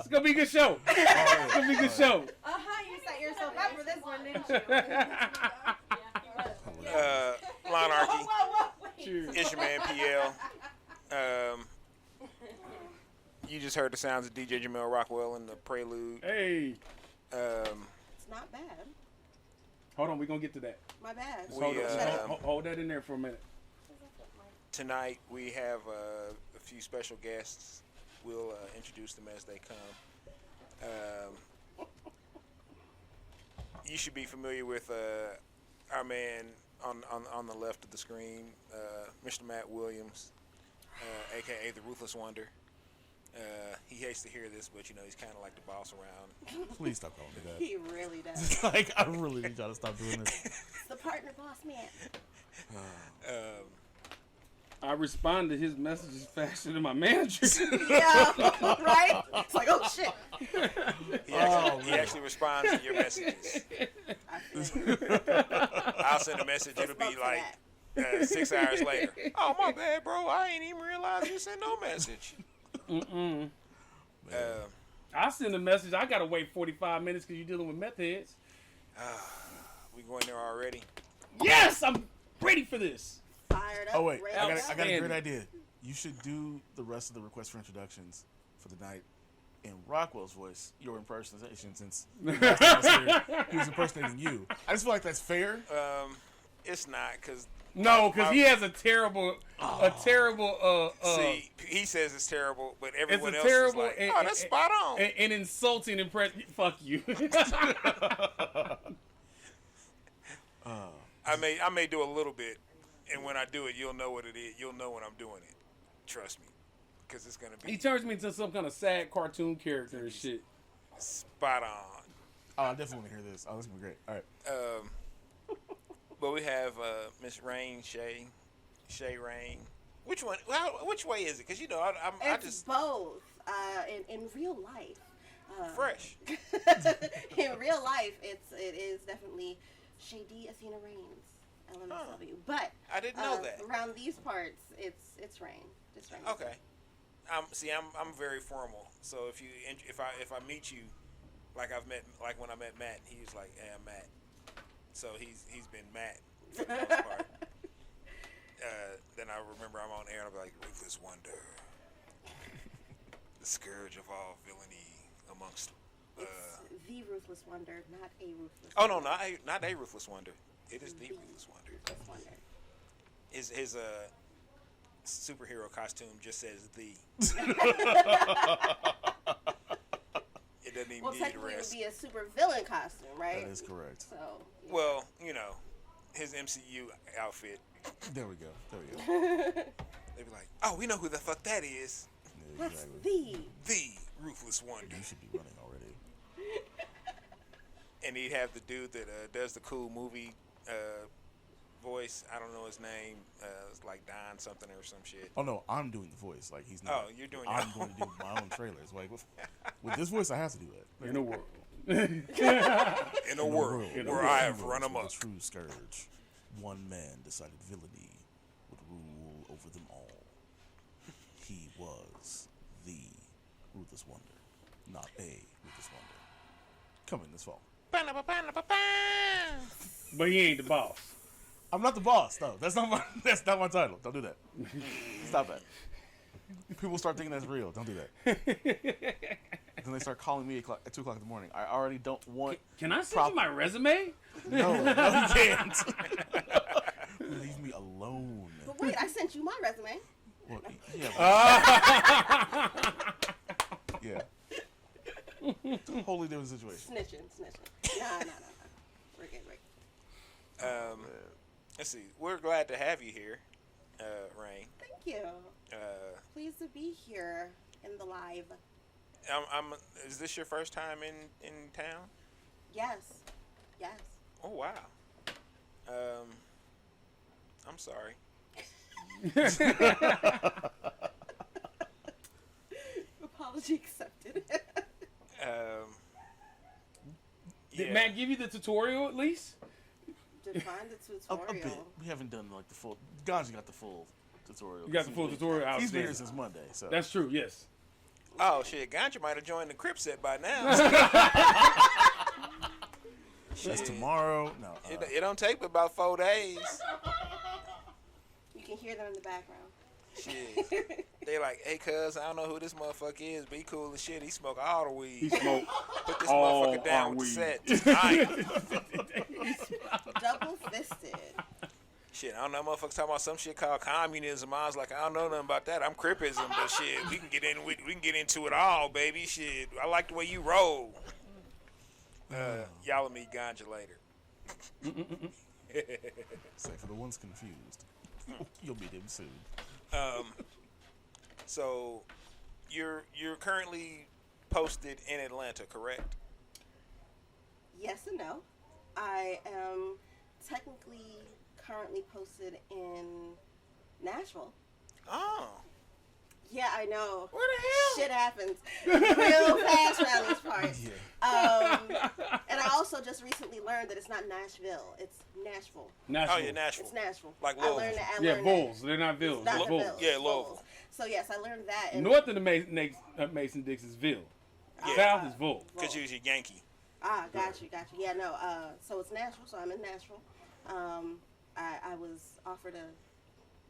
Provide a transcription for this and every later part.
It's gonna be a good show. It's gonna be a good show. You set yourself up for this one, didn't you? Lawnarchy. Cheers. It's your man PL. You just heard the sounds of DJ Jamel Rockwell in the prelude. Hey. It's not bad. Hold on, we're gonna get to that. My bad. Hold that in there for a minute. Tonight we have a few special guests. We'll introduce them as they come. You should be familiar with our man on the left of the screen, Mr. Matt Williams, aka the Ruthless Wonder. He hates to hear this, but he's kind of like the boss around. Please stop calling me that. He really does. Like, I really need y'all to stop doing this. It's the partner boss man. I respond to his messages faster than my manager. Yeah, right? It's like, oh shit. He actually responds to your messages. I'll send a message. It'll be like 6 hours later. Oh, my bad, bro. I ain't even realize you sent no message. I send a message. I gotta wait 45 minutes because you're dealing with meth heads. We going there already? Yes, I'm ready for this. Fired up. Oh, wait. I got a Outstanding. great idea. You should do the rest of the request for introductions for the night in Rockwell's voice, your impersonation, since he was impersonating you. I just feel like that's fair. It's not, because... No, because he has a terrible, See, he says it's terrible, but everyone else terrible is like, that's spot on. and insulting impression. Fuck you. I may do a little bit, and when I do it, you'll know what it is. You'll know when I'm doing it. Trust me, because it's gonna be. He turns me into some kind of sad cartoon character and shit. Spot on. Oh, I definitely want to hear this. Oh, this is going to be great. All right. But we have Miss Rain, Shay Rain. Which one? Well, which way is it? Because I It's just both. In real life. fresh. In real life, it is definitely Shady Athena Rains, LMSW. But I didn't know that. Around these parts, it's Rain. Just Rain. Okay. I'm very formal. So if I meet you, like when I met Matt, he was like, "Hey, I'm Matt." So he's been Matt for the most part. Then I remember I'm on air and I'll be like, Ruthless Wonder, the scourge of all villainy amongst. It's the Ruthless Wonder, not a Ruthless. Oh no, not a Ruthless Wonder. It is the Ruthless Wonder. Ruthless Wonder. His superhero costume just says the. It doesn't even need the technically rest. it would be a super villain costume, right? That is correct. So. Yeah. Well, his MCU outfit. There we go. They'd be like, "Oh, we know who the fuck that is. Yeah, That's exactly. The Ruthless Wonder." You should be running already. And he'd have the dude that does the cool movie voice. I don't know his name. It's like Don something or some shit. Oh no, I'm doing the voice. Like he's not. Oh, you're doing. I'm going to do my own trailers. Like with this voice, I have to do that. In a world. In a world where I have run with amok. the true scourge, one man decided villainy would rule over them all. He was the Ruthless Wonder, not a Ruthless Wonder. Coming this fall. But he ain't the boss. I'm not the boss, though. That's not my title. Don't do that. Stop that. People start thinking that's real. Don't do that. Then they start calling me at 2 o'clock in the morning. I already don't want. Can I send you my resume? No, you can't. Leave me alone. But wait, I sent you my resume. Well, yeah. Totally different situation. Snitching. Nah. We're good. Let's see. We're glad to have you here, Rain. Thank you. Pleased to be here in the live. Is this your first time in town? Yes. Oh wow. I'm sorry. Apology accepted. Did Matt give you the tutorial at least? Define the A bit. tutorial. We haven't done like the full. Ganja got the full tutorial. You got the full tutorial out. He's been here since Monday, so That's true. Yes. Oh shit, Ganja might have joined the Crip set by now. That's tomorrow. No. It don't take but about 4 days. You can hear them in the background. Shit. They like, hey, cuz, I don't know who this motherfucker is, but he cool as shit. He smoke all the weed. He smoked Put this all motherfucker down our with weed. the set tonight. Double fisted. Shit, I don't know, motherfuckers talking about some shit called communism. I was like, I don't know nothing about that. I'm Crippism, but shit, we can get into it all, baby. Shit, I like the way you roll. Y'all will meet Ganja later. Say for the ones confused, you'll meet him soon. So, you're currently posted in Atlanta, correct? Yes and no. I am technically currently posted in Nashville. Oh. Yeah, I know. Where the hell? Shit happens real fast around these parts. Yeah. And I also just recently learned that it's not Nashville. It's Nashville. Nashville. Oh, yeah, Nashville. It's Nashville. Like I Louisville. learned that. Yeah, Bulls. They're not Vills. It's not They're the Bulls. Bills, Yeah, it's Louisville. Bulls. So yes, I learned that. And North of the Mason-Dixon's Ville. Yeah. South is Bull. Because you was a Yankee. Got you. Yeah, no. So it's Nashville. So I'm in Nashville. I was offered a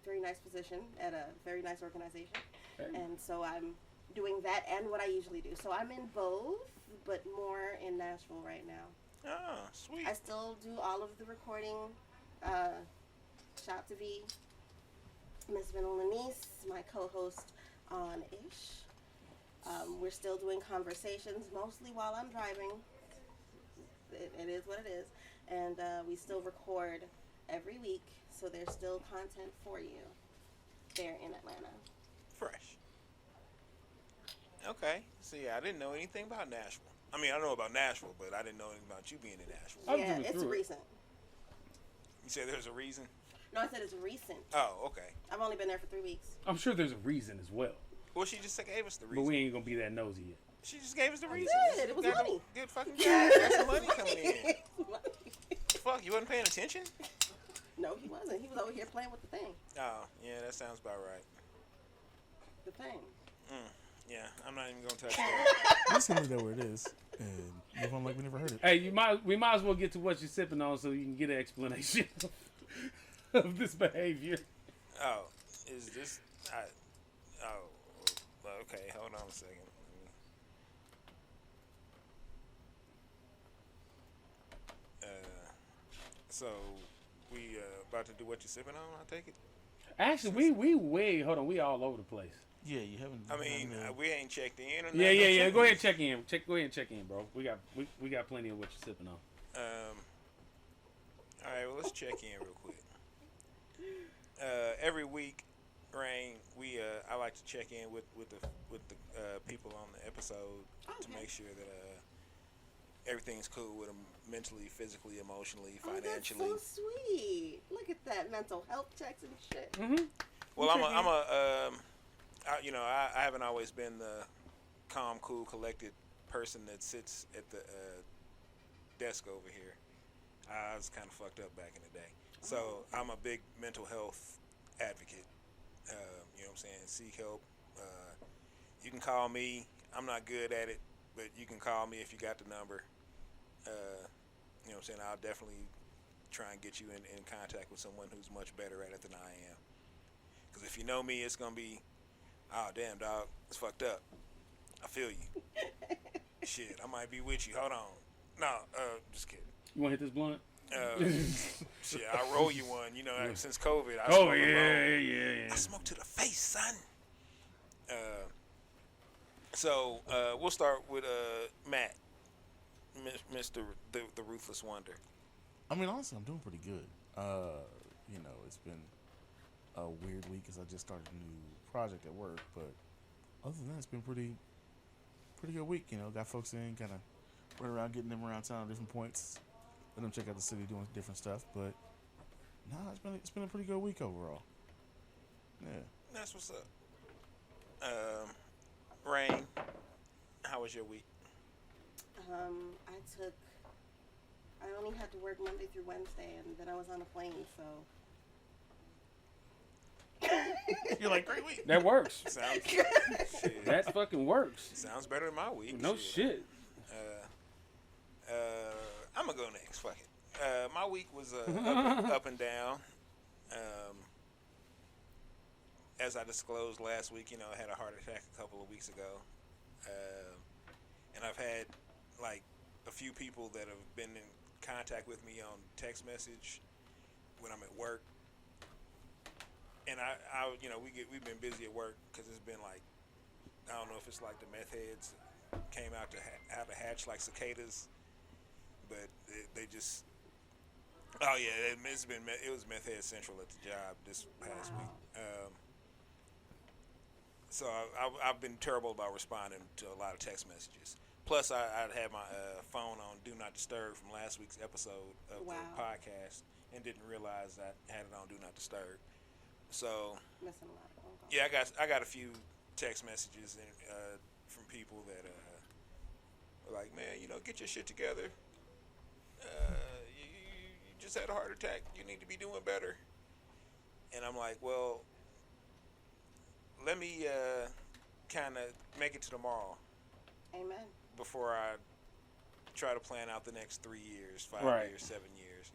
very nice position at a very nice organization, and so I'm doing that and what I usually do. So I'm in both, but more in Nashville right now. Oh, sweet. I still do all of the recording. Shout to V, Miss Vanilla Niece, my co-host on Ish. We're still doing conversations, mostly while I'm driving. It is what it is. And we still record every week, so there's still content for you there in Atlanta. Fresh. Okay. So, yeah, I didn't know anything about Nashville. I mean, I know about Nashville, but I didn't know anything about you being in Nashville. I'm Yeah, doing it's through it. recent. You said there's a reason? No, I said it's recent. Oh, okay. I've only been there for 3 weeks. I'm sure there's a reason as well. Well, she just gave us the But reason. we ain't going to be that nosy yet. She just gave us the reason. did. It was Got money. Good fucking got some money coming in. Fuck, you wasn't paying attention? No, he wasn't. He was over here playing with the thing. Oh, yeah, that sounds about right. The thing. Yeah, I'm not even gonna touch that. Just tell me that where it is, and move on like we never heard it. Hey, we might as well get to what you're sipping on so you can get an explanation of this behavior. Oh, is this? Okay. Hold on a second. So we about to do what you sipping on? I take it. Actually, we hold on. We all over the place. Yeah, you haven't. I mean, we ain't checked in or nothing. Yeah. Go ahead and check in. Go ahead and check in, bro. We got plenty of what you're sipping on. All right. Well, let's check in real quick. Every week, Rain, I like to check in with the people on the episode to make sure that everything's cool with them mentally, physically, emotionally, financially. Oh, that's so sweet. Look at that mental health checks and shit. Mm-hmm. Well, I haven't always been the calm, cool, collected person that sits at the desk over here. I was kind of fucked up back in the day. So I'm a big mental health advocate. You know what I'm saying? Seek help. You can call me. I'm not good at it, but you can call me if you got the number. You know what I'm saying? I'll definitely try and get you in contact with someone who's much better at it than I am. Because if you know me, it's going to be, oh, damn, dog, it's fucked up. I feel you. Shit, I might be with you. Hold on. No, just kidding. You want to hit this blunt? Shit, I'll roll you one. You know, since COVID, I Oh smoke alone. yeah. I smoke to the face, son. So we'll start with Matt, Mr. The Ruthless Wonder. I mean, honestly, I'm doing pretty good. You know, it's been a weird week because I just started a new project at work, but other than that, it's been pretty good week. You know, got folks in, kind of running around, getting them around town at different points, let them check out the city, doing different stuff. But it's been a pretty good week overall. Yeah. That's what's up. Rain, how was your week? I only had to work Monday through Wednesday, and then I was on a plane, so. You're like, great week. That works. Sounds shit. That fucking works. Sounds better than my week. No shit. I'm gonna go next. Fuck it. My week was up and down. As I disclosed last week, I had a heart attack a couple of weeks ago, and I've had like a few people that have been in contact with me on text message when I'm at work, and we've been busy at work because it's been like, I don't know if it's like the meth heads came out to hatch like cicadas, but they just, oh yeah, it was meth head central at the job this past week. So I've been terrible about responding to a lot of text messages. Plus, I'd had my phone on Do Not Disturb from last week's episode of the podcast and didn't realize I had it on Do Not Disturb. So, Missing a lot of phone calls. yeah, I got a few text messages from people that were like, man, get your shit together. You just had a heart attack. You need to be doing better. And I'm like, well, let me kind of make it to tomorrow. Amen. Before I try to plan out the next 3 years, 5 Right. years, 7 years.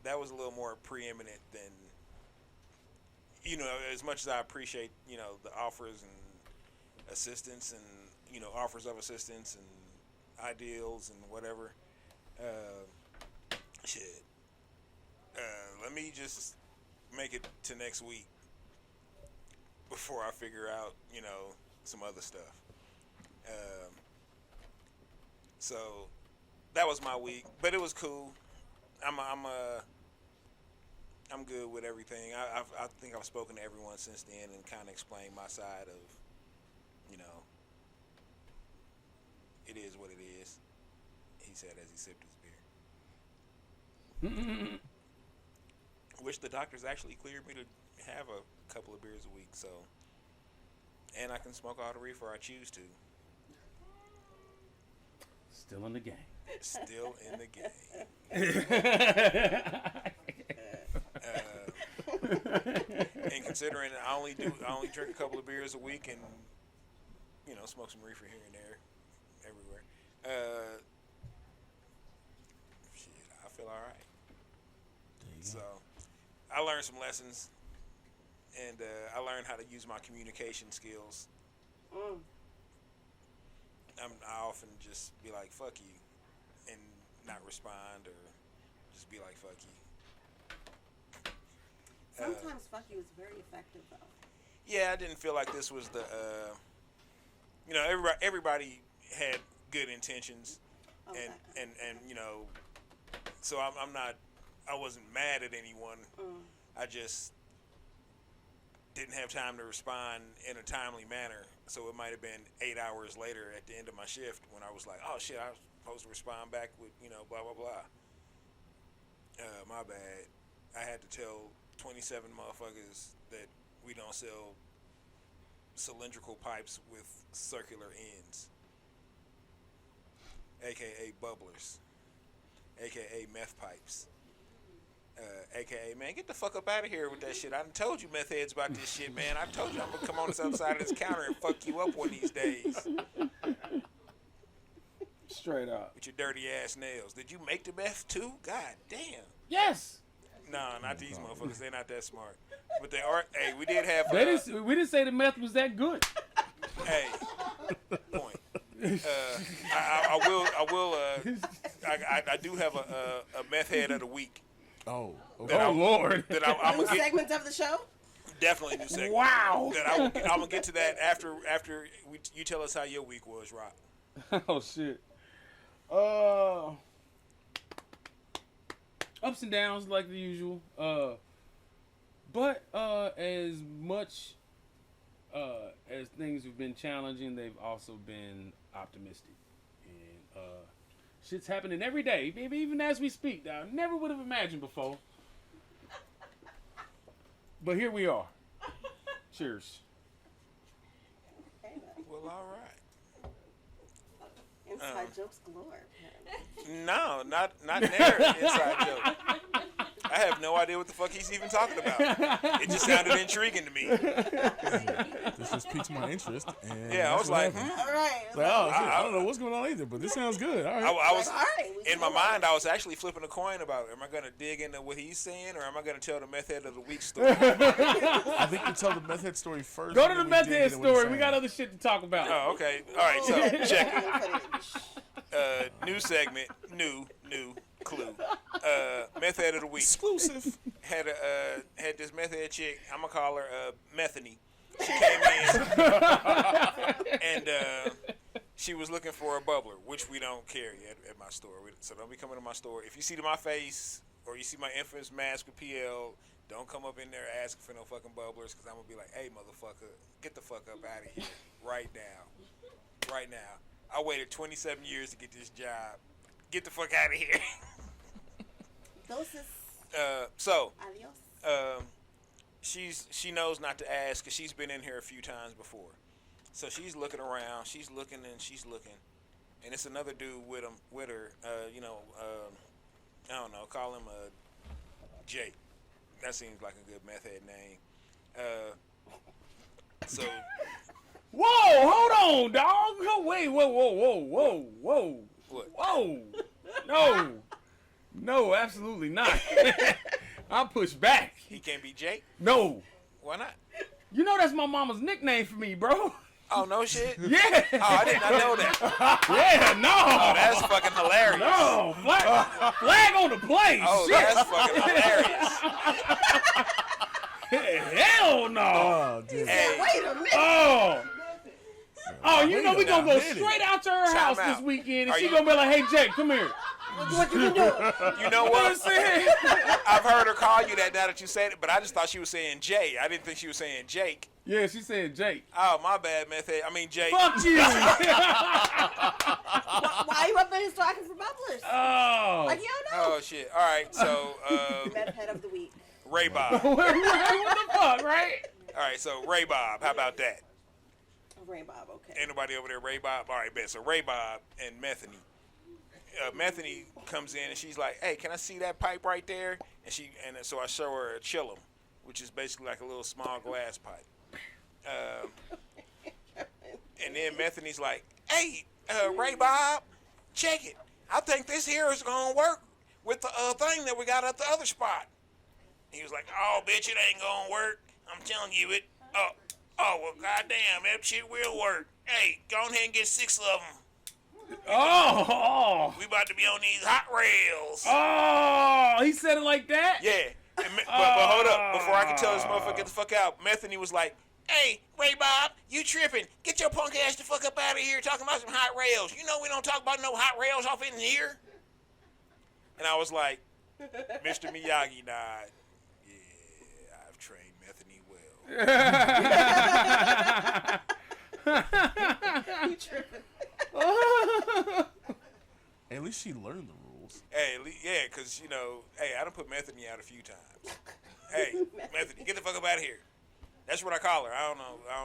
That was a little more preeminent than, as much as I appreciate, the offers and assistance and, offers of assistance and ideals and whatever. Let me just make it to next week before I figure out, some other stuff. So that was my week, but it was cool. I'm good with everything. I think I've spoken to everyone since then and kind of explained my side of, it is what it is. He said as he sipped his beer. Wish the doctors actually cleared me to have a couple of beers a week, so, and I can smoke all the reefer I choose to. Still in the game. Still in the game. And considering I only drink a couple of beers a week and smoke some reefer here and there, everywhere. I feel all right. So I learned some lessons, and I learned how to use my communication skills. I often just be like, fuck you, and not respond, or just be like, fuck you. Sometimes fuck you is very effective, though. Yeah, I didn't feel like this was the, everybody had good intentions, Okay. and so I wasn't mad at anyone. I just didn't have time to respond in a timely manner. So it might have been 8 hours later at the end of my shift when I was like, oh shit, I was supposed to respond back with, blah, blah, blah. My bad. I had to tell 27 motherfuckers that we don't sell cylindrical pipes with circular ends. AKA bubblers. AKA meth pipes. AKA, man, get the fuck up out of here with that shit. I done told you meth heads about this shit, man. I told you I'm gonna come on this other side of this counter and fuck you up one of these days. Straight up. With your dirty ass nails. Did you make the meth too? God damn. Yes. No, not these motherfuckers. They're not that smart. But they are. Hey, we did have. We didn't say the meth was that good. Hey, point. I do have a meth head of the week. Oh, Okay. Oh, Lord. That I'm New gonna get, segment of the show? definitely new segment. Wow. That I'm gonna get to that after you tell us how your week was, Rob. Oh, shit. Ups and downs like the usual. But as much as things have been challenging, they've also been optimistic. And shit's happening every day, maybe even as we speak. Now, I never would have imagined before. But here we are. Cheers. Okay, then. Well, all right. Inside jokes galore, apparently. No, not near inside joke. I have no idea what the fuck he's even talking about. It just sounded intriguing to me. This just piques my interest. And Yeah, I was like, All right. Like, oh, shit, I don't know what's going on either, but this sounds good. All right. I was All right. We in my mind. I was actually flipping a coin about, am I going to dig into what he's saying, or am I going to tell the meth head of the week story? I think we tell the meth head story first. Go to and the then we meth dig head into what he's story. We got saying. other shit to talk about. Oh, okay. All right. So check it. It. New segment. New clue. Meth head of the week. Exclusive. Had this meth head chick. I'm gonna call her Methany. She came in and she was looking for a bubbler, which we don't carry at my store. So don't be coming to my store. If you see my face or you see my infamous mask with PL, don't come up in there asking for no fucking bubblers, because I'm gonna be like, hey motherfucker, get the fuck up out of here right now. Right now. I waited 27 years to get this job. Get the fuck out of here. Doses. So Adios. she knows not to ask, because she's been in here a few times before. So she's looking around. She's looking and she's looking, and it's another dude with her. I don't know. Call him Jake. That seems like a good meth head name. So. Whoa, hold on, dog. No, wait, whoa. What? Whoa. No, absolutely not. I'll push back. He can't be Jake? No. Why not? You know that's my mama's nickname for me, bro. Oh, no shit? Yeah. Oh, I did not know that. Yeah, no. Oh, that's fucking hilarious. No, flag on the play. Oh, Shit. that's fucking hilarious. Hell no. Oh, dude. Hey, Wait a minute. Oh, you know we gonna go Wait a straight out to her Time house out. this weekend, and Are she you- gonna be like, "Hey, Jake, come here." What you been doing? you know You know what I'm what? saying? I've heard her call you that now that you said it, but I just thought she was saying Jay. I didn't think she was saying Jake. Yeah, she said Jake. Oh, my bad, meth head. I mean, Jake. Fuck you. Why you up in here talking for bubblers? Oh. Like you don't know. Oh, shit. All right, so Meth head of the week. Ray Bob. what the fuck, right? All right, so Ray Bob. How about that? Ray Bob, okay. Ain't nobody over there, Ray Bob? All right, bet. So Ray Bob and Methany. Methany comes in and she's like, "Hey, can I see that pipe right there?" And so I show her a chillum, which is basically like a little small glass pipe. And then Methany's like, "Hey, Ray Bob, check it. I think this here is gonna work with the thing that we got at the other spot." He was like, "Oh, bitch, it ain't gonna work. I'm telling you it. Oh, well, goddamn, that shit will work. Hey, go ahead and get 6 of them. Oh. We about to be on these hot rails." Oh. He said it like that? Yeah. But hold up. Before I can tell this motherfucker get the fuck out, Methany was like, "Hey, Ray Bob, you tripping. Get your punk ass the fuck up out of here talking about some hot rails. You know we don't talk about no hot rails off in here." And I was like, Mr. Miyagi nod. Yeah, I've trained Methany well. You tripping. At least she learned the rules. Hey, yeah, because, hey, I done put Methany out a few times. Hey, Methany, get the fuck up out of here. That's what I call her. I don't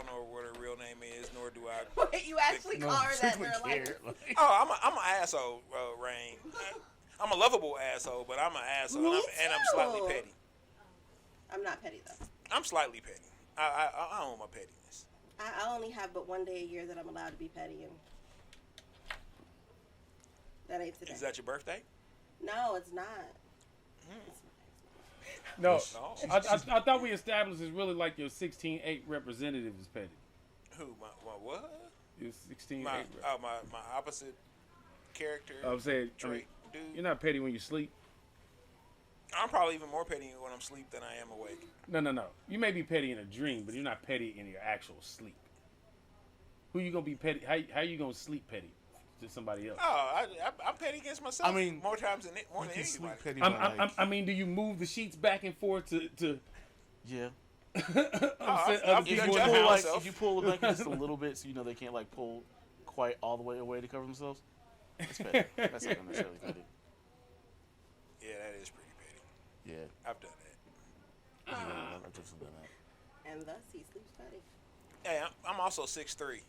know what her real name is, nor do I. Wait, you actually call her that in real life? Oh, I'm an asshole, Rain. I'm a lovable asshole, but I'm an asshole, Me and I'm slightly too. petty. I'm not petty, though. I'm slightly petty. I own my pettiness. I only have but one day a year that I'm allowed to be petty, and that ain't today. Is that your birthday? No, it's not. No. No. I thought we established it's really like your 16-8 representative is petty. Who? My what? Your 16-8 My opposite character. I'm saying, trait, dude. you're not petty when you sleep. I'm probably even more petty when I'm asleep than I am awake. No. You may be petty in a dream, but you're not petty in your actual sleep. Who you gonna be petty? How you gonna sleep petty to somebody else? Oh, I'm petty against myself. I mean, more times than You can anybody. sleep petty by like, I mean, do you move the sheets back and forth to yeah. upset I've other done people? that in the by house? myself. If you pull the blanket just a little bit, so they can't like pull quite all the way away to cover themselves. That's petty. That's not necessarily petty. Yeah, that is pretty petty. Yeah, I've done that. I've definitely done that. And thus, he sleeps petty. Hey, I'm also 6'3".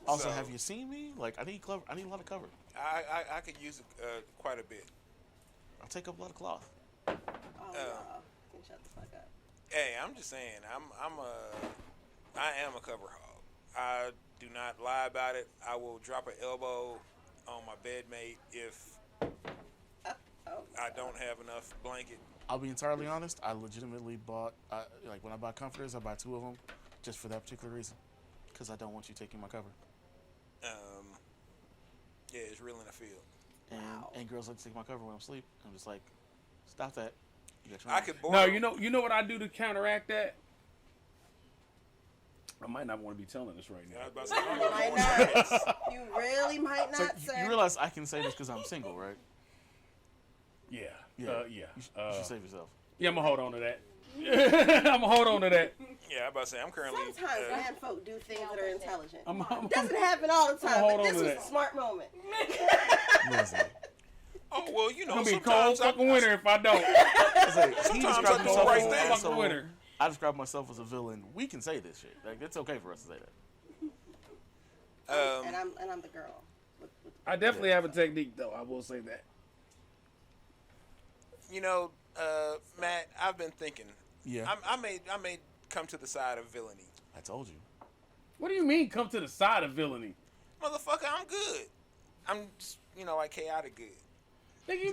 Also, So- have you seen me? Like, I need a lot of cover. I could use quite a bit. I'll take up a lot of cloth. y'all can shut the fuck up. Hey, I'm just saying, I am a cover hog. I do not lie about it. I will drop an elbow on my bedmate if I don't have enough blanket. I'll be entirely honest. I legitimately bought, like when I buy comforters, I buy 2 of them just for that particular reason. Because I don't want you taking my cover. Yeah, it's real in the field. And girls like to take my cover when I'm asleep. I'm just like, stop that. I could No, you know what I do to counteract that? I might not want to be telling this right now. I was about to say, I don't know Might if I wanna not. You really might So not, sir. you realize I can say this because I'm single, right? Yeah. Yeah. Yeah. You should save yourself. Yeah, I'm going to hold on to that. I'm going to hold on to that. Yeah, I'm about to say, I'm currently... Sometimes man folk do things that are intelligent. I'm It doesn't happen all the time, hold but on this to was that. a smart moment. Listen. Oh, well, you know, It's going to be a cold fucking winter if I don't. It's like, he Sometimes described I do himself right as an there. asshole. Winter. I describe myself as a villain. We can say this shit. Like, it's okay for us to say that. And I'm the girl. I definitely have a technique, though. I will say that. You know, Matt, I've been thinking. Yeah. I may come to the side of villainy. I told you. What do you mean, come to the side of villainy? Motherfucker, I'm good. I'm just, like chaotic good. Nigga,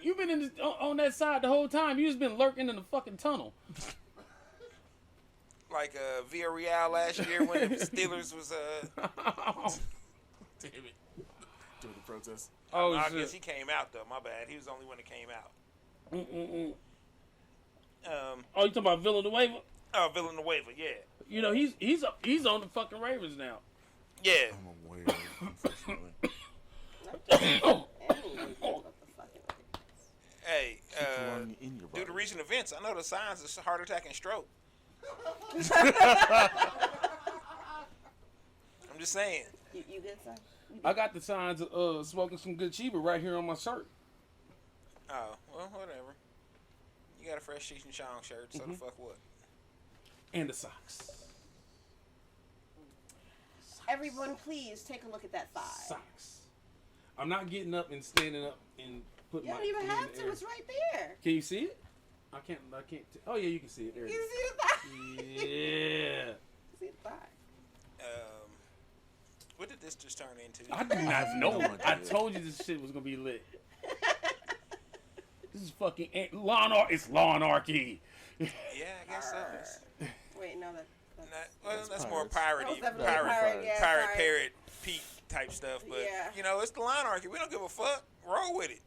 you've been on that side the whole time. You just been lurking in the fucking tunnel. Like Villarreal last year when the Steelers was Damn it. Doing the protest. Oh, I shit. guess he came out though. My bad. He was the only one that came out. Oh, you talking about Villanueva? Oh, Villanueva, yeah. You know, he's on the fucking Ravens now. Yeah. I'm aware, unfortunately. Hey, belonging in your due to body. recent events, I know the signs of heart attack and stroke. I'm just saying. You good, son? I got the signs of smoking some good Chiba right here on my shirt. Oh, well, whatever. You got a fresh Cheech and Chong shirt, so the fuck what? And the socks. Everyone, please take a look at that thigh. Socks. I'm not getting up and standing up and putting You my don't even hand in have the to. air. It's right there. Can you see it? I can't. Oh yeah, you can see it. There it You is. see the thigh? Yeah. See the thigh. What did this just turn into? I do not know. no I idea. told you this shit was gonna be lit. This is fucking Lawnarchy. It's Lawnarchy. Yeah, I guess so. It's Wait, no, that's That's more pirates. piratey, That was definitely pirate, yeah, pirate, sorry. parrot, Pete type stuff. But Yeah. it's the Lawnarchy. We don't give a fuck. Roll with it.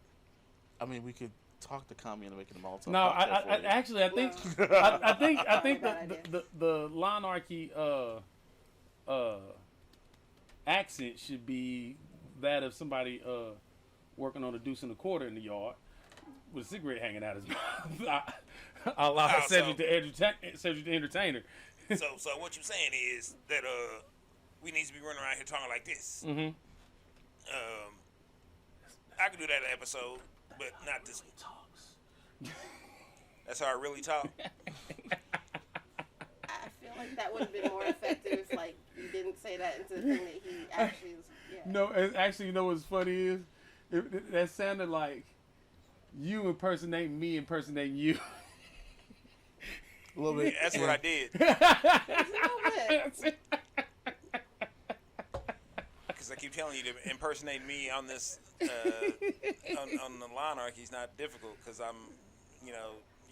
I mean, we could talk to Kami into making them all talk. No, I actually I think the Lawnarchy accent should be that of somebody working on a deuce and a quarter in the yard with a cigarette hanging out his mouth. I allow Oh, Cedric to entertainer. So what you saying is that we need to be running around here talking like this. Mm-hmm. I could do that in an episode, but not this one. Talks. That's how I really talk. I feel like that would have been more effective if, like, you didn't say that into the thing that he actually is. Yeah. No, actually, you know what's funny is that sounded like you impersonating me impersonating you. A little bit. That's what I did. A little bit. Because I keep telling you to impersonate me on this on the Lawnarchy is not difficult because I'm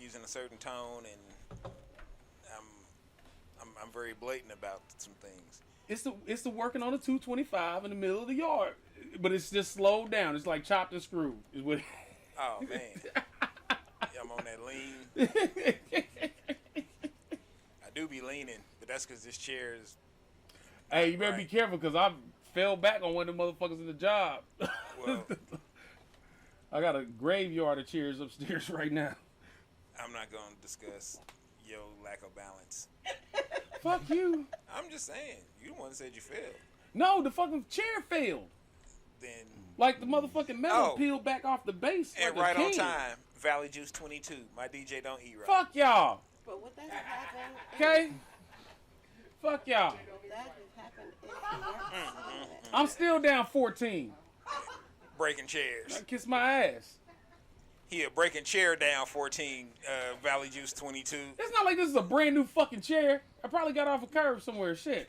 using a certain tone and I'm very blatant about some things. It's the working on a 225 in the middle of the yard, but it's just slowed down. It's like chopped and screwed. Is what. Oh man, yeah, I'm on that lean. I do be leaning, but that's because this chair is. Hey, you better be Right. careful because I fell back on one of the motherfuckers in the job. Well, I got a graveyard of chairs upstairs right now. I'm not gonna discuss your lack of balance. Fuck you. I'm just saying, you the one that said you failed. No, the fucking chair failed. Then Like the motherfucking metal Oh. peeled back off the base. and like right a on king. time, Valley Juice 22. My DJ don't eat right. Fuck y'all. But what that happened? Okay? Fuck y'all. That has happened if you weren't seeing it. I'm still down 14. Breaking chairs. Kiss my ass. He a breaking chair down 14, Valley Juice 22. It's not like this is a brand new fucking chair. I probably got off a curb somewhere. Shit.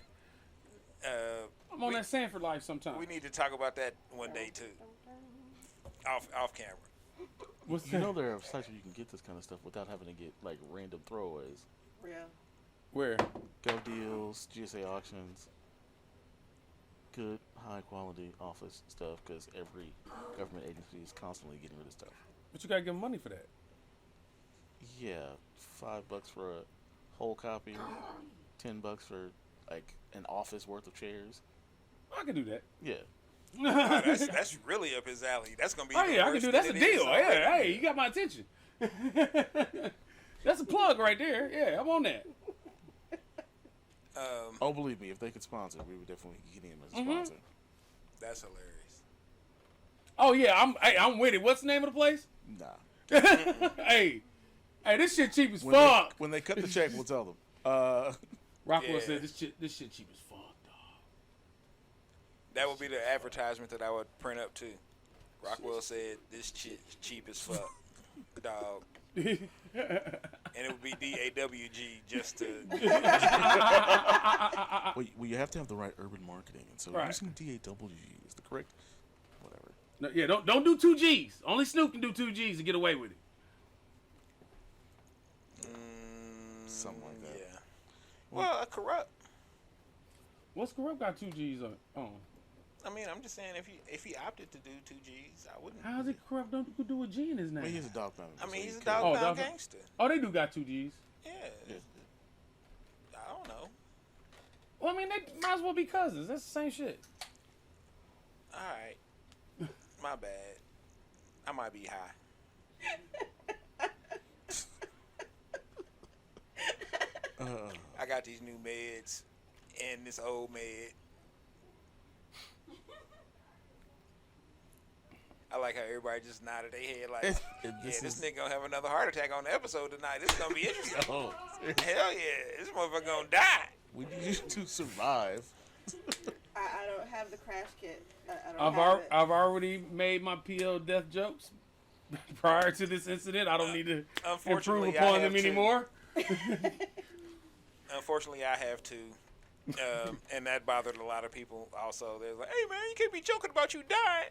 I'm on that Sanford life sometime. We need to talk about that one day too. Off camera. What's You that? know there are sites where you can get this kind of stuff without having to get like random throwaways. Yeah. Where? GovDeals, GSA auctions, good high quality office stuff because every government agency is constantly getting rid of stuff. But you gotta give them money for that. Yeah, $5 for a whole copy, $10 for like an office worth of chairs. I can do that. Yeah. Wow, that's really up his alley. That's gonna be. Oh even yeah, I can worse do. than That's a it is deal. already. Yeah, hey, you got my attention. That's a plug right there. Yeah, I'm on that. Oh, believe me, if they could sponsor, we would definitely get him as a sponsor. That's hilarious. Oh yeah, I'm with it. What's the name of the place? Nah. hey, this shit cheap as When fuck. when they cut the check, we'll tell them. Rockwell Yeah. said this shit cheap as fuck, That would be the advertisement that I would print up too. Rockwell said this shit cheap as fuck, dog. dog. And it would be DAWG just to. Well, you have to have the right urban marketing, and so Right. using DAWG is the correct. Whatever. No, yeah, don't do 2 G's. Only Snoop can do 2 G's to get away with it. Something like that. Yeah. Well, corrupt. What's corrupt got 2 G's on? I mean, I'm just saying if he opted to do 2 G's, I wouldn't. How's it corrupt? Don't do a G in his name. But he's a dog pound. I mean, he's a so dog Oh, pound dog- gangster. Oh, they do got 2 G's. Yeah. I don't know. Well, I mean, they might as well be cousins. That's the same shit. All right. My bad. I might be high. I got these new meds and this old med. I like how everybody just nodded their head like, yeah, this nigga gonna have another heart attack on the episode tonight. This is gonna be interesting. Oh, Hell yeah, this motherfucker gonna die. we need you to survive. I don't have the crash kit. I don't have it. I've already made my PL death jokes prior to this incident. I don't need to improve Unfortunately, I upon have them to. anymore. Unfortunately, I have to. And that bothered a lot of people also. They're like, hey man, you can't be joking about you dying.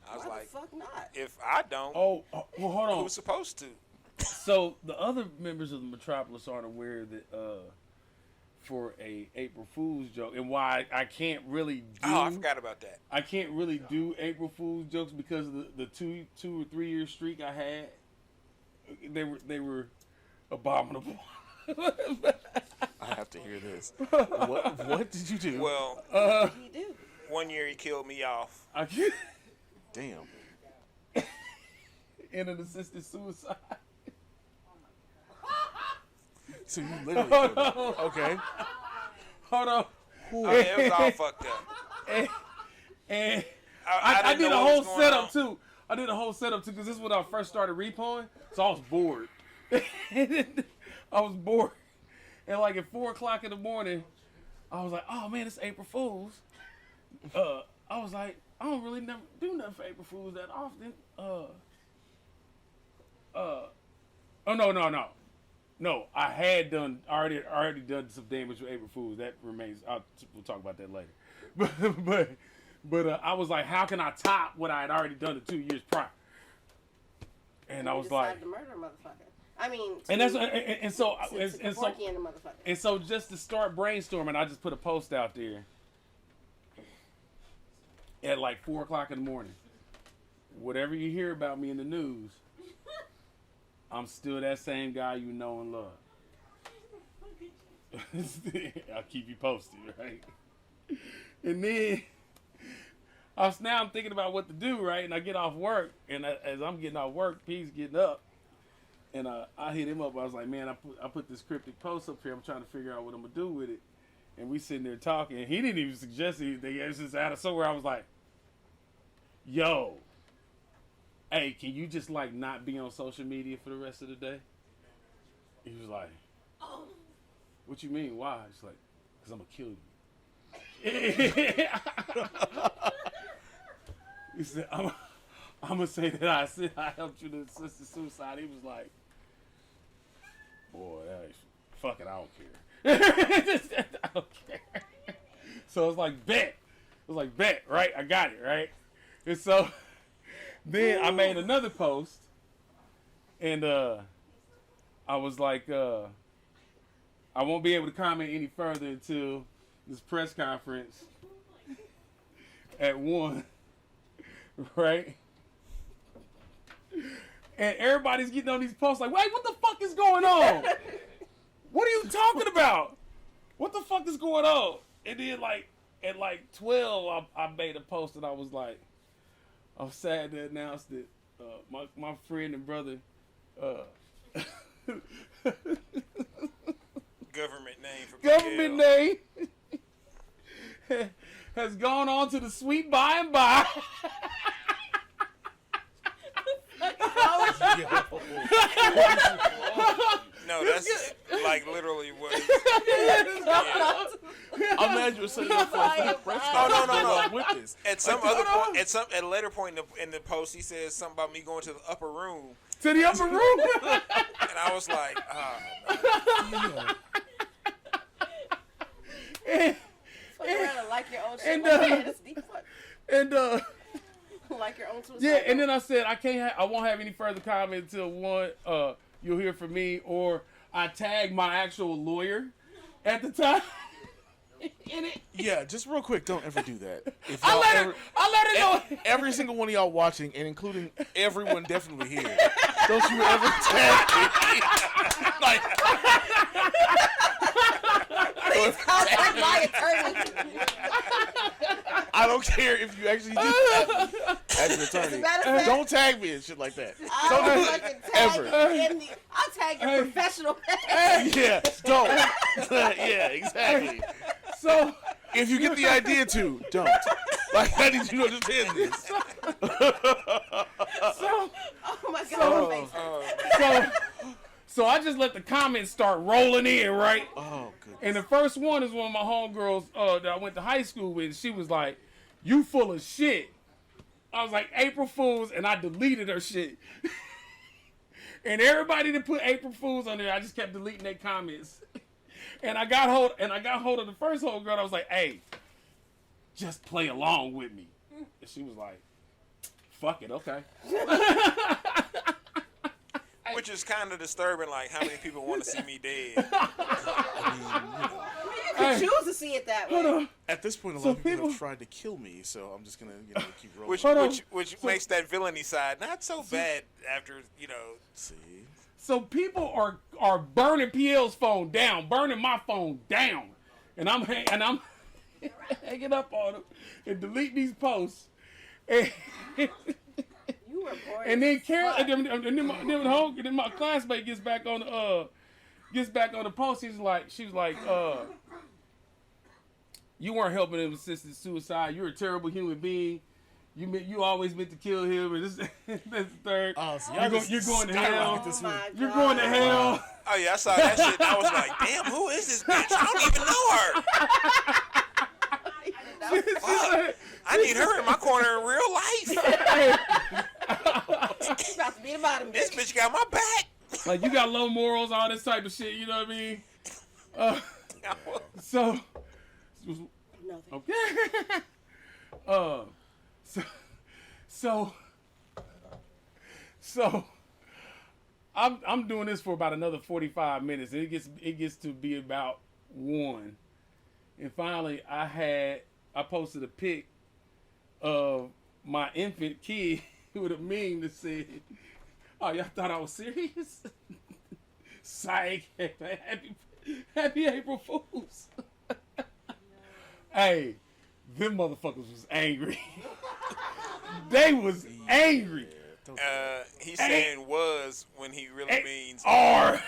I was Why like, the fuck not? if I don't, Well, hold on. who's supposed to? So the other members of the Metropolis aren't aware that for a April Fool's joke, and why I can't really do. Oh, I forgot about that. I can't really do April Fool's jokes because of the two or 3 year streak I had. They were abominable. I have to hear this. What did you do? Well, What do you do? one year he killed me off. I can't. Damn. In an assisted suicide. So you literally killed him. Okay. Hold on. Oh, yeah, it was all fucked up. And I I didn't did know a what whole was going setup on. too. I did a whole setup too because this is when I first started repoing, so I was bored. I was bored, and like at 4 o'clock in the morning, I was like, "Oh man, it's April Fools." I was like, "I don't really never do nothing for April Fools that often." Oh no! I had done already done some damage with April Fools. That remains. We'll talk about that later. But I was like, how can I top what I had already done the 2 years prior? And I You was like, decided to murder a motherfucker. I mean, and that's to and so Porky and the motherfucker. and so just to start brainstorming, I just put a post out there at like 4 o'clock in the morning. Whatever you hear about me in the news, I'm still that same guy you know and love. I'll keep you posted, right? And then I'm thinking about what to do, right? And I get off work, and as I'm getting off work, P's getting up, and I hit him up. I was like, man, I put this cryptic post up here. I'm trying to figure out what I'm gonna do with it. And we sitting there talking, and he didn't even suggest anything. It was just out of somewhere. I was like, yo, hey, can you just like not be on social media for the rest of the day? He was like, what you mean? Why? He's like, because I'm gonna kill you. He said, I'm I'm gonna say that I helped you to assist suicide. He was like, boy, fuck it, I don't care. I don't care. So it's like bet. It was like bet, right? I got it, right? And so then I made another post, and I was like, I won't be able to comment any further until this press conference at 1, right? And everybody's getting on these posts like, wait, what the fuck is going on? What are you talking about? What the fuck is going on? And then like at like 12, I made a post and I was like, I'm sad to announce that my friend and brother Government name for government name has gone on to the sweet by and by. No, that's like literally what. I'm mad you were saying that for a press Oh, conference. no. With this. At some other point, at a later point in the post, he says something about me going to the upper room, To the upper room. and I was like, Fuck around and like your own shit. And, like that. It's deep fuck. And Like your own suicide. yeah, and then I said I won't have any further comment until 1. You'll hear from me, or I tagged my actual lawyer at the time. In it. Yeah, just real quick, don't ever do that. If I y'all let ever, her know. every single one of y'all watching, and including everyone definitely here, don't you ever tag me. Like, Contact my attorney. I don't care if you actually do that as an attorney. Matter of fact, Don't tag me and shit like that. I'll Don't do it fucking tag ever. you in the. I'll tag your professional page. Yeah, don't. Yeah, exactly. So If you get the idea to, don't. Like, I need you to understand this. Oh my god. So I just let the comments start rolling in, right? Oh, good. And the first one is one of my homegirls that I went to high school with. She was like, "You full of shit." I was like, "April Fools," and I deleted her shit. And everybody that put April Fools on there, I just kept deleting their comments. And I got hold of the first homegirl. I was like, "Hey, just play along with me." And she was like, "Fuck it, okay." which is kind of disturbing. Like, how many people want to see me dead? You can choose to see it that way. At this point, a lot of people have tried to kill me, so I'm just gonna, keep rolling. Which makes that villainy side not so bad after, See, So people are burning PL's phone down, burning my phone down, and I'm hanging up on them and deleting these posts. And, You were bored. and then as Carol, fuck. and then my classmate gets back on the post. She was like, "You weren't helping him assist suicide. You're a terrible human being. You always meant to kill him." And this the third. oh, so You're going to hell. Oh my You're God. going to hell. Oh yeah, I saw that shit. And I was like, damn, who is this bitch? I don't even know her. Fuck. I need her in my corner in real life. He's about to be the bottom This bitch. bitch got my back. Like, you got low morals, all this type of shit. You know what I mean? So. Nothing. Okay. So I'm doing this for about another 45 minutes, and it gets to be about 1, and finally I posted a pic of my infant kid with a meme that said, "Oh, y'all thought I was serious? Psych! Happy April Fools!" Hey, them motherfuckers was angry. They was angry. He's saying was when he really means are.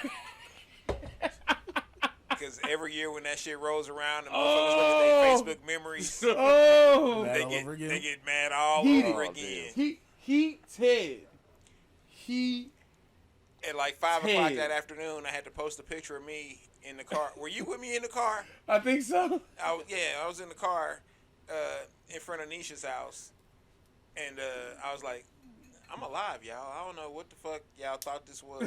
because every year when that shit rolls around and motherfuckers look at their Facebook memories, Oh, Mad they all over again? get mad all Heated. over again. He At like 5 o'clock Ted. that afternoon, I had to post a picture of me in the car. Were you with me in the car? I think so. I was in the car in front of Nisha's house, and I was like, I'm alive, y'all. I don't know what the fuck y'all thought this was.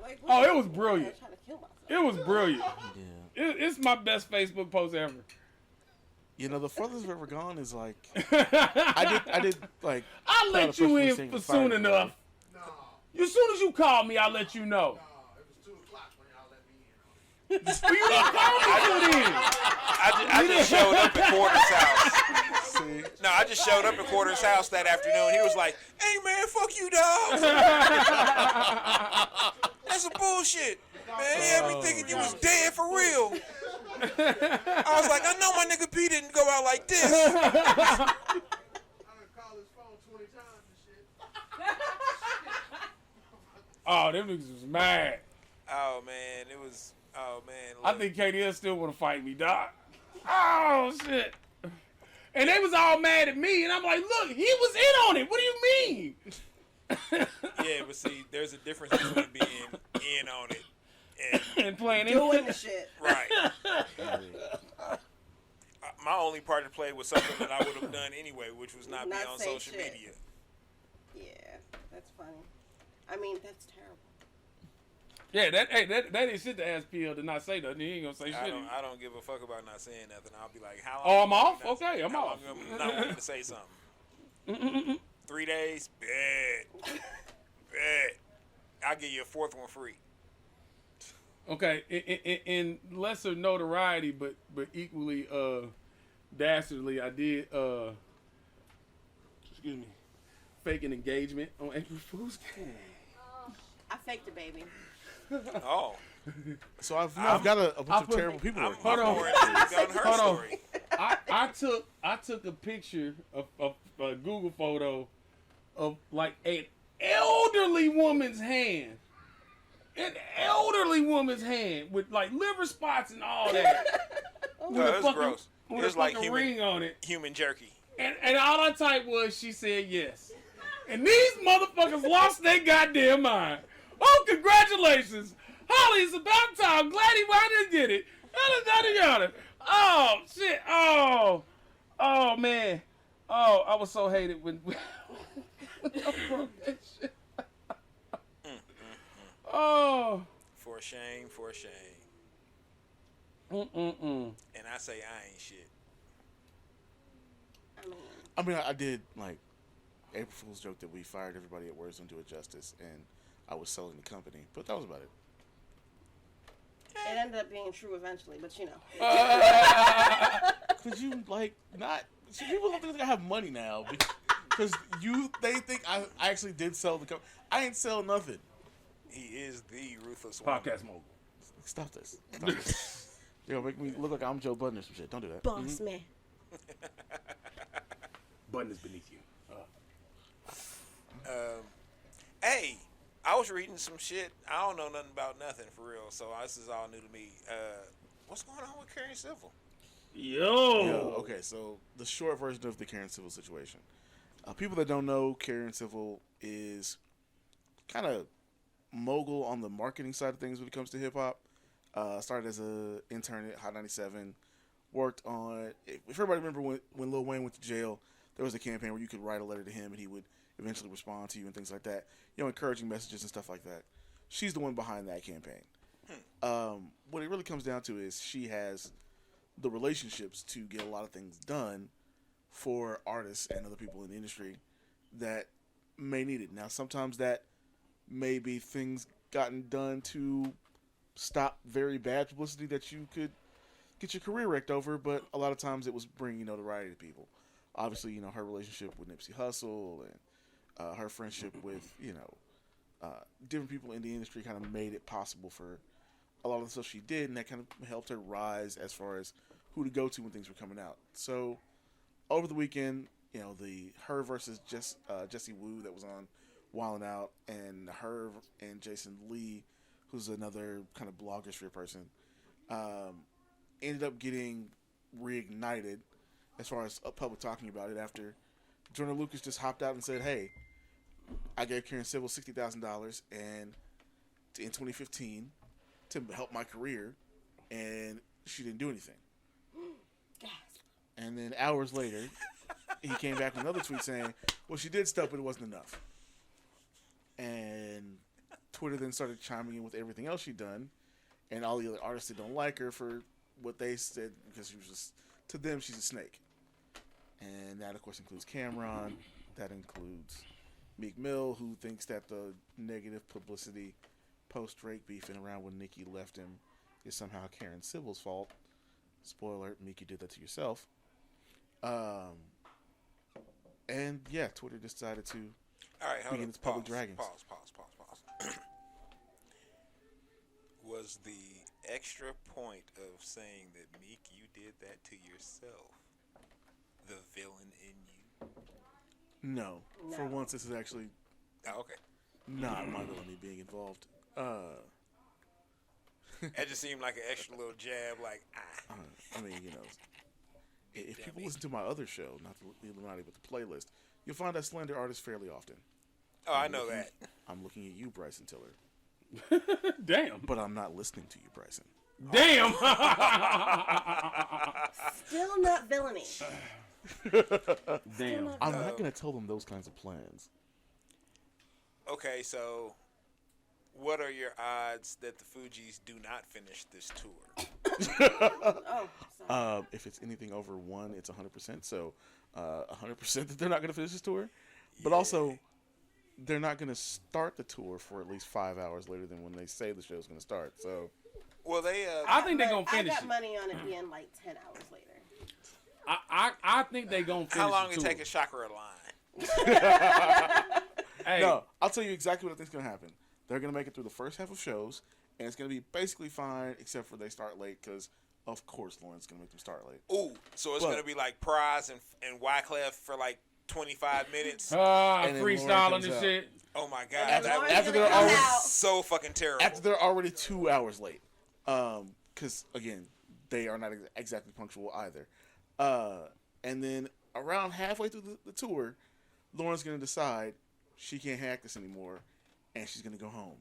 Like, Oh, it was I'm brilliant. trying to kill myself. It was brilliant. Yeah. It's my best Facebook post ever. You know, the furthest we've ever gone is like I did like. I put out a let you press in release saying for we fired soon everybody. enough. As soon as you called me, I let you know. No, it was 2 o'clock when y'all let me in. Well, you didn't call me till then. I just showed up at Quarter's house. See, No, I just showed up at Quarter's house that afternoon. He was like, "Hey man, fuck you, dog. That's some bullshit, man. He had me thinking you was dead for real." I was like, "I know my nigga P didn't go out like this." I done called his phone 20 times and shit. Oh, them niggas was mad. Oh man, it was. Oh man. I look. think KDS still want to fight me, dog. Oh, shit. And they was all mad at me, and I'm like, look, he was in on it. What do you mean? Yeah, but see, there's a difference between being in on it and And playing Doing it. the shit. right. My only part to play was something that I would have done anyway, which was not be Not on say social shit. media. Yeah, that's funny. I mean, that's terrible. Yeah, that ain't shit to ask PL to not say nothing. He ain't gonna say shit. I don't give a fuck about not saying nothing. I'll be like, how long? Oh, I'm you off? not- Okay, I'm how off. long you not wanting to say something? 3 days? Bet. I'll give you a 4th one free. Okay, in lesser notoriety, but equally dastardly, I did excuse me, fake an engagement on April Fool's Day. I faked it, baby. Oh. so I've got a bunch of terrible people. I'm working Hold for on. me. more interested in her Hold on. story. I took a picture of a Google photo of like an elderly woman's hand. An elderly woman's hand with like liver spots and all that. No, it was gross. With It was a like fucking human, ring on it. human jerky. And all I typed was, she said yes. And these motherfuckers lost their goddamn mind. Oh, congratulations. Holly, it's about time. Glad he wanted to get it. Yada, yada, yada. Oh, shit. Oh, man. Oh, I was so hated when I broke that shit. Oh. For shame, for shame. Mm-mm-mm. And I say I ain't shit. I mean, I did like April Fool's joke that we fired everybody at Words Don't Do It Justice, and I was selling the company, but that was about it. it ended up being true eventually, but you know. Cause you like not see, people don't think I have money now because they think I actually did sell the company. I ain't sell nothing. He is the Ruthless Wonder. Podcast mogul. Stop this. Stop this. You're gonna make me look like I'm Joe Budden or some shit. Don't do that. Boss man. Button is beneath you. Hey, I was reading some shit. I don't know nothing about nothing for real, so this is all new to me. What's going on with Karen Civil? Yo. Okay, so the short version of the Karen Civil situation. People that don't know, Karen Civil is kind of mogul on the marketing side of things when it comes to hip hop. Started as an intern at Hot 97. Worked on. If everybody remember when Lil Wayne went to jail, there was a campaign where you could write a letter to him and he would eventually respond to you and things like that. You know, encouraging messages and stuff like that. She's the one behind that campaign. What it really comes down to is she has the relationships to get a lot of things done for artists and other people in the industry that may need it. Now, sometimes that may be things gotten done to stop very bad publicity that you could get your career wrecked over, but a lot of times it was bringing notoriety to people. Obviously, you know, her relationship with Nipsey Hussle and her friendship with, you know, different people in the industry kind of made it possible for a lot of the stuff she did, and that kind of helped her rise as far as who to go to when things were coming out. So, over the weekend, you know, the her versus Jesse Wu that was on Wildin' Out, and her and Jason Lee, who's another kind of blogosphere person, ended up getting reignited as far as public talking about it after Jordan Lucas just hopped out and said, hey, I gave Karen Civil $60,000 and in 2015 to help my career, and she didn't do anything. And then hours later, he came back with another tweet saying, well, she did stuff, but it wasn't enough. And Twitter then started chiming in with everything else she'd done, and all the other artists that don't like her for what they said, because she was just, to them, she's a snake. And that, of course, includes Cameron. That includes Meek Mill, who thinks that the negative publicity post-Drake beefing around when Nicki left him is somehow Karen Civil's fault. Spoiler alert, Meek, you did that to yourself. And yeah, Twitter decided to All right, hold begin on. its public dragons. Pause. Was the extra point of saying that Meek, you did that to yourself, the villain in you? No. For once, this is actually Oh, okay. not my villainy being involved. That just seemed like an extra little jab, like, I mean, you know, if people listen to my other show, not the Illuminati, but the playlist, you'll find I slander artists fairly often. Oh, I know that. I'm looking at you, Bryson Tiller. Damn. But I'm not listening to you, Bryson. Damn. Still not villainy. Damn. I'm not going to tell them those kinds of plans. Okay, so what are your odds that the Fugees do not finish this tour? Oh, sorry. If it's anything over 1, it's 100%. So 100% that they're not going to finish this tour. But also, they're not going to start the tour for at least 5 hours later than when they say the show's going to start. So, Well, they. I think they're gonna finish I got it. money on it being like 10 hours later. I think they're gonna finish. How long the it tour. take a chakra line? Hey, no, I'll tell you exactly what I think's going to happen. They're going to make it through the first half of shows, and it's going to be basically fine, except for they start late, because, of course, Lauren's going to make them start late. Ooh, so it's But- going to be like Prize and Wyclef for like 25 minutes. And then Lauren freestyling comes and out. shit. Oh my God. And That Lauren's after gonna they're come already- out. so fucking terrible. After they're already 2 hours late. Because, again, they are not exactly punctual either. And then around halfway through the tour, Lauren's going to decide she can't hack this anymore, and she's going to go home.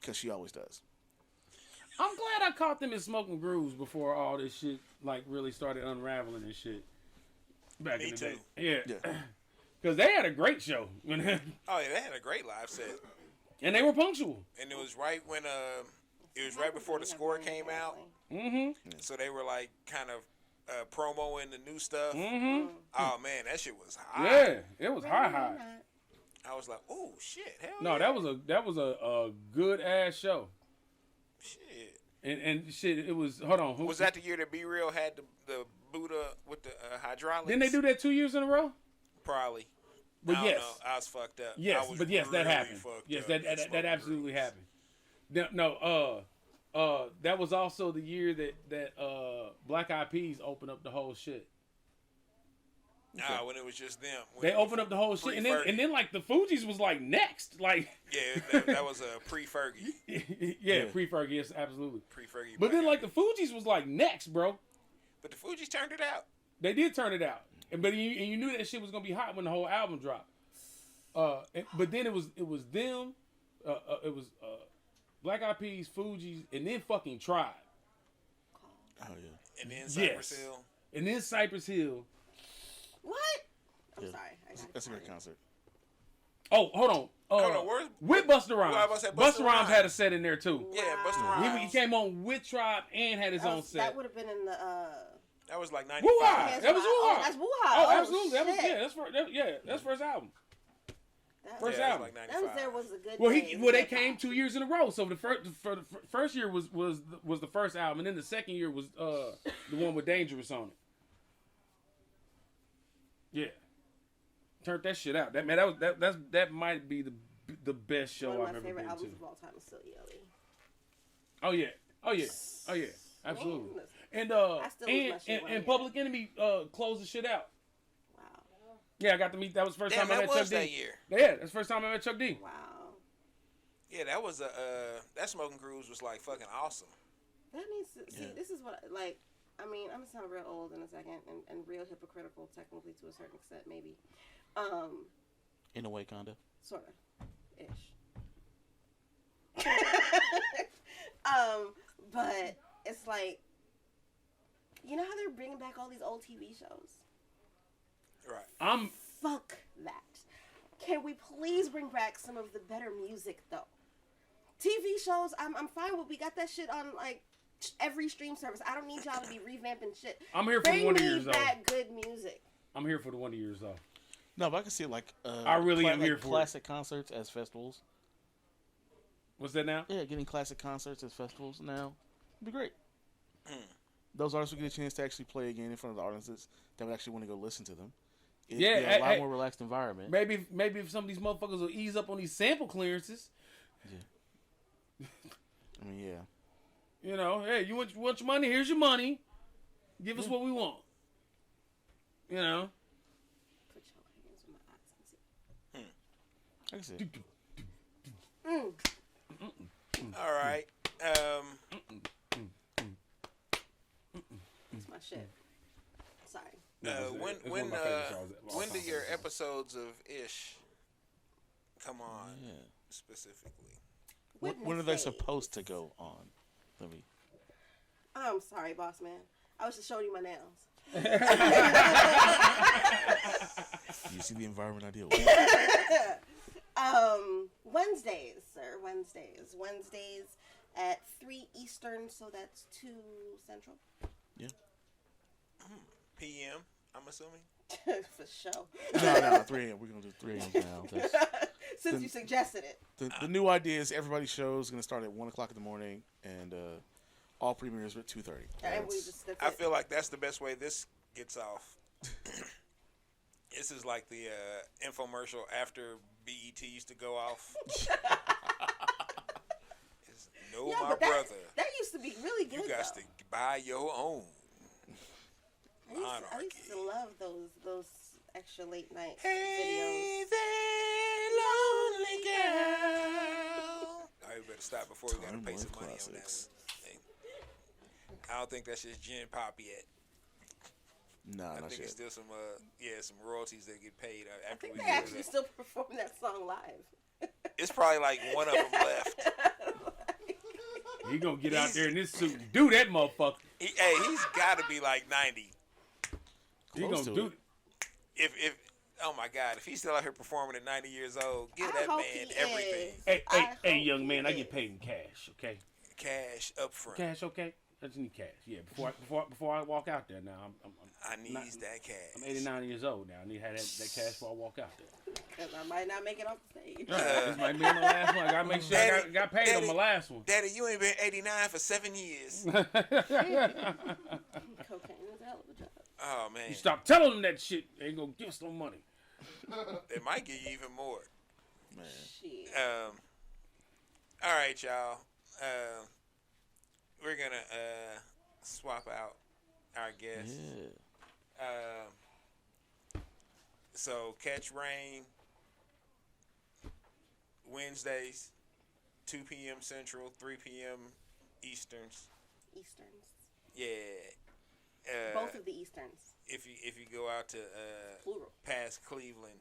Because she always does. I'm glad I caught them in Smoking Grooves before all this shit like really started unraveling and shit. Back Me in the too. day. Yeah. Yeah. Because they had a great show. Oh yeah, they had a great live set, And they were punctual. and it was right when it was right before the score came out, Mm-hmm. so they were like kind of promoing the new stuff. Mm-hmm. Oh man, that shit was hot. Yeah. It was high. I was like, oh shit, hell No, yeah. that was a good ass show. Shit. And shit, it was. Hold on. Was that the year that Be Real had the Buddha with the hydraulics? Didn't they do that 2 years in a row? Probably. But I don't yes. know. I was fucked up. Yes, I was but yes, that really happened. fucked Yes, up that in Smoking absolutely Grooves. happened. That was also the year that Black Eyed Peas opened up the whole shit. Nah, when it was just them. They opened up the whole shit, and then like the Fugees was like next, like Yeah, that was a pre-Fergie. yeah, pre-Fergie, yes, absolutely. Pre-Fergie. But then Black like Eyed the Fugees was like next, bro. But the Fugees turned it out. They did turn it out, but you knew that shit was gonna be hot when the whole album dropped. But then it was them, it was Black Eyed Peas, Fugees, and then fucking Tribe, Oh, yeah. And then Cypress Yes. Hill. and then Cypress Hill. What? I'm Yeah. sorry. I got That's a great quiet. concert. Oh, hold on. Hold on, where's- with Busta Rhymes. Well, I was about to say Busta Busta Rhymes Rhymes. had a set in there too. Yeah, Busta Wow. Rhymes. He came on with Tribe and had his own set. That would have been in the. That was like Woo-ha! 95. That was Oh, Woo-ha! that's Woo-ha. Oh, Oh, absolutely. That was shit. that's first album. That, First Yeah, it album. was like that was 95. there was a good. Well, days they hip-hop. came 2 years in a row. So the first year was the first album, and then the second year was the one with Dangerous on it. Yeah, turned that shit out. That man, that might be the best show One of I've my ever favorite been albums to. of all time is Silly Ellie. Oh yeah, absolutely. Man, And I still lose my shit when I and hear Public Enemy closed the shit out. wow. Yeah, I got to meet. That was the first Damn, time I that met Chuck was D. that year. Yeah, that's the first time I met Chuck D. Wow. Yeah, that was that Smoking Grooves was like fucking awesome. That needs to see. Yeah. This is what like. I mean, I'm gonna sound real old in a second, and real hypocritical, technically to a certain extent, maybe. In a way, kinda. Sorta, ish. But it's like, you know how they're bringing back all these old TV shows? Right. I'm Fuck that. Can we please bring back some of the better music though? TV shows, I'm fine with. We got that shit on like every stream service. I don't need y'all to be revamping shit. I'm here for Bring the me Wonder Years though. back good music. I'm here for the Wonder Years though. No, but I can see like I really am like here for classic concerts as festivals. What's that now? Yeah, getting classic concerts as festivals now would be great. Those artists would get a chance to actually play again in front of the audiences that would actually want to go listen to them. It'd Yeah, be a lot more relaxed environment. Maybe if some of these motherfuckers will ease up on these sample clearances. Yeah. I mean, yeah. You know, hey, you want your money? Here's your money. Give us what we want. You know. Put your hands on my eyes. Like I said. All right. That's my shit. Sorry. When do your episodes of Ish come on Yeah. specifically? When are they supposed to go on? Let me. I'm sorry, boss man. I was just showing you my nails. You see the environment I deal with. Wednesdays, sir. Wednesdays at 3 Eastern, so that's 2 Central. Yeah. PM, I'm assuming. For sure. No, 3 a.m. We're going to do 3 a.m. now. Since you suggested it. The new idea is everybody's show is going to start at 1 o'clock in the morning, and all premieres are at 2:30. And we just, that's I it. feel like that's the best way this gets off. This is like the infomercial after BET used to go off. No, Yeah, my but brother. That used to be really good, You got though. to buy your own. I used to love those extra late night Hey videos. there, lonely girl. All right, we better stop before we got to pay some money on that Classics. one. Hey, I don't think that's just gin pop yet. Nah, I not think yet. it's still some some royalties that get paid I after think we they do actually that. still perform that song live. It's probably like one of them left. He gonna get out there in this suit and do that motherfucker. He's got to be like 90. He Close gonna to do it. it. If oh my God, if he's still out here performing at 90 years old, give I that hope man he everything. is. Hey, hope young he man, I is. get paid in cash, okay? Cash up front. Cash, okay? I just need cash. Yeah, before I walk out there. Now I need not- that cash. I'm 89 years old now. I need to have that cash before I walk out there. Because I might not make it off the stage. This might be my last one. I gotta make sure I Daddy, got paid on Daddy. my last one. Daddy, you ain't been 89 for 7 years. Cocaine is a hell of a job. Oh man, You stop telling them that shit, they ain't gonna give us no money. it might give you even more. Man. Shit. All right, y'all. We're gonna swap out our guests. Yeah. So Catch Rain Wednesdays, 2 p.m. Central, 3 p.m. Easterns. Easterns. Yeah. Both of the Easterns. If you go out to Plural. past Cleveland,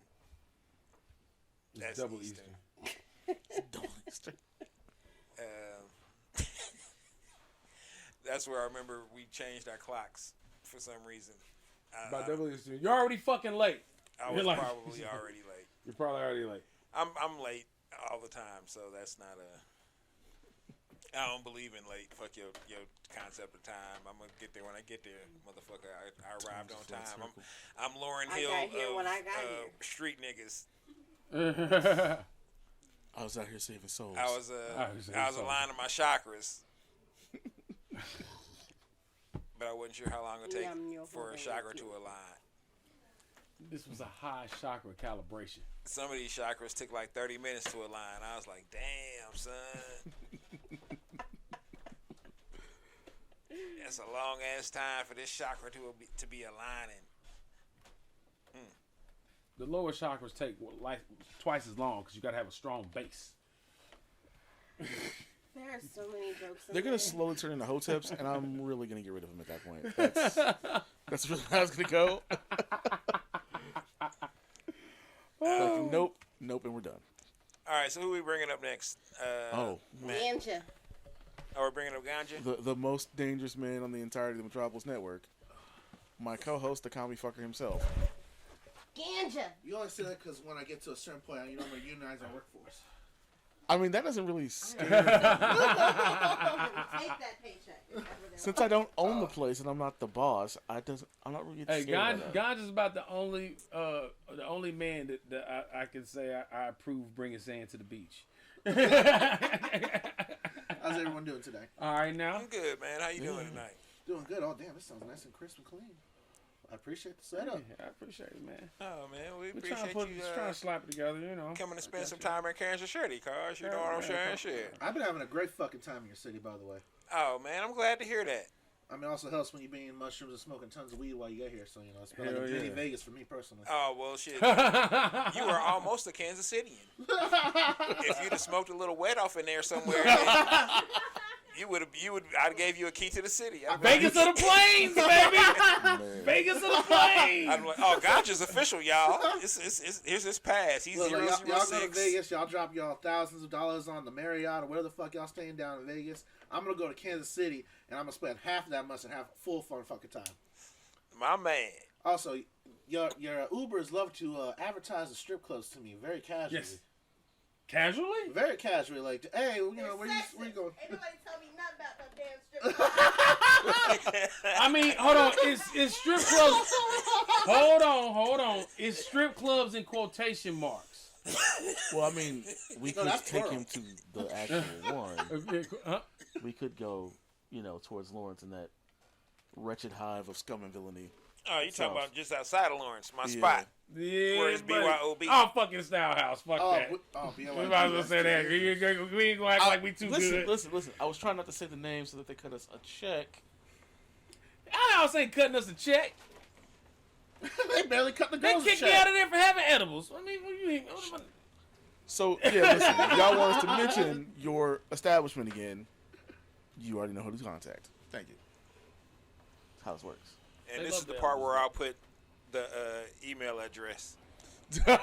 that's double Eastern. Double Easter. That's where I remember we changed our clocks for some reason. By double Eastern. You're already fucking late. I You're was like- probably already late. You're probably already late. I'm late all the time, so that's not I don't believe in late. Fuck your concept of time. I'm gonna get there when I get there, motherfucker. I arrived on time. I'm Lauren I Hill got here of when I got here. street niggas. I was out here saving souls. I was so- aligning my chakras, but I wasn't sure how long it would take for a chakra to align. This was a high chakra calibration. Some of these chakras took like 30 minutes to align. I was like, damn, son. That's a long ass time for this chakra to be aligning. The lower chakras take like twice as long because you gotta have a strong base. There are so many jokes. They're gonna slowly turn into hoteps, and I'm really gonna get rid of them at that point. That's really how it's gonna go. Like, nope, and we're done. All right, so who are we bringing up next? Ganja. Oh, we're bringing up Ganja? The most dangerous man on the entirety of the Metropolis network. My co-host, the comedy fucker himself. Ganja. You always say that because when I get to a certain point, I'm going to unionize our workforce. I mean, that doesn't really scare Take that paycheck. Since I don't own the place and I'm not the boss, I'm not really Hey, scared of that. Ganja's about the only man that I can say I approve bringing sand to the beach. How's everyone doing today? All right, now. I'm good, man. How you doing tonight? Doing good. Oh, damn, this sounds nice and crisp and clean. I appreciate the setup. I appreciate it, man. Oh man, we We're appreciate you trying to slap it together, you know. coming to spend some time in Kansas City, cuz. You know what I'm saying? Shit. I've been having a great fucking time in your city, by the way. Oh man, I'm glad to hear that. I mean, it also helps when you're eating mushrooms and smoking tons of weed while you get here. So, it's been Hell like a mini yeah. Vegas for me personally. Oh well, shit. You were almost a Kansas Cityan. If you'd have smoked a little wet off in there somewhere, I'd gave you a key to the city. Vegas of the Plains, baby. Vegas of the Plains. I'd be like, oh, Ganja's official, y'all. Here's his pass. He's Look, y'all go to 006. Vegas, y'all drop y'all thousands of dollars on the Marriott or where the fuck y'all staying down in Vegas. I'm gonna go to Kansas City and I'm gonna spend half of that much and have full fun fucking time. My man. Also, your Ubers love to advertise the strip clubs to me very casually. Yes. Casually? Very casually, like, hey, where you going? Ain't nobody tell me nothing about that damn strip club. I mean, hold on. Is strip clubs? Hold on. Is strip clubs in quotation marks? Well, I mean, we No, could that's take plural. him to the actual one. Huh? We could go, towards Lawrence in that wretched hive of scum and villainy. Oh, you talking about just outside of Lawrence, my Yeah. spot. Yeah. Where is buddy. BYOB? Oh, fucking Style House. Fuck that. BYOB, We might as well say that. We ain't gonna act like we too good. Listen. I was trying not to say the name so that they cut us a check. I ain't cutting us a check. They barely cut the They girls' kicked me check. out of there for having edibles. I mean, what do you mean? So, yeah, listen. If y'all want us to mention your establishment again, you already know who to contact. Thank you. That's how this works. And They this love is the the part albums. where I'll put the email address. You can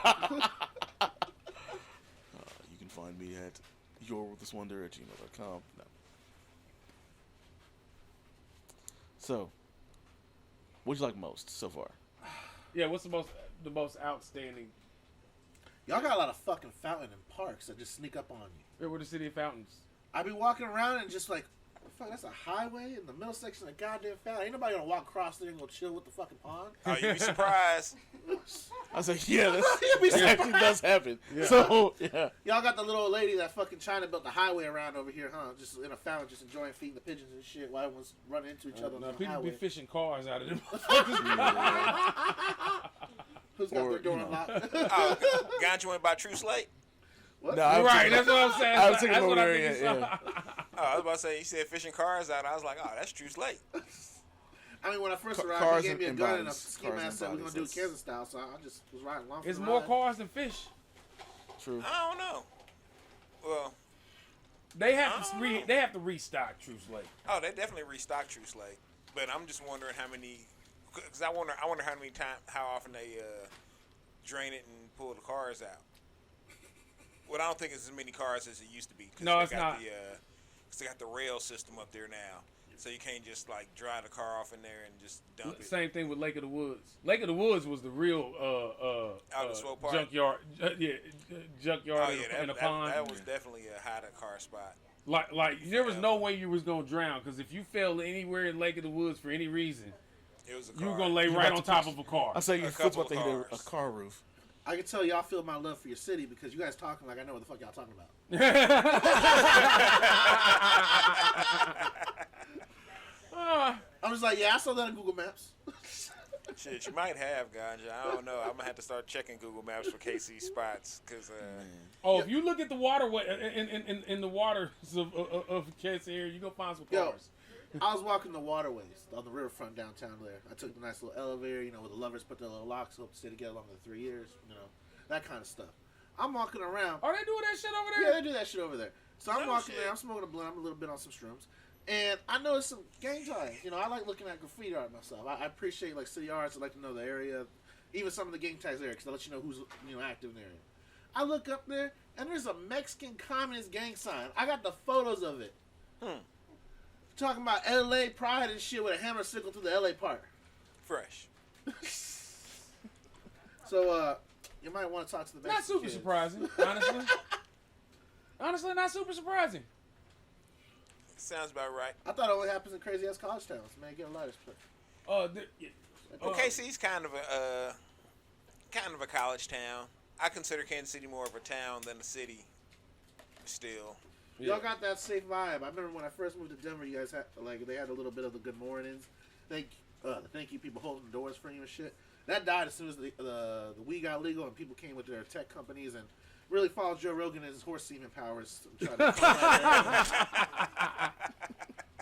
find me at yourwithiswonder@gmail.com. No. So, what you like most so far? Yeah, what's the most outstanding? Y'all got a lot of fucking fountain and parks that just sneak up on you. Where were the City of Fountains? I be walking around and just like, fuck, that's a highway in the middle section of goddamn fountain. Ain't nobody gonna walk across there and go chill with the fucking pond. Oh, you'd be surprised. I was like, yeah, that actually does happen. Yeah. So, yeah. Y'all got the little old lady that fucking China built the highway around over here, huh? Just in a fountain, just enjoying feeding the pigeons and shit while everyone's running into each other on No, the people highway. be fishing cars out of them. Who's got Or, their door you know. unlocked? Oh, Ganja went by True Slate. What? No, I was Right, thinking- that's what I'm saying. I was thinking That's over what I there, think yeah, you saw. Oh, I was about to say, you said fishing cars out. I was like, oh, that's True Slate. I mean, when I first arrived, Cars he gave me a and gun and a bodies. ski Cars mask and said we're gonna bodies, do it that's- Kansas style, so I just was riding along. It's for the more ride. cars than fish. True. I don't know. Well, They have to restock True Slate. oh, they definitely restocked True Slate. But I'm just wondering how many, because I wonder how often they drain it and pull the cars out. Well, I don't think it's as many cars as it used to be. 'Cause No, they it's got not. They got the rail system up there now, so you can't just like drive the car off in there and just dump it. Same thing with Lake of the Woods. Lake of the Woods was the real the Swope Park? junkyard. Junkyard Oh yeah, in a pond. that was definitely a hide a car spot. Like there was no way you was gonna drown because if you fell anywhere in Lake of the Woods for any reason, It was a you car. were gonna lay right on top of a car. I say your A foot's couple about to hit of a cars. car roof. I can tell y'all feel my love for your city because you guys talking like I know what the fuck y'all talking about. I'm just like, yeah, I saw that on Google Maps. Shit, you might have Ganja. I don't know. I'm gonna have to start checking Google Maps for KC spots because Oh, if you look at the waterway in the waters of Kansas area, you gonna find some Yo. cars. I was walking the waterways on the riverfront downtown there. I took the nice little elevator, where the lovers put their little locks up to stay together longer than 3 years, that kind of stuff. I'm walking around. Are they doing that shit over Yeah, there? they do that shit over there. So I'm No walking shit. there. I'm smoking a blunt. I'm a little bit on some shrooms. And I noticed some gang ties. I like looking at graffiti art myself. I appreciate city arts. I like to know the area, even some of the gang ties there, because I let you know who's active in the area. I look up there, and there's a Mexican communist gang sign. I got the photos of it. Talking about LA pride and shit with a hammer sickle through the LA part. fresh. So, you might want to talk to the Not Mexican super kids. surprising, honestly. Honestly, not super surprising. Sounds about right. I thought it only happens in crazy ass college towns. Man, get a lighter split. Well, KC's kind of a college town. I consider Kansas City more of a town than a city. Still, Y'all got that safe vibe. I remember when I first moved to Denver, you guys had they had a little bit of the good mornings. Thank you people holding doors for you and shit. That died as soon as the weed got legal and people came with their tech companies and really followed Joe Rogan and his horse semen powers.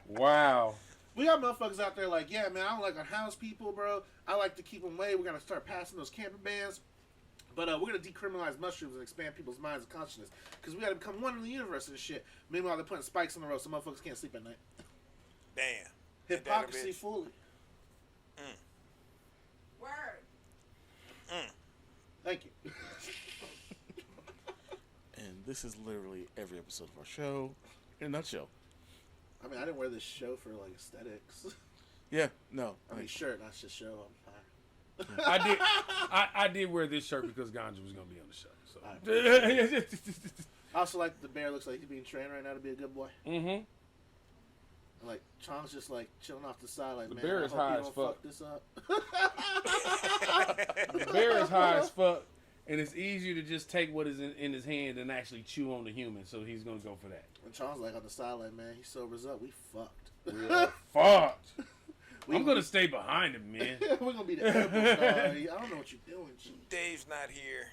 Wow. We got motherfuckers out there like, yeah, man, I don't like unhoused people, bro. I like to keep them away. We're gonna start passing those camper bans. But we're going to decriminalize mushrooms and expand people's minds and consciousness. Because we got to become one in the universe and shit. Meanwhile, they're putting spikes on the road so motherfuckers can't sleep at night. damn. Hypocrisy fully. Word. Thank you. And this is literally every episode of our show in a nutshell. I mean, I didn't wear this show for, like, aesthetics. Yeah, no. I mean, shirt, not just show. I'm fine. I did wear this shirt because Ganja was gonna be on the show. So. I also like the bear looks like he's being trained right now to be a good boy. Mm-hmm. Like, Chong's just, like, chilling off the side like, The man, bear I is hope high you as don't fuck. fuck this up. The bear is high as fuck, and it's easier to just take what is in his hand and actually chew on the human. So he's gonna go for that. And Chong's like on the side like, man, he sobers up. We fucked. We are fucked. I'm gonna stay behind him, man. We're gonna be the edible star. I don't know what you're doing, G. Dave's not here.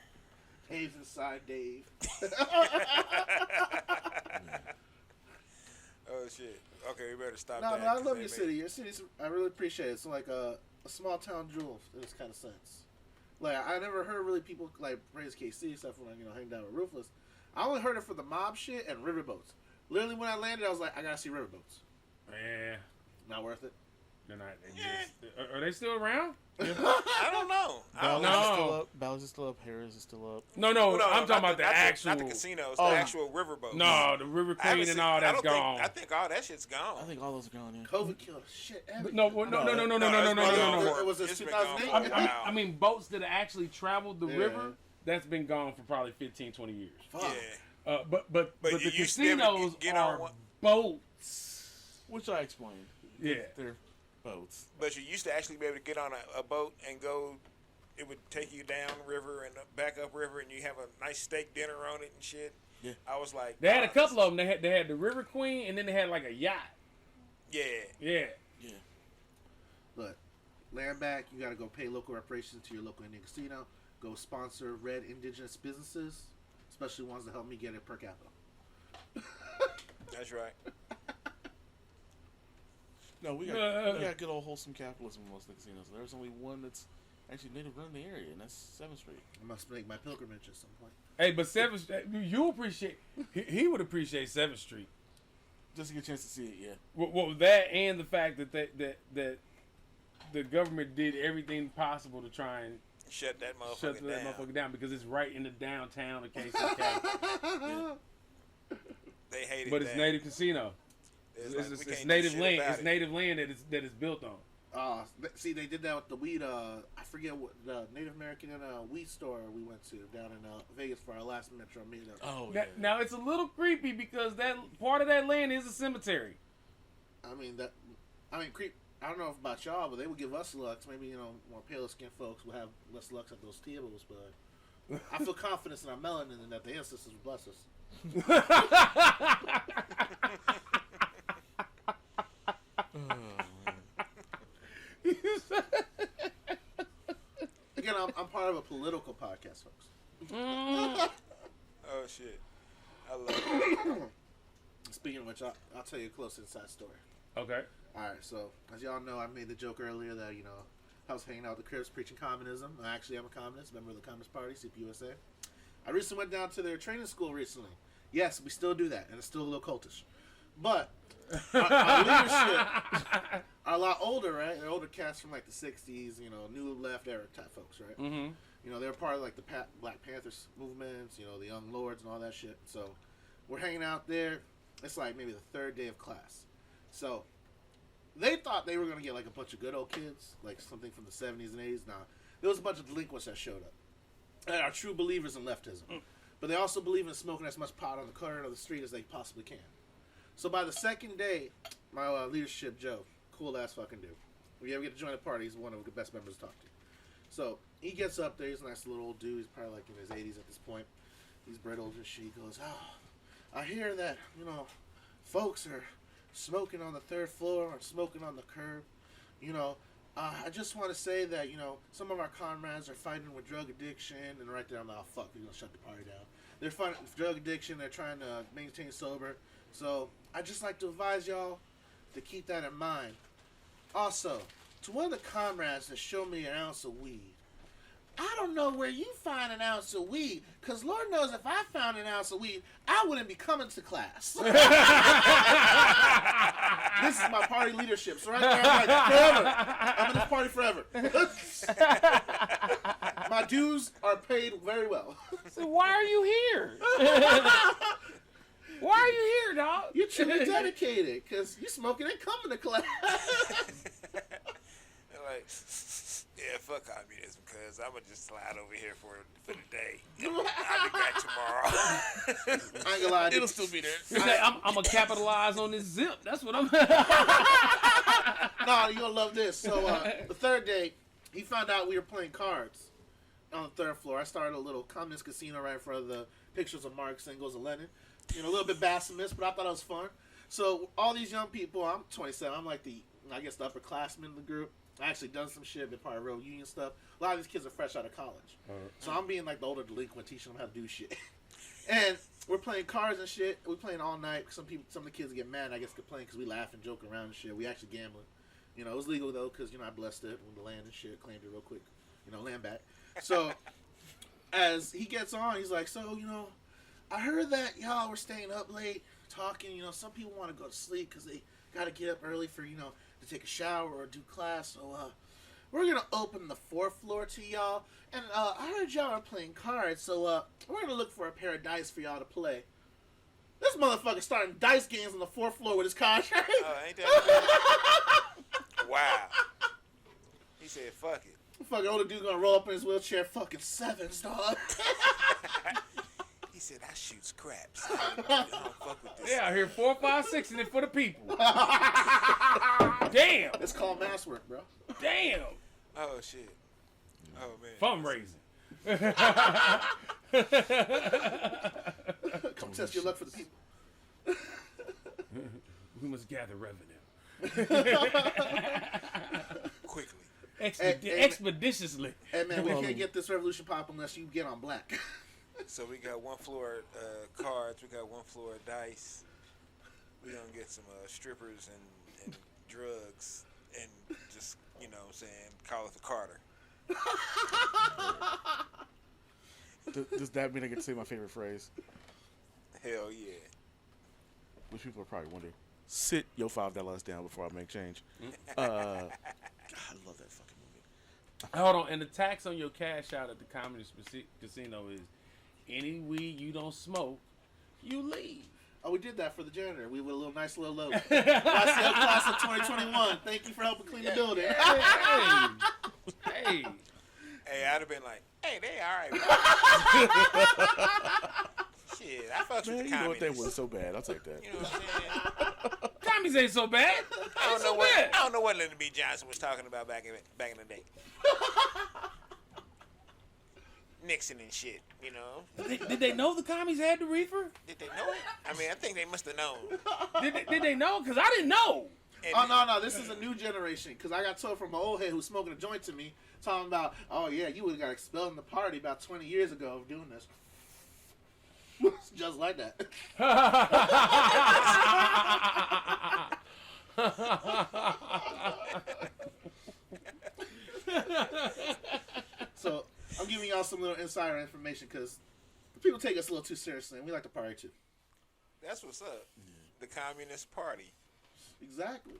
Dave's inside Dave. Oh shit. Okay, we better stop No, that. I 'cause love they your may- city. Your city's, I really appreciate it. It's like a small town jewel in this kind of sense. Like, I never heard really people like praise KC except for when hanging out with Ruthless. I only heard it for the mob shit and riverboats. Literally, when I landed, I was like, I gotta see riverboats. Yeah, Not worth it. they're not. Are they still around? I don't know. Bally's is still up. Bally's is still up. Harris is still up. No, I'm talking about the actual. Not the casinos, Oh. the actual riverboat. No, the River Queen and all that's gone. I think all that shit's gone. I think all those are gone, yeah. COVID killed shit. No. It was It's in been gone 2008. for a while. I mean, boats that actually traveled the Yeah. river, that's been gone for probably 15, 20 years. Fuck. Yeah. But But the you used to be able to casinos get on are one- boats. Which I explained. Yeah. They're boats. But you used to actually be able to get on a boat and go. It would take you down river and back up river, and you have a nice steak dinner on it and shit. Yeah. I was like, They had a nah, couple of them. They had the River Queen, and then they had like a yacht. Yeah. Yeah. Yeah. But land back, you got to go pay local reparations to your local Indian casino. Go sponsor red indigenous businesses, especially ones that help me get it per capita. That's right. No, we got good old wholesome capitalism in most of the casinos. There's only one that's actually native run in the area, and that's 7th Street. I must make my pilgrimage at some point. Hey, but 7th, you appreciate. He would appreciate 7th Street. Just to get a chance to see it, yeah. Well, that and the fact that that the government did everything possible to try and Shut that motherfucker shut that down. motherfucker down because it's right in the downtown of KCK. They hated But it's that. native casino. It's like, we It's can't do native shit land. about It's it. native land that is built on. See, they did that with the weed. I forget what the Native American weed store we went to down in Vegas for our last Metro meetup. Oh, Now, yeah. now it's a little creepy because that part of that land is a cemetery. I mean, creep. I don't know about y'all, but they would give us looks. Maybe more paler skinned folks will have less looks at those tables. But I feel confidence in our melanin and that the ancestors will bless us. Again, I'm part of a political podcast, folks. Oh shit. I love it. Speaking of which, I'll tell you a close inside story. Okay. Alright, so as y'all know, I made the joke earlier that, I was hanging out with the Crips preaching communism. I actually am a communist, member of the Communist Party, CPUSA. I recently went down to their training school recently. Yes, we still do that, and it's still a little cultish. But our leadership are a lot older, right? They're older cats from like the 60s, new left era type folks, right? Mm-hmm. They're part of like the Black Panthers movements, the Young Lords and all that shit. So we're hanging out there. It's like maybe the 3rd day of class. So they thought they were going to get like a bunch of good old kids, like something from the 70s and 80s. Nah, there was a bunch of delinquents that showed up. that are true believers in leftism. But they also believe in smoking as much pot on the corner of the street as they possibly can. So by the second day, my leadership, Joe, cool ass fucking dude. If you ever get to join the party, he's one of the best members to talk to. So he gets up there. He's a nice little old dude. He's probably like in his 80s at this point. He's brittled and shit. He goes, I hear that, folks are smoking on the third floor or smoking on the curb. I just want to say that, some of our comrades are fighting with drug addiction. And right there, I'm like, oh, fuck, we're going to shut the party down. They're fighting with drug addiction. They're trying to maintain sober. So I'd just like to advise y'all to keep that in mind. Also, to one of the comrades that showed me an ounce of weed, I don't know where you find an ounce of weed, because Lord knows if I found an ounce of weed, I wouldn't be coming to class. This is my party leadership. So right there, I'm like, forever. I'm in this party forever. My dues are paid very well. So why are you here? Why are you here, dog? You're truly dedicated, because you smoking and coming to class. Like, yeah, fuck communism, cuz I'm gonna just slide over here for the day. I'll be back tomorrow. I ain't gonna lie. It'll still be there. I'm gonna capitalize on this zip. That's what I'm. No, you're gonna love this. So the third day, he found out we were playing cards on the third floor. I started a little communist casino right in front of the pictures of Marx, Engels, and Lenin. A little bit blasphemous, but I thought it was fun. So all these young people, I'm 27. I'm like the upperclassman in the group. I actually done some shit, been part of real union stuff. A lot of these kids are fresh out of college. So I'm being like the older delinquent, teaching them how to do shit. And we're playing cards and shit. We're playing all night. Some of the kids get mad, I guess, complain because we laugh and joke around and shit. We actually gambling. It was legal though, because, I blessed it with the land and shit, claimed it real quick. Land back. So as he gets on, he's like, so, I heard that y'all were staying up late talking. Some people want to go to sleep because they got to get up early for, to take a shower or do class. So we're going to open the fourth floor to y'all. And I heard y'all are playing cards. So we're going to look for a pair of dice for y'all to play. This motherfucker starting dice games on the fourth floor with his contract. Oh, ain't that bad? Wow. He said, fuck it. Fucking older dude gonna roll up in his wheelchair, fucking sevens, dog. He said, I shoots craps. I don't fuck with this. Yeah, I hear 4, 5, 6 and it for the people. Damn. It's called mass work, bro. Damn. Oh, shit. Oh, man. Fundraising. Come test your luck for the people. We must gather revenue. Quickly. Expeditiously. Hey, man, we can't get this revolution pop unless you get on black. So we got one floor cards. We got one floor dice. We gonna get some strippers and drugs and just, call it the Carter. Does that mean I get to say my favorite phrase? Hell yeah. Which people are probably wondering. Sit your $5 down before I make change. God, I love that fucking movie. Hold on, and the tax on your cash out at the Communist Casino is any weed you don't smoke, you leave. Oh, we did that for the janitor. We with a nice little logo. YCL class of 2021. Thank you for helping clean the building. Hey. Hey, I'd have been like, hey, they all right. Shit, I fucked with the Man, you know what, communists. that was so bad. I'll take that. You know what I'm saying? Commies ain't so bad. I don't know what Lyndon B. Johnson was talking about back in the day. Nixon and shit, Did they know the commies had the reefer? Did they know it? I mean, I think they must have known. Did they know? Because I didn't know. And No. This is a new generation. Because I got told from an old head who's smoking a joint to me, talking about, oh, yeah, you would have got expelled in the party about 20 years ago of doing this. Just like that. So I'm giving y'all some little insider information because people take us a little too seriously, and we like to party too. That's what's up. The Communist Party. Exactly.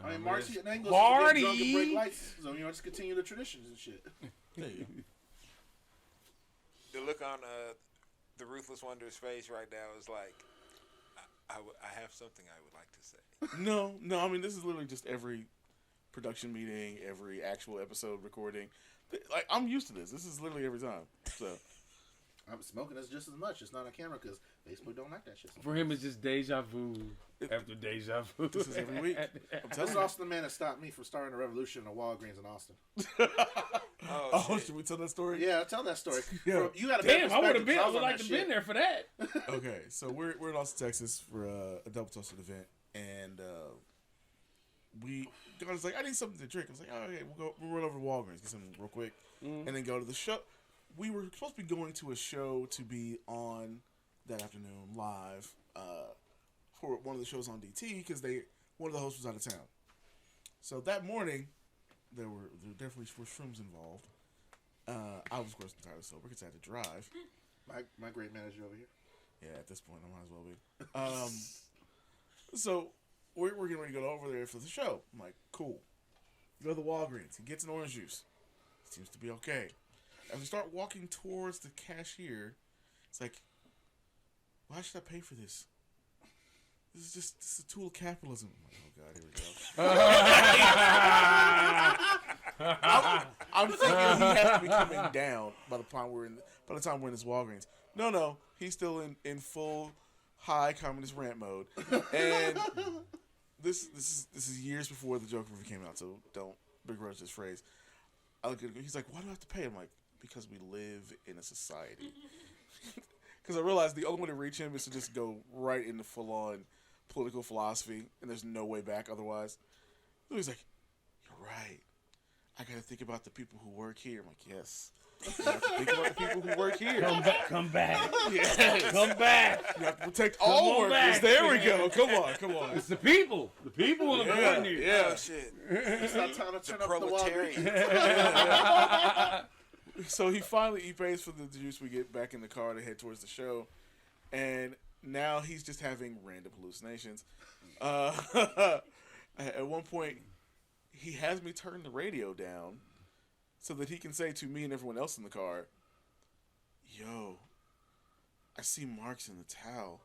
I mean, Marx and Engels Party. get drunk and break lights, so just continue the traditions and shit. Hey. The look on the Ruthless Wonder's face right now is like, I have something I would like to say. No. I mean, this is literally just every production meeting, every actual episode recording. Like, I'm used to this. This is literally every time. So I'm smoking this just as much. It's not on camera because Facebook don't like that shit. For him, it's just deja vu after deja vu. this is every week. I'm This telling is you. also the man that stopped me from starting a revolution in Walgreens in Austin. Oh, shit. Should we tell that story? Yeah, tell that story. Yeah. You got a Damn, I would have been. I would on like that to been shit. there for that. Okay, so we're in Austin, Texas for a double toasted event, and God was like, I need something to drink. I was like, oh, okay, we'll run over to Walgreens, get something real quick, and then go to the show. We were supposed to be going to a show to be on that afternoon live for one of the shows on DT because one of the hosts was out of town. So that morning, there definitely were shrooms involved. I was, of course, entirely sober because I had to drive. My great manager over here. Yeah, at this point, I might as well be. So we're getting ready to go over there for the show. I'm like, cool. Go to the Walgreens. He gets an orange juice. Seems to be okay. As we start walking towards the cashier, it's like, why should I pay for this? This is a tool of capitalism. I'm like, oh God, here we go. I'm thinking he has to be coming down by the time we're in this Walgreens. No, he's still in full high communist rant mode, and this is years before the Joker movie came out, so don't begrudge this phrase. I look at him, he's like, why do I have to pay? I'm like, because we live in a society. Because I realized the only way to reach him is to just go right into full on political philosophy, and there's no way back otherwise. So he's like, you're right. I gotta think about the people who work here. I'm like, yes. You have to think about the people who work here. Come back. Yes. Come back. You have to protect all workers. back. There we go. Come on. It's the people. The people in the Yeah, here. yeah. Oh, shit. It's not time to turn up the Proletarian. Walgreens. So he pays for the juice. We get back in the car to head towards the show, and now he's just having random hallucinations. At one point, he has me turn the radio down so that he can say to me and everyone else in the car, "Yo, I see marks in the towel."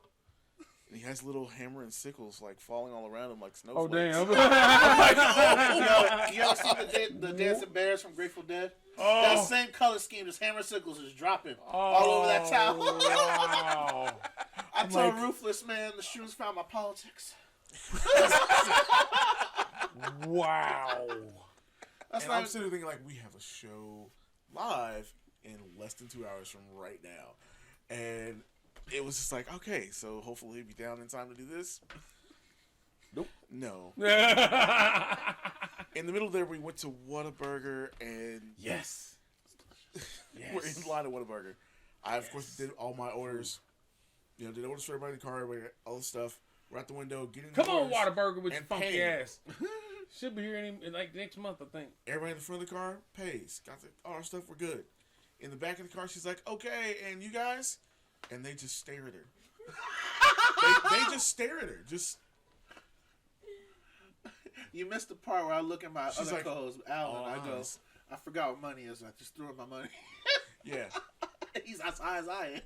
And he has little hammer and sickles like falling all around him like Oh snowflakes. damn. You ever see the Dancing Bears from Grateful Dead? Oh. That same color scheme, just hammer sickles is dropping all over that towel. Wow. I told Ruthless, man, the shoes found my politics. Wow. That's And I'm not sitting there thinking, like, we have a show live in less than 2 hours from right now. And it was just like, okay, so hopefully he'll be down in time to do this. Nope. No. In the middle there, we went to Whataburger, and Yes. we're in line at Whataburger. I, of course, did all my orders. You know, did orders for everybody in the car, everybody, all the stuff. We're at the window, getting Come the on, orders, Whataburger with your and funky paying. ass. Should be here in like next month, I think. Everybody in the front of the car pays. Got all our stuff, we're good. In the back of the car, she's like, okay, and you guys? And they just stare at her. they just stare at her. Just. You missed the part where I look at my She's other like, co-host, Alan, and I go, eyes. I forgot what money is, and I just threw him my money. Yeah. He's as high as I am.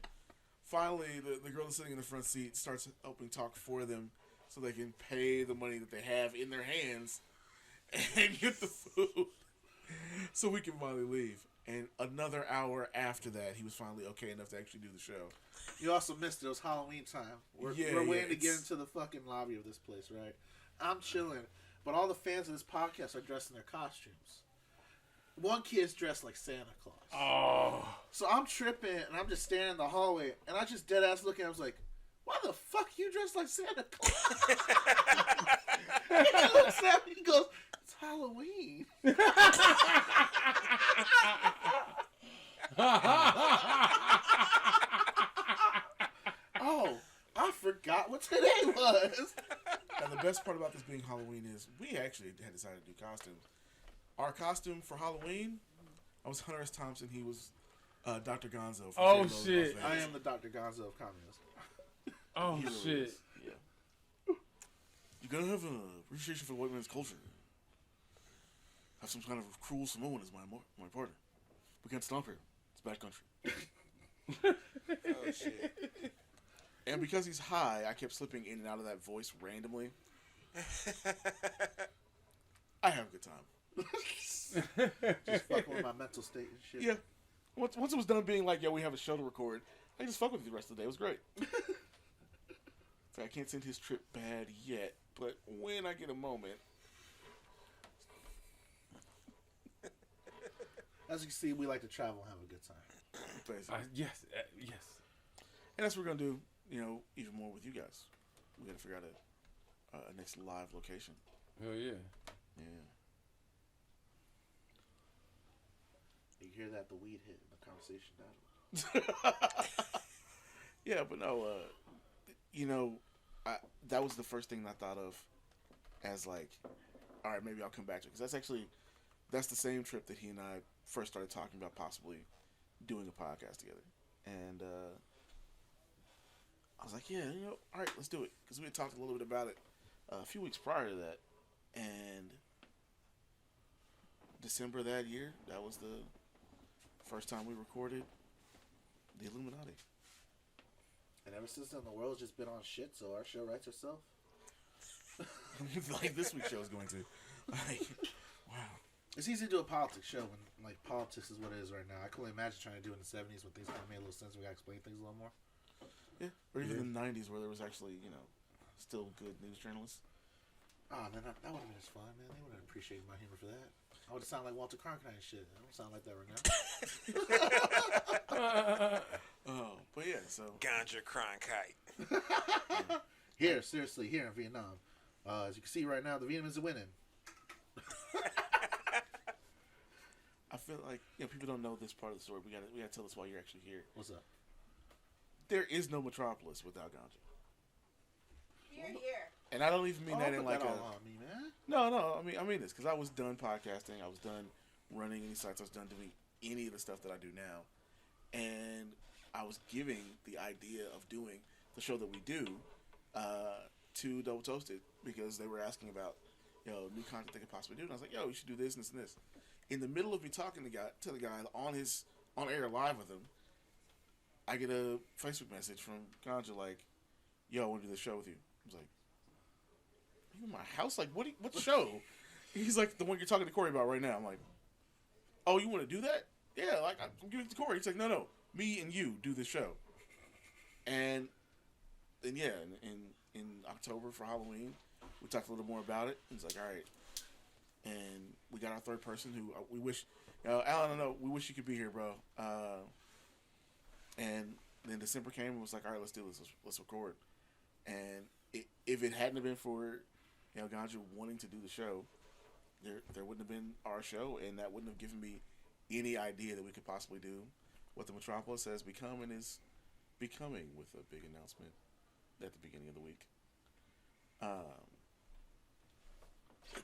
Finally, the girl that's sitting in the front seat starts helping talk for them so they can pay the money that they have in their hands and get the food so we can finally leave. And another hour after that, he was finally okay enough to actually do the show. You also missed it. It was Halloween time. We're waiting to get into the fucking lobby of this place, right? I'm chilling, but all the fans of this podcast are dressed in their costumes. One kid's dressed like Santa Claus. Oh. So I'm tripping, and I'm just standing in the hallway, and I just dead ass look at him. I was like, "Why the fuck you dressed like Santa Claus?" He looks at me. He goes, "It's Halloween." Oh, I forgot what today was. And the best part about this being Halloween is we actually had decided to do costumes. Our costume for Halloween, I was Hunter S. Thompson. He was Dr. Gonzo. From Oh, Fear Those shit. Las I Vegas. am the Dr. Gonzo of communism. Oh He really shit. is. Yeah. You're gonna have an appreciation for white man's culture. Have some kind of cruel Samoan as my partner. We can't stop here. It's bad country. Oh, shit. And because he's high, I kept slipping in and out of that voice randomly. I have a good time. Just fucking with my mental state and shit. Yeah. Once it was done being like, yo, we have a show to record, I just fuck with you the rest of the day. It was great. So I can't send his trip bad yet, but when I get a moment. As you can see, we like to travel and have a good time. Basically. Yes. And that's what we're going to do, even more with you guys. We got to figure out a next live location. Hell yeah. Yeah. You hear that? The weed hit and the conversation died. Yeah, but no, that was the first thing I thought of as like, all right, maybe I'll come back to it. Because that's the same trip that he and I first started talking about possibly doing a podcast together. And I was like, yeah, all right, let's do it. Because we had talked a little bit about it a few weeks prior to that. And December that year, that was the first time we recorded The Illuminati. And ever since then, the world's just been on shit, so our show writes itself. Like this week's show is going to. Like, wow. It's easy to do a politics show when, like, politics is what it is right now. I can only imagine trying to do it in the 70s when things kind of made a little sense. We got to explain things a little more. Yeah. Or even in the 90s where there was actually, still good news journalists. Oh, man, that would have been just fun, man. They would have appreciated my humor for that. I would have sounded like Walter Cronkite and shit. I don't sound like that right now. Oh, but yeah, so. Ganja Cronkite. Here, seriously, here in Vietnam. As you can see right now, the Vietnamese are winning. I feel like people don't know this part of the story. We gotta tell us why you're actually here. What's up? There is no Metropolis without Ganja. Here. And I don't even mean that in like that a. all on me, man. No. I mean this because I was done podcasting. I was done running any sites. I was done doing any of the stuff that I do now, and I was giving the idea of doing the show that we do to Double Toasted because they were asking about new content they could possibly do, and I was like, yo, you should do this and this and this. In the middle of me talking to the guy on air live with him, I get a Facebook message from Ganja like, yo, I want to do this show with you. I was like, you in my house? Like, what show? He's like, the one you're talking to Corey about right now. I'm like, oh, you want to do that? Yeah, like, I'm giving it to Corey. He's like, no, me and you do this show. And yeah, in October for Halloween, we talked a little more about it. He's like, all right. And we got our third person who we wish, Alan, I know, we wish you could be here, bro. And then December came and was like, all right, let's do this. Let's record. And if it hadn't have been for, Ganja wanting to do the show, there wouldn't have been our show, and that wouldn't have given me any idea that we could possibly do what the Metropolis has become and is becoming with a big announcement at the beginning of the week.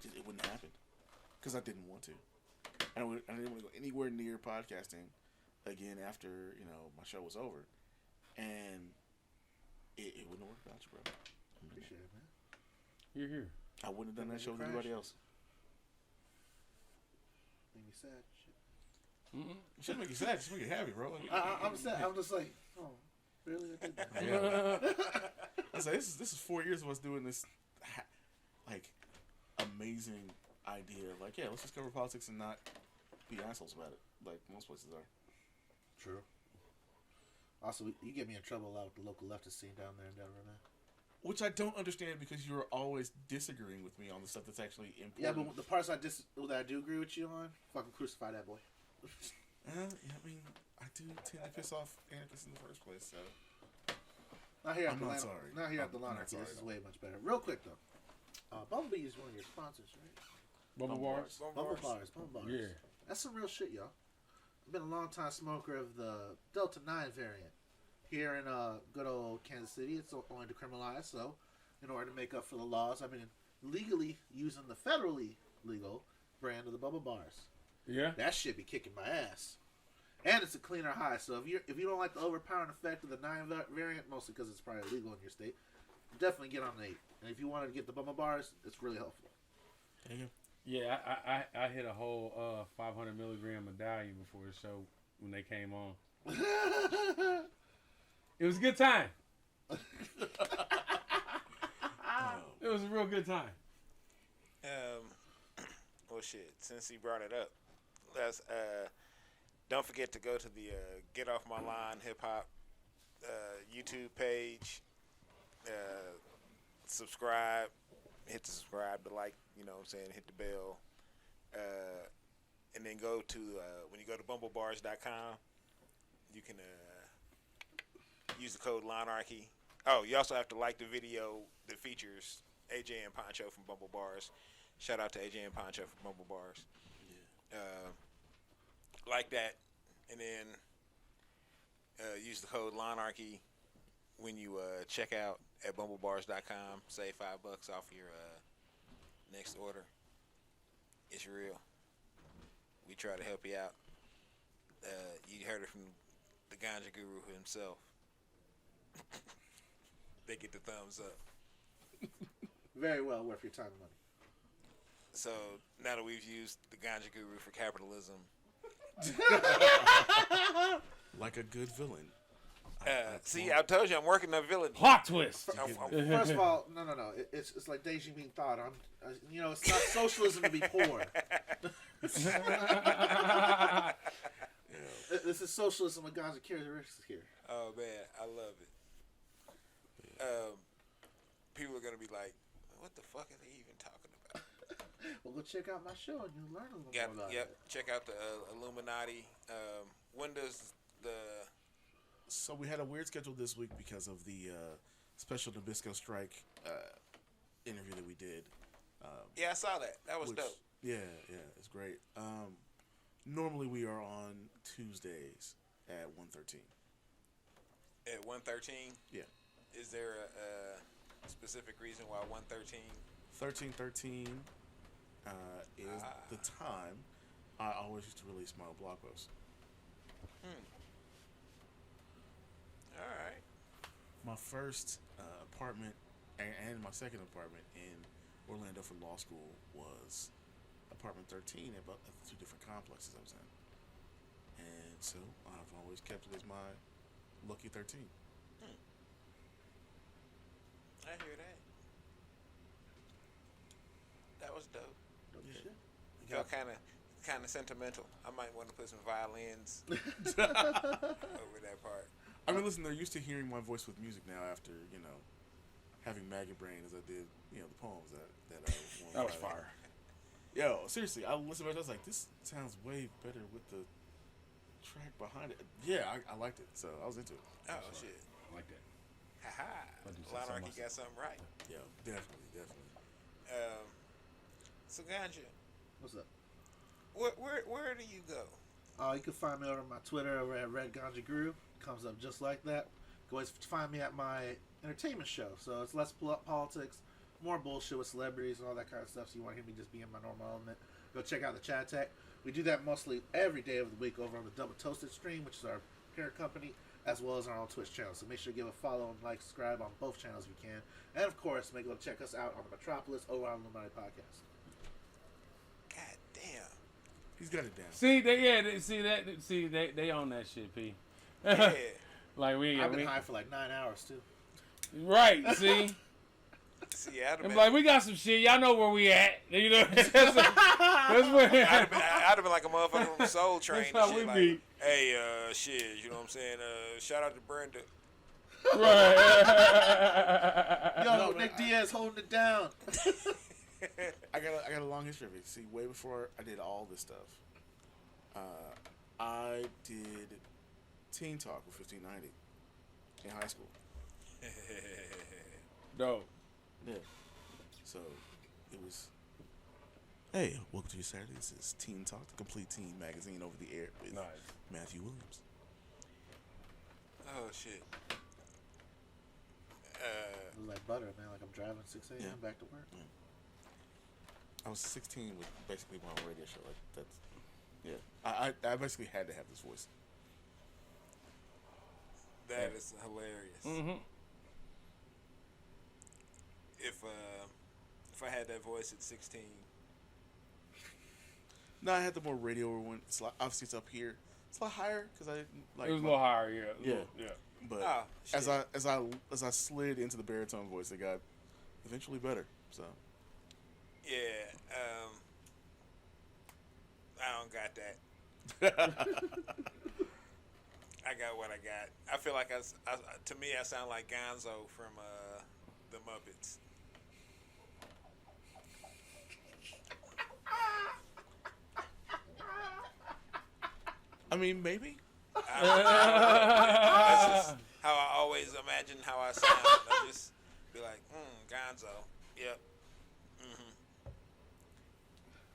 It wouldn't happen because I didn't want to. I didn't want to go anywhere near podcasting again after my show was over, and it wouldn't work without you, bro. Appreciate it, man. Here. I wouldn't have done that show with anybody else. Made me sad. Shit. It shouldn't make you sad. Just make you happy, bro. I'm sad. I'm just like, oh, really? I did that. Yeah. I was like, this is 4 years of us doing this, like, amazing idea. Like, yeah, let's just cover politics and not be assholes about it, like most places are. True. Also, you get me in trouble a lot with the local leftist scene down there in Denver, man. Which I don't understand because you're always disagreeing with me on the stuff that's actually important. Yeah, but the parts that I do agree with you on, fucking crucify that boy. Yeah, I mean, I do tend to piss off anarchists in the first place, so. Not here at I'm the not sorry. Not here at the I'm not Lawnarchy. sorry This is at all. way much better. Real quick though, Bumblebee is one of your sponsors, right? Bubble bars. Bumble bars. Yeah. That's some real shit, y'all. I've been a long time smoker of the Delta 9 variant here in good old Kansas City. It's only decriminalized, so in order to make up for the laws, I've been legally using the federally legal brand of the Bubble bars. Yeah. That shit be kicking my ass. And it's a cleaner high, so if you don't like the overpowering effect of the 9 variant, mostly because it's probably illegal in your state, definitely get on the 8. And if you want to get the Bubble bars, it's really helpful. There you go. Yeah, I hit a whole 500 milligram medallion before the show when they came on. It was a good time. It was a real good time. Well, shit. Since he brought it up, let's don't forget to go to the Get Off My Line Hip Hop YouTube page. Subscribe. Hit the subscribe, the like. You know what I'm saying? Hit the bell. And then go to when you go to bumblebars.com, you can use the code Lawnarchy. Oh, you also have to like the video that features AJ and Poncho from Bumble Bars. Shout out to AJ and Poncho from Bumble Bars. Yeah. Like that, and then use the code Lawnarchy when you check out at bumblebars.com. Save $5 off your next order. It's real. We try to help you out. You heard it from the Ganja Guru himself. They get the thumbs up. Very well worth your time and money. So now that we've used the Ganja Guru for capitalism, Like a good villain. see, I told you I'm working on villain. Plot twist. First of all, no. It's like Deji being thought. It's not socialism to be poor. This is socialism with Ganja characteristics here. Oh man, I love it. People are gonna be like, "What the fuck are they even talking about?" Well, go check out my show and you'll learn a little more about Yep. it. Check out the Illuminati. When does the So we had a weird schedule this week because of the special Nabisco strike interview that we did. Yeah, I saw that. That was dope. Yeah, it's great. Normally we are on Tuesdays at 1:13. At 1:13. Yeah. Is there a specific reason why 1:13? 13:13 is the time I always used to release my blog posts. All right. My first apartment and my second apartment in Orlando for law school was apartment 13 at the two different complexes I was in. And so I've always kept it as my lucky 13. I hear that. That was dope. Shit. Felt kind of sentimental. I might want to put some violins over that part. I mean, listen, they're used to hearing my voice with music now after, having maggot brain as I did, the poems that I won. That was fire. Yo, seriously, I listened to it. I was like, this sounds way better with the track behind it. Yeah, I liked it, so I was into it. Oh shit! I like that. Haha. Lawnarchy got something right. Yeah, definitely. So Ganja, What's up? where do you go? You can find me over on my Twitter over at Red Ganja Guru. Comes up just like that. You can always find me at my entertainment show. So it's less politics, more bullshit with celebrities and all that kind of stuff. So you want to hear me just be in my normal element, go check out the Chat Tech. We do that mostly every day of the week over on the Double Toasted stream, which is our parent company, as well as our own Twitch channel. So make sure to give a follow and like, subscribe on both channels if you can. And of course, make sure to check us out on the Metropolis over on the Lawnarchy podcast. God damn. He's got it down. See, they own that shit, P. Yeah. Like I've been high for like 9 hours too. Right, see? See, I'd I'm like, we got some shit. Y'all know where we at. That's where. I'd have been like a motherfucker from Soul Train. That's how and shit, we like, be. hey, shit, you know what I'm saying? Shout out to Brenda. Right. Yo, Nick Diaz holding it down. I got a long history of it. See, way before I did all this stuff, I did Teen Talk with 1590 in high school. Dope. Yeah. So it was. Hey, welcome to your Saturday. This is Teen Talk, the complete teen magazine over the air with Nice. Matthew Williams. Oh shit. It was like butter, man. Like I'm driving 6 a.m. back to work. I was 16 with basically my own radio show. Like that's, yeah. I basically had to have this voice. That is hilarious. Mm-hmm. If I had that voice at 16. No, I had the more radio one. It's like, obviously it's up here. It's a lot higher because I like. It was a little higher, yeah. Yeah. Yeah. But Oh, as shit. I slid into the baritone voice, it got eventually better. So Yeah. I don't got that. I got what I got. I feel like to me, I sound like Gonzo from the Muppets. I mean, maybe. That's just how I always imagine how I sound. I just be like, Gonzo. Yep.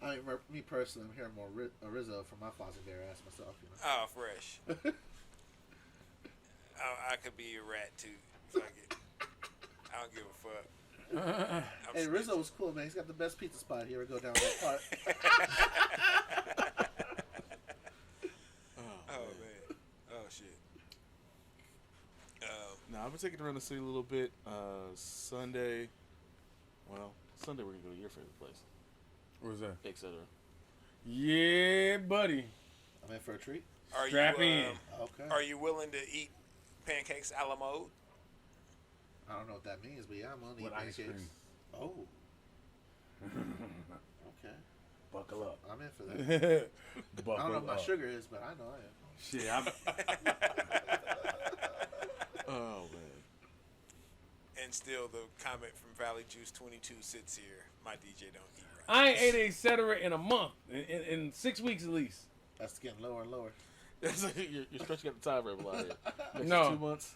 I mean, me personally, I'm hearing more Rizzo from my Fozzie Bear ass myself. You know? Oh, fresh. I could be a rat too. Fuck it. I don't give a fuck. Hey, Rizzo was cool, man. He's got the best pizza spot. Here we go down that part. Oh man. Oh shit. Now I've been taking around the city a little bit. Sunday we're gonna go to your favorite place, Where's that? etc. Yeah, buddy. I'm in for a treat. Strap in. Okay. Are you willing to eat pancakes a la mode? I don't know what that means, but yeah, I'm gonna eat With ice pancakes. cream. Oh. Okay. Buckle up. I'm in for that. Buckle I don't know what my up. sugar is, but I know I am. Shit, Oh man. And still, the comment from Valley Juice 22 sits here. My DJ don't eat right. I ain't ate et cetera in a month, in 6 weeks at least. That's getting lower and lower. That's like you're stretching out the time frame a lot here. Next No. 2 months.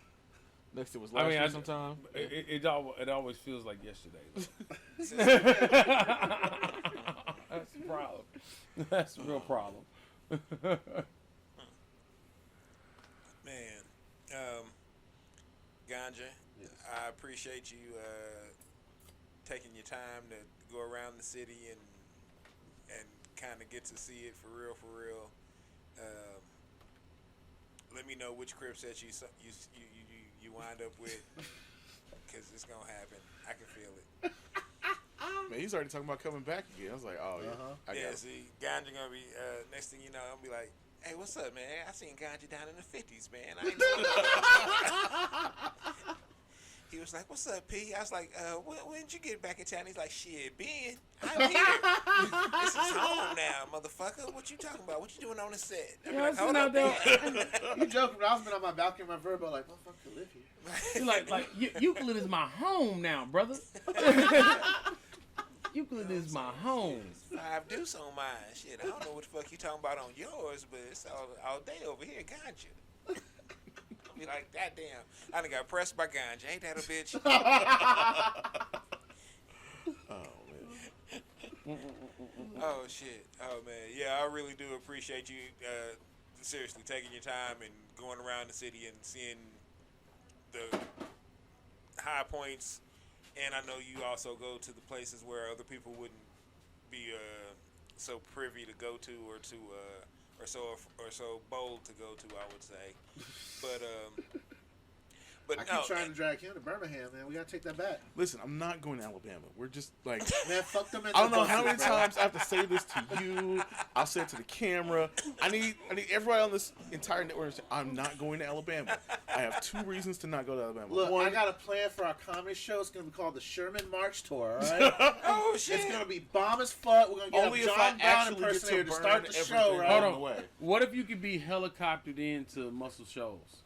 Next it was last year sometime. It always feels like yesterday. That's the problem. That's the real problem. Man, Ganja, Yes. I appreciate you taking your time to go around the city and kind of get to see it for real. Let me know which crib set you wind up with, because it's gonna happen. I can feel it. Man, he's already talking about coming back again. I was like, oh yeah, I got it. See, Ganja gonna be next thing you know, I'm gonna be like, hey, what's up, man? I seen Ganja down in the 50s, man. I ain't know. He was like, what's up, P? I was like, when did you get back in town? He's like, shit, Ben, I'm here. This is home now, motherfucker. What you talking about? What you doing on the set? I mean, like, hold up, Ben. You joking, but I was been on my balcony in my Verbo like, motherfucker could live here. You're like Euclid is my home now, brother. Euclid is my home. 5 deuce on mine. Shit, I don't know what the fuck you talking about on yours, but it's all day over here, Ganja. Be like, goddamn, I done got pressed by Ganja. Ain't that a bitch? Oh man. Oh shit. Oh man. Yeah, I really do appreciate you seriously taking your time and going around the city and seeing the high points. And I know you also go to the places where other people wouldn't be so privy to go to or so bold to go to, I would say. But I no, keep trying to drag him to Birmingham, man. We gotta take that back. Listen, I'm not going to Alabama. We're just like, Man, fuck them. I don't know how many times I have to say this to you. I'll say it to the camera. I need everybody on this entire network to say, I'm not going to Alabama. I have 2 reasons to not go to Alabama. Look, One, I got a plan for our comedy show. It's gonna be called the Sherman March Tour. All right. oh shit. It's gonna be bomb as fuck. We're gonna get only a if I John Brown actually get impersonator to to start burn the show. everything Right. Hold on on. the way. What if you could be helicoptered into Muscle Shoals?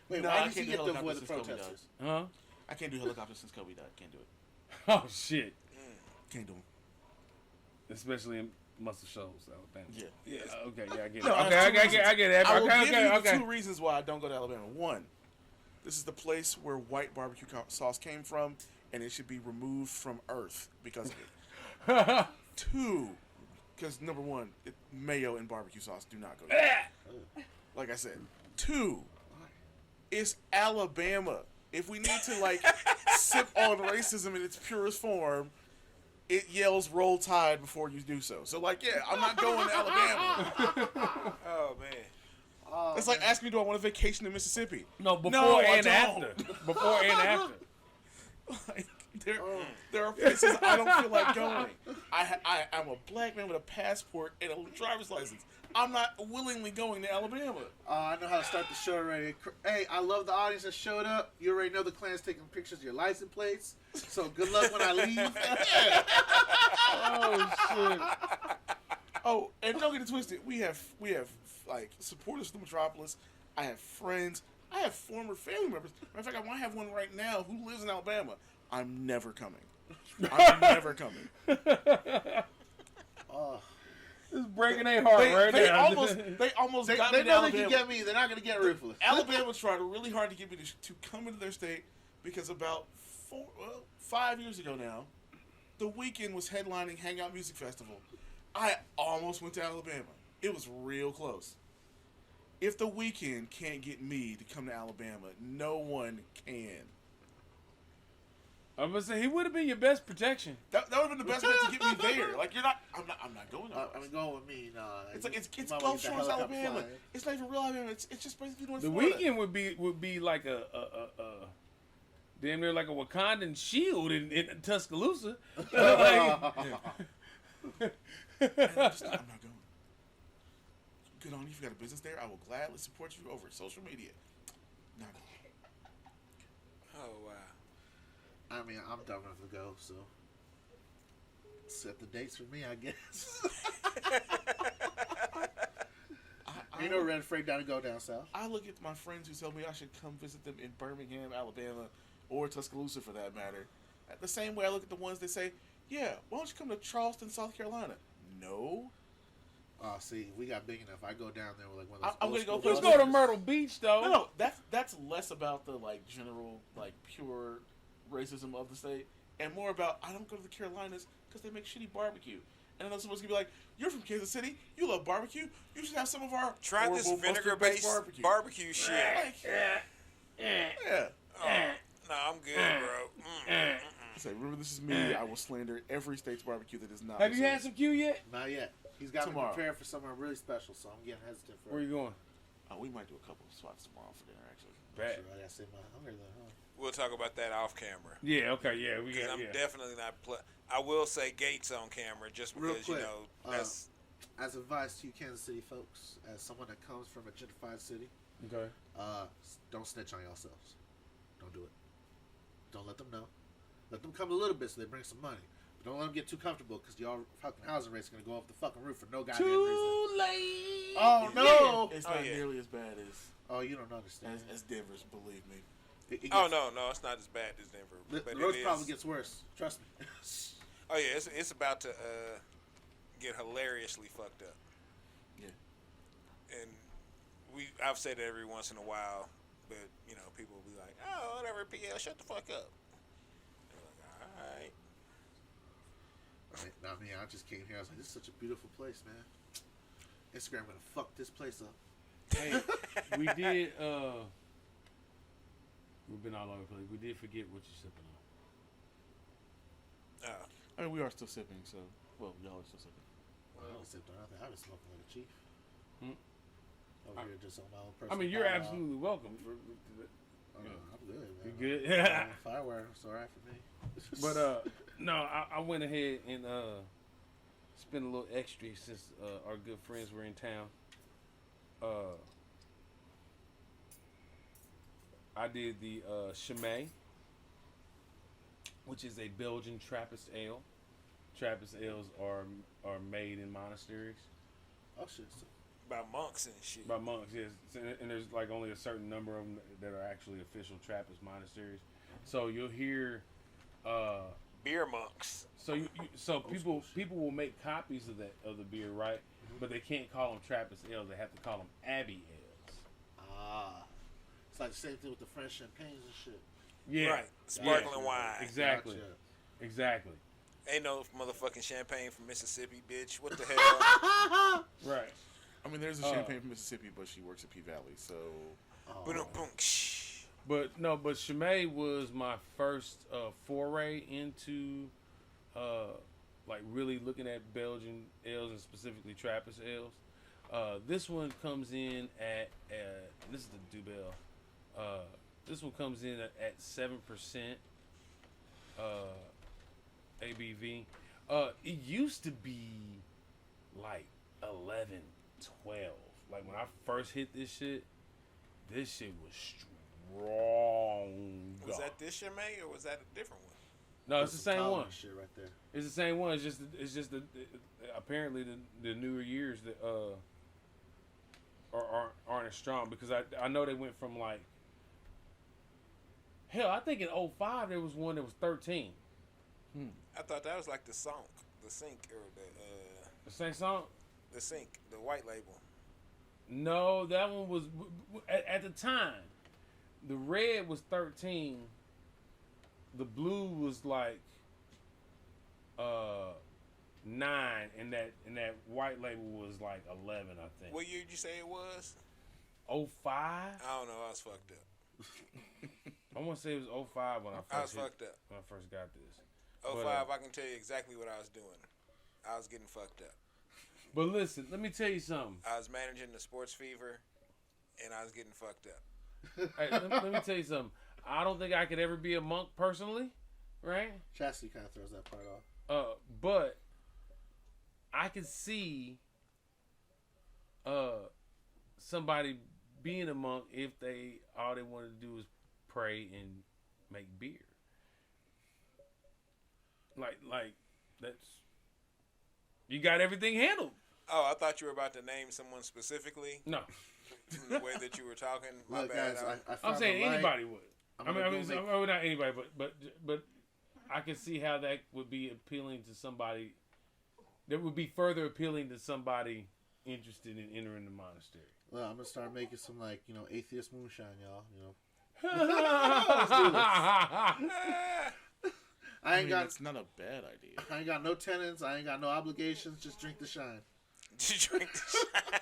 Wait, No, why I did he can't do get the helicopters with the since Kobe protesters? Huh? I can't do helicopters since Kobe died. Can't do it. Oh shit! Can't do them. Especially in Muscle Shoals, Alabama. Yeah. Okay, yeah, I get it. No, I have Okay, 2 I get it. I will give you the Okay. 2 reasons why I don't go to Alabama. 1, this is the place where white barbecue sauce came from, and it should be removed from Earth because of it. 2, because number 1, mayo and barbecue sauce do not go together. Like I said. 2, it's Alabama. If we need to like sip on racism in its purest form, it yells "Roll Tide" before you do so. So like, yeah, I'm not going to Alabama. Oh man. Oh, It's like asking me, do I want a vacation in Mississippi? No, before No, I and don't. after. Before and after. Like, There are places I don't feel like going. I'm a black man with a passport and a driver's license. I'm not willingly going to Alabama. I know how to start the show already. Hey, I love the audience that showed up. You already know the clan's taking pictures of your license plates. So good luck when I leave. Oh shit! Oh, and don't get it twisted. We have like supporters of the Metropolis. I have friends. I have former family members. Matter of fact, I might have one right now who lives in Alabama. I'm never coming. I'm never coming. Oh. It's breaking their heart right they now. almost They got me to know they Alabama. can get me. They're not going to get Ruthless. Alabama tried really hard to get me to come into their state because about 5 years ago now, The Weeknd was headlining Hangout Music Festival. I almost went to Alabama. It was real close. If The Weeknd can't get me to come to Alabama, no one can. I'm gonna say he would have been your best protection. That would have been the best way to get me there. Like I'm not going there. I mean, going with me. No, It's like it's you might Gulf wanna get Shores, the helicopter Alabama. flying. It's not even real Alabama. It's just basically doing The Florida. Weekend would be like a damn near like a Wakandan shield in Tuscaloosa. Like, I'm not going. Good on you. If you got a business there, I will gladly support you over social media. Not going. Oh wow. I mean, I'm dumb enough to go, so set the dates for me, I guess. Ain't no red freight down to go down south. I look at my friends who tell me I should come visit them in Birmingham, Alabama, or Tuscaloosa for that matter. The same way I look at the ones that say, yeah, why don't you come to Charleston, South Carolina? No. Oh, see, we got big enough. I go down there with like one of those. I'm gonna go old for let's school go to buses. Myrtle Beach though. No, that's less about the like general like pure racism of the state, and more about I don't go to the Carolinas because they make shitty barbecue. And I know someone's gonna be like, "You're from Kansas City. You love barbecue. You should have some of our Try this horrible vinegar-based mustard-based barbecue shit. Like, yeah. Oh, no, I'm good, bro. Say, remember, this is me. I will slander every state's barbecue that is not. Have you had some Q yet? Not yet. He's got Tomorrow. me prepared for somewhere really special, so I'm getting hesitant for Where it. you going? We might do a couple of spots tomorrow for dinner, actually. Bad. Sure, I gotta save my hunger though, huh? We'll talk about that off camera. Yeah. Okay. Yeah. We Because got. I'm Yeah. definitely not. I will say Gates on camera just Real because quick, you know that's. As advice to you Kansas City folks, as someone that comes from a gentrified city, Okay. don't snitch on yourselves. Don't do it. Don't let them know. Let them come a little bit so they bring some money. But don't let them get too comfortable because your fucking housing rate's going to go off the fucking roof for no goddamn reason. Too late. Oh, no! It's Oh, not yeah. nearly as bad Oh, you don't understand. as Denver's, believe me. It Oh gets- no, it's not as bad as Denver. The but road it probably is. gets worse. Trust me. Oh yeah, it's about to get hilariously fucked up. Yeah. And I've said it every once in a while, but you know people will be like, oh whatever, PL, shut the fuck up. And I'm like, all right. I mean, I just came here. I was like, this is such a beautiful place, man. Instagram going to fuck this place up. Hey, we did. We've been all over the place. We did forget what you're sipping on. I mean, we are still sipping, so well, y'all are still sipping. I haven't sipped on nothing. I've been smoking like a chief. Hmm. Over here just on my own I personal mean, you're power. absolutely welcome. Oh, no, I'm good, man. You good? Fireware, it's all right for me. But no, I went ahead and spent a little extra since our good friends were in town. I did the Chimay, which is a Belgian Trappist ale. Trappist ales are made in monasteries Oh, shit. So, By monks and shit. by monks. Yes, and there's like only a certain number of them that are actually official Trappist monasteries. So you'll hear. Beer monks. So people will make copies of the beer, right? But they can't call them Trappist ales. They have to call them Abbey ales. it's like the same thing with the French champagnes and shit. Yeah, Right. Sparkling wine. exactly, Gotcha. exactly. Ain't no motherfucking champagne from Mississippi, bitch. What the hell? Right. I mean, there's a champagne from Mississippi, but she works at P Valley, so Boom, boom, shh. But Chimay was my first foray into like really looking at Belgian ales and specifically Trappist ales. This one comes in at this is the Dubel. This one comes in at 7%. ABV. It used to be like 11, 12. Like when I first hit this shit was strong. Was that this year, May, or was that a different one? No, it's the same one. Shit right there. It's the same one. It's just apparently the newer years that aren't as strong, because I know they went from like, hell, I think in 05 there was one that was 13. I thought that was like the sink, or The same song? the sink, the white label. No, that one was at the time. The red was 13. The blue was like 9, and that white label was like 11, I think. What year did you say it was? 05? I don't know. I was fucked up. I want to say it was 05 when I first fucked up. When I first got this. 05, But, I can tell you exactly what I was doing. I was getting fucked up. But listen, let me tell you something. I was managing the Sports Fever, and I was getting fucked up. Hey, let me tell you something. I don't think I could ever be a monk personally, right? Chastity kind of throws that part off. But I can see somebody being a monk if all they want to do is pray and make beer. Like that's, you got everything handled. Oh, I thought you were about to name someone specifically. No, From the way that you were talking. My Look, bad. guys, I I'm found saying the light. anybody would. I mean, make- not anybody, but I can see how that would be appealing to somebody. That would be further appealing to somebody interested in entering the monastery. Well, I'm gonna start making some atheist moonshine, y'all. I ain't got It's not a bad idea. I ain't got no tenants. I ain't got no obligations. Just drink the shine. Did you drink the shot?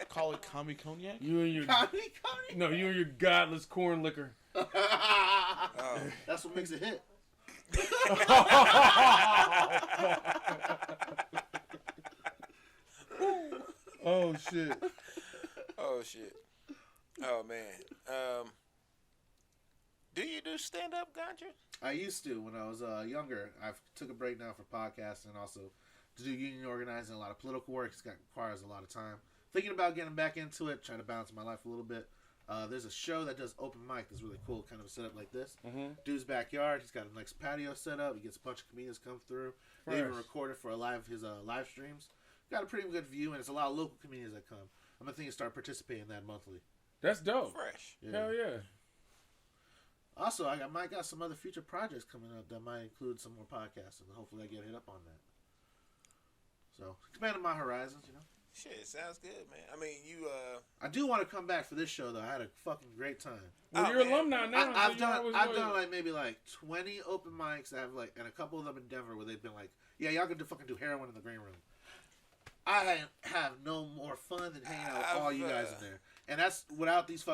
Call it Kami Cognac? You and your Connie. no, you and your godless corn liquor. Oh. That's what makes it hit. Oh shit! Oh shit. Oh man. Do you do stand up, Ganja? I used to when I was younger. I've took a break now for podcasting and also to do union organizing, a lot of political work. It requires a lot of time. Thinking about getting back into it, trying to balance my life a little bit. There's a show that does open mic that's really cool, kind of set up like this. Mm-hmm. Dude's backyard. He's got a nice patio set up. He gets a bunch of comedians come through. They even recorded for his live streams. Got a pretty good view, and it's a lot of local comedians that come. I'm thinking to start participating in that monthly. That's dope. Fresh. Yeah. Hell yeah! Also, I might got some other future projects coming up that might include some more podcasts, and hopefully I get hit up on that. So, expanding my horizons, Shit, it sounds good, man. I mean, you I do want to come back for this show, though. I had a fucking great time. Well, Oh, you're man. alumni now. I've so you always done go- maybe 20 open mics that have and a couple of them in Denver where they've been like, yeah, y'all can fucking do heroin in the green room. I have no more fun than hanging out with all you guys in there, and that's without these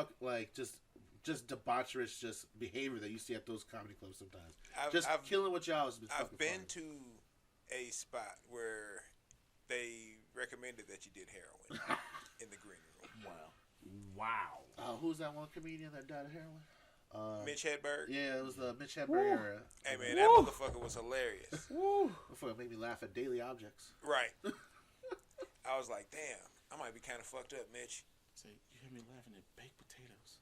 just debaucherous behavior that you see at those comedy clubs sometimes. I've Killing with y'all has been fucking I've been fun. to a spot where they recommended that you did heroin in the green room. Wow. Who's that one comedian that died of heroin? Mitch Hedberg. Yeah, it was the Mitch Hedberg era. Hey man, that motherfucker was hilarious. Woo. Motherfucker made me laugh at daily objects. Right. I was like, damn, I might be kind of fucked up, Mitch. Say, you had me laughing at baked potatoes.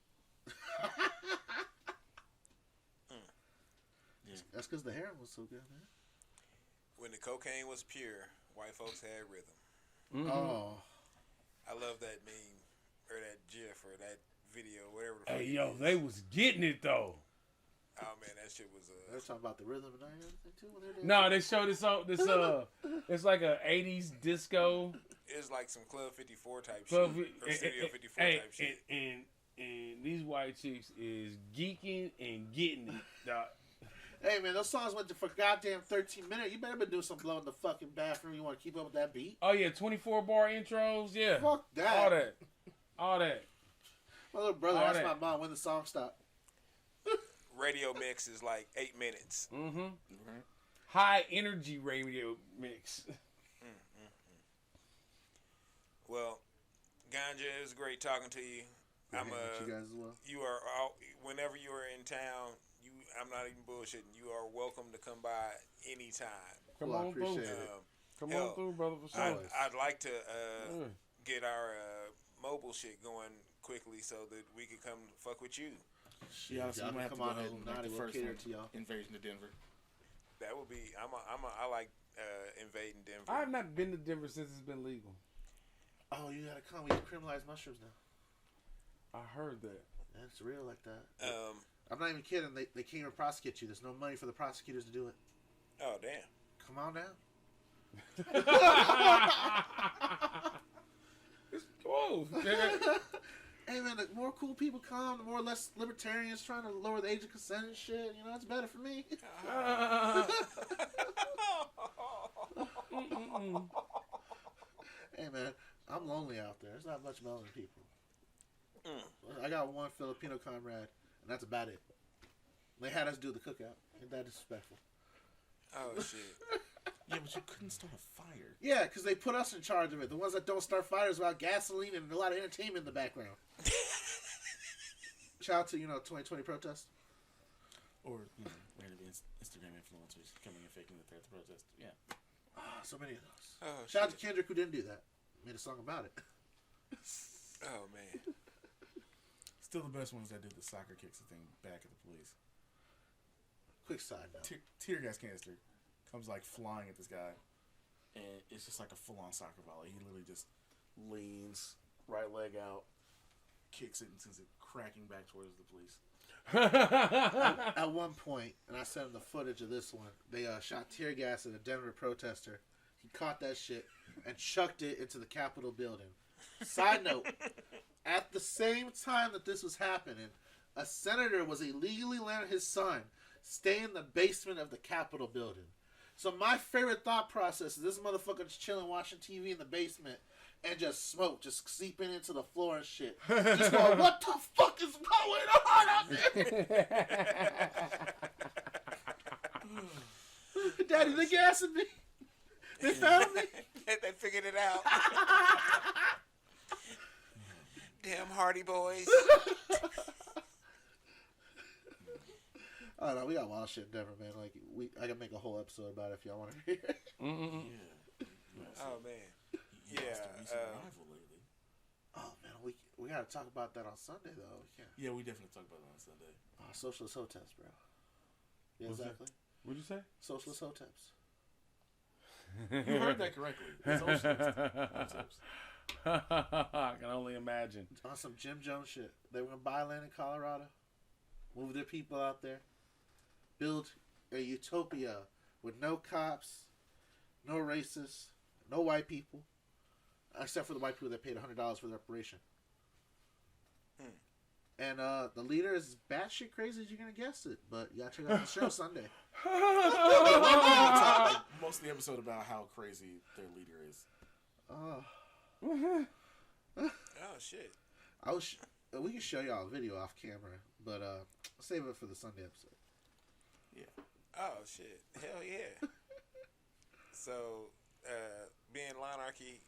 Yeah. That's because the heroin was so good, man. When the cocaine was pure, white folks had rhythm. Mm-hmm. Oh. I love that meme or that GIF or that video, whatever the fuck. Hey it yo, is. they was getting it though. Oh man, that shit was They were talking about the rhythm and everything too when they did. No, they showed it's like a 80s disco. It's like some Club 54 type Club, shit or Studio 54 hey, type shit. and these white chicks is geeking and getting it, dog. Hey man, those songs went for goddamn 13 minutes. You better be doing some blow in the fucking bathroom. You want to keep up with that beat? Oh yeah, 24 bar intros, yeah. Fuck that. All that. My little brother All asked that. my mom when the song stopped. Radio mix is like 8 minutes. Mm-hmm. Right. High energy radio mix. Well, Ganja, it was great talking to you. Good hanging with you guys as well. You are all, whenever you are in town. I'm not even bullshitting. You are welcome to come by anytime. Come Well, I on through. appreciate it. Come hell, on through, brother. For I'd, sure. I'd like to Yeah. get our mobile shit going quickly so that we could come fuck with you. Shit, Yeah, honestly, y'all we might can have to come go on ahead in. and make Naughty the will first cater one. to y'all. Invasion to Denver. That would be. I like invading Denver. I have not been to Denver since it's been legal. Oh, you gotta come. We have criminalized mushrooms now. I heard that. Yeah, it's real like that. Um. I'm not even kidding. They can't even prosecute you. There's no money for the prosecutors to do it. Oh damn. Come on down. Whoa. Hey man, the more cool people come, the more less libertarians trying to lower the age of consent and shit. You know, it's better for me. Hey man, I'm lonely out there. There's not much melanin people. I got one Filipino comrade, and that's about it. They had us do the cookout. Ain't that disrespectful? Oh shit. Yeah, but you couldn't start a fire. Yeah, because they put us in charge of it. The ones that don't start fires without gasoline and a lot of entertainment in the background. Shout out to, 2020 protest. Or, random Instagram influencers coming and faking that they're at the protest. Yeah. So many of those. Oh Shout out to shit. Kendrick who didn't do that. Made a song about it. Oh man. Still the best ones that did the soccer kicks thing back at the police. Quick side note. Tear gas canister comes like flying at this guy, and it's just like a full-on soccer volley. He literally just leans, right leg out, kicks it, and sends it cracking back towards the police. At one point, and I sent him the footage of this one, they shot tear gas at a Denver protester. He caught that shit and chucked it into the Capitol building. Side note, at the same time that this was happening, a senator was illegally letting his son stay in the basement of the Capitol building. So my favorite thought process is this motherfucker just chilling, watching TV in the basement, and just smoke just seeping into the floor and shit. Just going, what the fuck is going on out there? Daddy, they gassing me. They found me. They figured it out. Damn Hardy Boys. I don't know. We got wild shit in Denver, man. Like I can make a whole episode about it if y'all want to hear it. Mm-mm. Oh man. You Yeah, lost a recent rival lately. Oh man, we gotta talk about that on Sunday though. We can't. Yeah, we definitely talk about it on Sunday. Socialist hoteps, bro. Yeah, What's that? exactly. What'd you say? Socialist hoteps. You heard that correctly. Socialist. I can only imagine. On some Jim Jones shit. They were gonna buy land in Colorado, move their people out there, build a utopia with no cops, no racists, no white people, except for the white people that paid $100 for the reparation. And the leader is batshit crazy as you're gonna guess it, but you gotta check out the show Sunday. Like, most of the episode about how crazy their leader is. Oh shit. We can show y'all a video off camera, but save it for the Sunday episode. Yeah. Oh shit. Hell yeah. So being Lawnarchy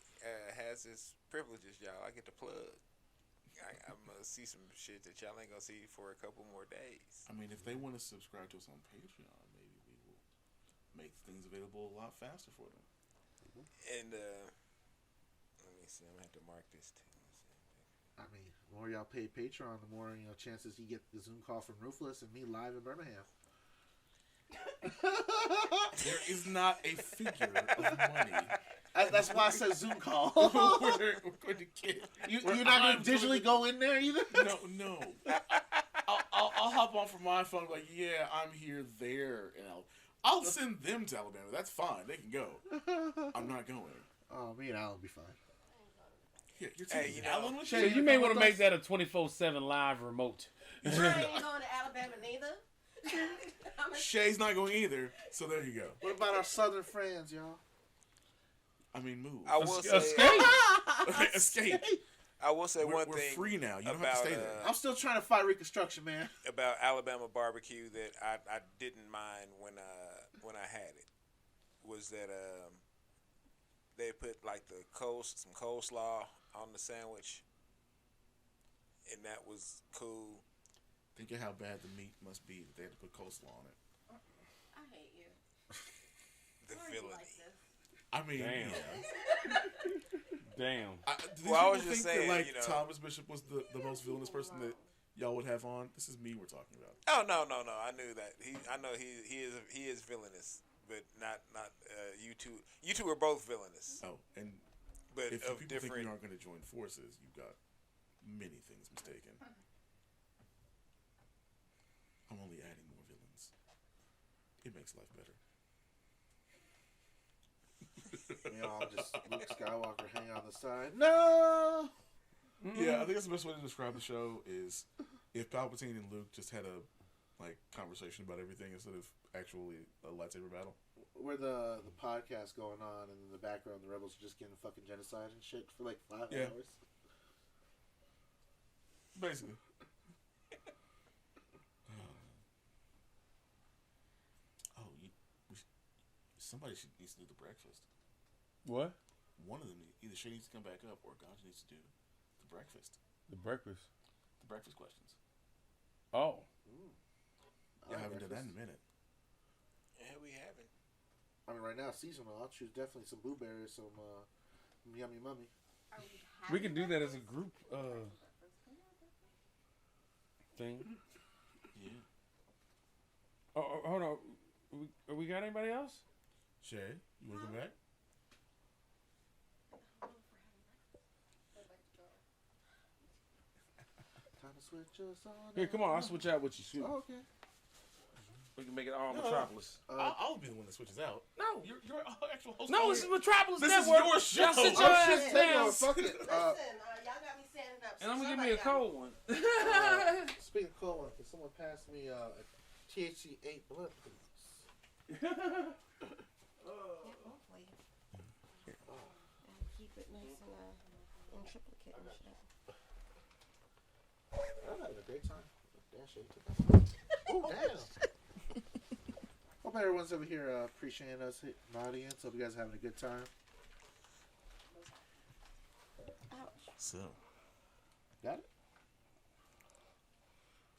has its privileges, y'all. I get to plug. I'm gonna see some shit that y'all ain't gonna see for a couple more days. I mean, if they want to subscribe to us on Patreon, maybe we will make things available a lot faster for them. And let me see. I'm gonna have to mark this too. I mean, the more y'all pay Patreon, the more chances you get the Zoom call from Ruthless and me live in Birmingham. There is not a figure of money. That's why I said Zoom call. we're going to get. You're not going to digitally go in there either? No. I'll hop on from my phone like, yeah, I'm here, there, and I'll send them to Alabama. That's fine. They can go. I'm not going. Oh, me and Alan will be fine. Yeah, you're Hey, taking you know, Alan with Shay, you may want to make that a 24/7 live remote. I ain't going to Alabama neither. Shay's not going either, so there you go. What about our southern friends, y'all? I mean, move. I will say. Escape. Escape. I will say one We're thing. free now. You don't have about, to stay there. I'm still trying to fight Reconstruction, man. About Alabama barbecue that I didn't mind when I had it was that they put like some coleslaw on the sandwich, and that was cool. Think of how bad the meat must be that they had to put coleslaw on it. I hate you. The Why are you villainy. like this? I mean, Damn. yeah. Damn. Well, I was just saying, that, like, you know, Thomas Bishop was the most villainous person that y'all would have on. This is me we're talking about. Oh no. I knew that. I know he is villainous, but not you two. You two are both villainous, Oh, and but if you of people think different. we aren't going to join forces, you've got many things mistaken. I'm only adding more villains. It makes life better. You know, just Luke Skywalker hang on the side. No. Yeah, I think that's the best way to describe the show is if Palpatine and Luke just had a conversation about everything instead of actually a lightsaber battle. Where the podcast going on, and in the background, the rebels are just getting fucking genocide and shit for like 5 Yeah. hours. Basically. Somebody needs to do the breakfast. What? One of them, either Shay needs to come back up or Ganja needs to do the breakfast. The breakfast. The breakfast questions. Oh. I haven't done that in a minute. Yeah, we haven't. I mean, right now, seasonal. I'll choose definitely some blueberries, some yummy mummy. We can do that as a group thing. Yeah. Oh, hold on. We got anybody else? Shay, you want to come back? Time to switch us on. Here, come on. I'll switch out with you. Shoot. Oh, okay. We can make it all No. Metropolis. I'll be the one that switches out. No. You're actual host. No, this is Metropolis This is Network. your show. Y'all sit Oh, your shit, ass take down. over, fuck it. Listen, y'all got me standing up. And I'm going to give Somebody me a got cold one. Speaking of cold one, can someone pass me a THC 8 blood, please? Yeah, hopefully. And keep it nice and in triplicate and shit. I'm having a great time. Damn shit. Oh, damn. Hope everyone's over here appreciating us in the audience. Hope you guys are having a good time. Ouch. So, Got it?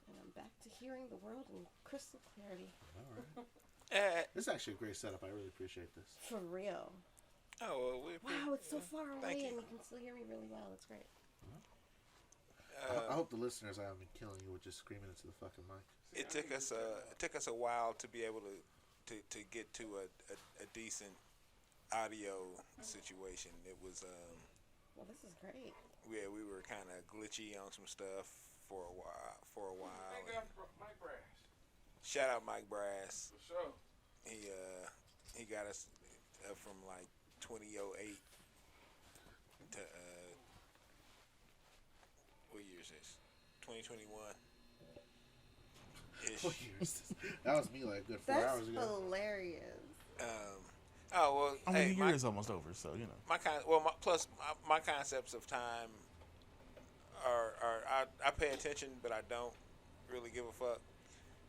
And I'm back to hearing the world in crystal clarity. All right. Eh, This is actually a great setup. I really appreciate this. For real. oh, well, Wow, it's so far Thank away you. and you can still hear me really well. It's great. I hope the listeners I haven't been killing you with just screaming into the fucking mic. it took us a while to be able to get to a decent audio situation. It was Well, this is great. we were kind of glitchy on some stuff for a while. Mike Brass. Shout out Mike Brass. For sure. He got us from like 2008 to what year is this? 2021. Ish. That was me like a good 4 That's hours ago. hilarious. Oh well. I mean, hey, the year is almost over, so, you know. my concepts of time are I pay attention, but I don't really give a fuck.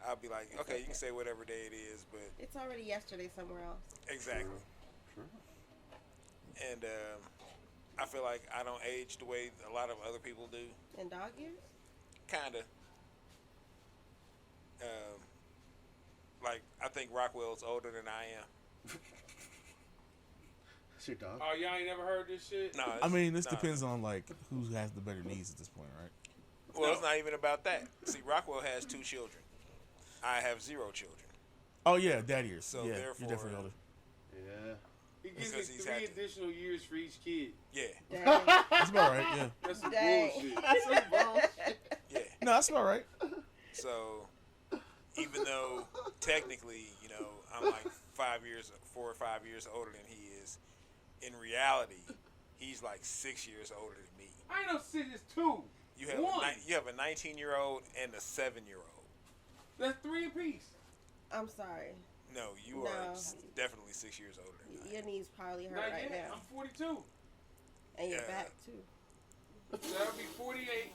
I'll be like, okay, you can say whatever day it is, but It's already yesterday somewhere else. exactly. Sure. And I feel like I don't age the way a lot of other people do. In dog years? Kinda. Like I think Rockwell's older than I am. It's your dog. Oh, y'all ain't never heard this shit? No, I mean, this no. depends on, like, who has the better knees at this point, right? Well, it's not even about that. See, Rockwell has 2 children. I have 0 children. Oh, yeah, dad years. So yeah, therefore- you're definitely older. Yeah. He gives Because me he's 3 had to. additional years for each kid. Yeah, Dang. That's about right, yeah. That's some Dang. bullshit. That's some bullshit. yeah. No, that's about right. So even though technically, I'm like 4 or 5 years older than he is, in reality, he's like 6 years older than me. I ain't no shit, it's 2. You have One. you have a 19-year-old and a 7-year-old. That's 3 apiece. I'm sorry. No, you No. are definitely 6 years older than I Your am. knees probably hurt Not right yet. now. I'm 42. And your Yeah. back, too. That'll be 48.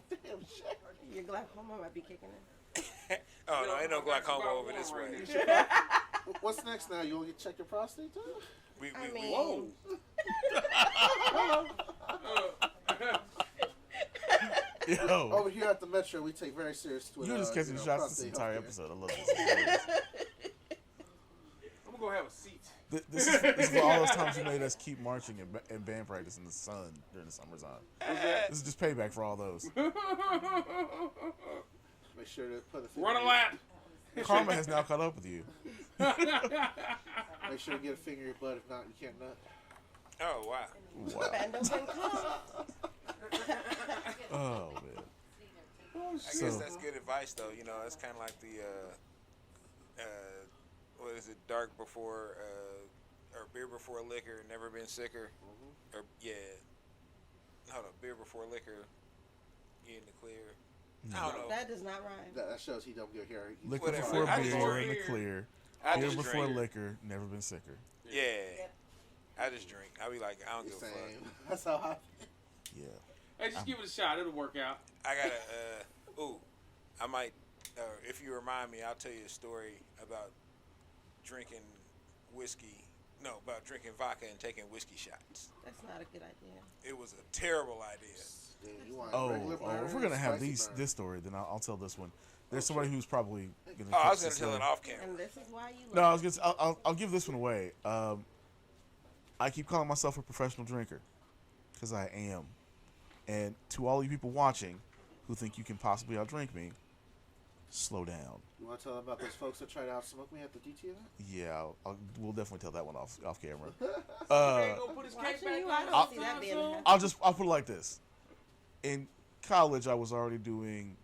Your glaucoma might be kicking in. Oh no, ain't no I got glaucoma about over one this right way. now. What's next now? You want to get check your prostate too? We, I mean, Whoa. Yo, Over here at the Metro, we take very serious to it. you just catching shots this entire episode. I love this. I'm gonna go have a seat. This is for all those times you made us keep marching in band practice in the sun during the summertime. This is just payback for all those. Make sure to put a Run a lap. Karma has now caught up with you. Make sure to get a finger in your butt. If not, you can't nut. Oh wow. Wow. Bend over and come. Oh man. I guess that's good advice, though. You know, it's kind of like the what is it? Dark before or beer before liquor, never been sicker. Or hold up, beer before liquor, you in the clear. I don't know. That does not rhyme. That shows he don't get here. Liquor Whatever. before I just beer in the drink. clear. I Beer just before drink. liquor, never been sicker. Yeah. I just drink. I be like, I don't give a fuck. Same. That's how I. Yeah. Hey, just give it a shot. It'll work out. I gotta, I might, if you remind me, I'll tell you a story about drinking drinking vodka and taking whiskey shots. That's not a good idea. It was a terrible idea. Dude, you want Oh, regular burn, if we're gonna have spicy burn? this story, then I'll tell this one. There's somebody who's probably gonna. Oh, I was catch gonna this tell one. it off camera. And this is why you No, I love was gonna. I'll give this one away. I keep calling myself a professional drinker because I am. And to all you people watching who think you can possibly outdrink me, slow down. You want to tell them about those folks that tried to outsmoke me at the DT event? Yeah, we'll definitely tell that one off camera. Gonna put his Watching cake back you, on I don't see that sometime being soon. happen. I'll put it like this. In college, I was already doing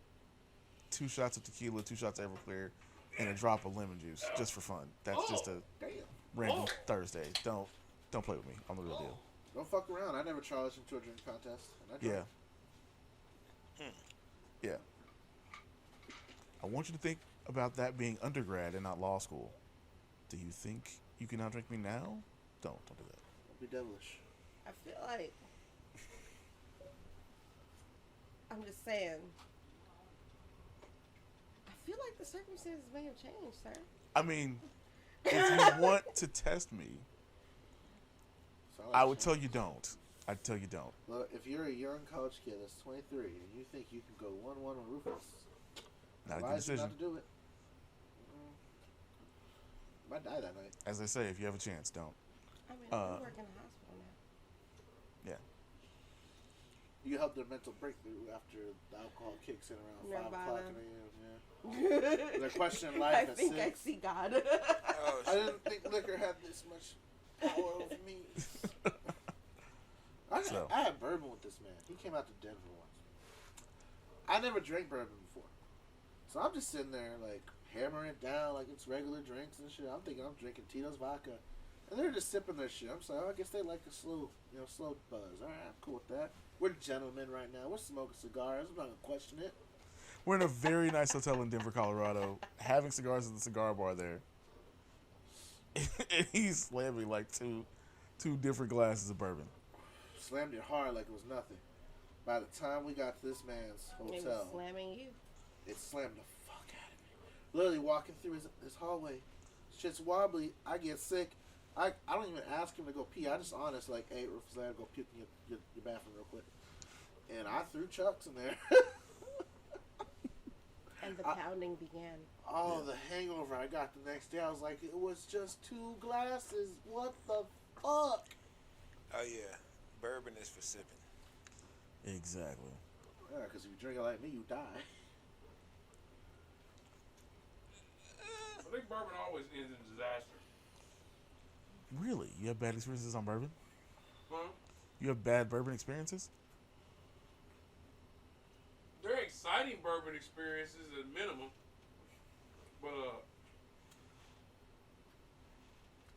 2 shots of tequila, 2 shots of Everclear, and a drop of lemon juice just for fun. That's just a Damn. random Thursday. Don't play with me. I'm the real deal. Don't fuck around. I never challenged him to a drink contest. And I drank. Yeah. Yeah. I want you to think about that being undergrad and not law school. Do you think you can outdrink me now? Don't do that. Don't be devilish. I feel like I'm just saying. I feel like the circumstances may have changed, sir. I mean, if you want to test me, So I would tell you don't. I'd tell you don't. Look, if you're a young college kid that's 23 and you think you can go 1-1 on Ruthless, Not a good advise you decision. not to do it. Might die that night. As they say, if you have a chance, don't. I mean, I work in a hospital now. Yeah. You help their mental breakthrough after the alcohol kicks in around 5 o'clock in Nirvana. the AM. Yeah. They're questioning life I at think 6. I see God. Oh, I didn't think liquor had this much power over me. I had bourbon with this man. He came out to Denver once. I never drank bourbon before. So I'm just sitting there, like, hammering it down like it's regular drinks and shit. I'm thinking I'm drinking Tito's vodka. And they're just sipping their shit. I'm just like, oh, I guess they like a slow buzz. All right, I'm cool with that. We're gentlemen right now. We're smoking cigars. I'm not going to question it. We're in a very nice hotel in Denver, Colorado, having cigars at the cigar bar there. And he's slamming like two different glasses of bourbon. Slammed it hard like it was nothing. By the time we got to this man's It hotel, was slamming you. it slammed the fuck out of me. Literally walking through his hallway. Shit's wobbly. I get sick. I don't even ask him to go pee. I just honest like, hey, Rufus, I gotta go puke in your bathroom real quick. And I threw chucks in there. And the pounding began. Oh, the hangover I got the next day. I was like, it was just 2 glasses. What the fuck? Oh yeah, bourbon is for sipping. Exactly. Yeah, because if you drink it like me, you die. I think bourbon always ends in disaster. Really? You have bad experiences on bourbon? Huh? You have bad bourbon experiences? They're exciting bourbon experiences at minimum. But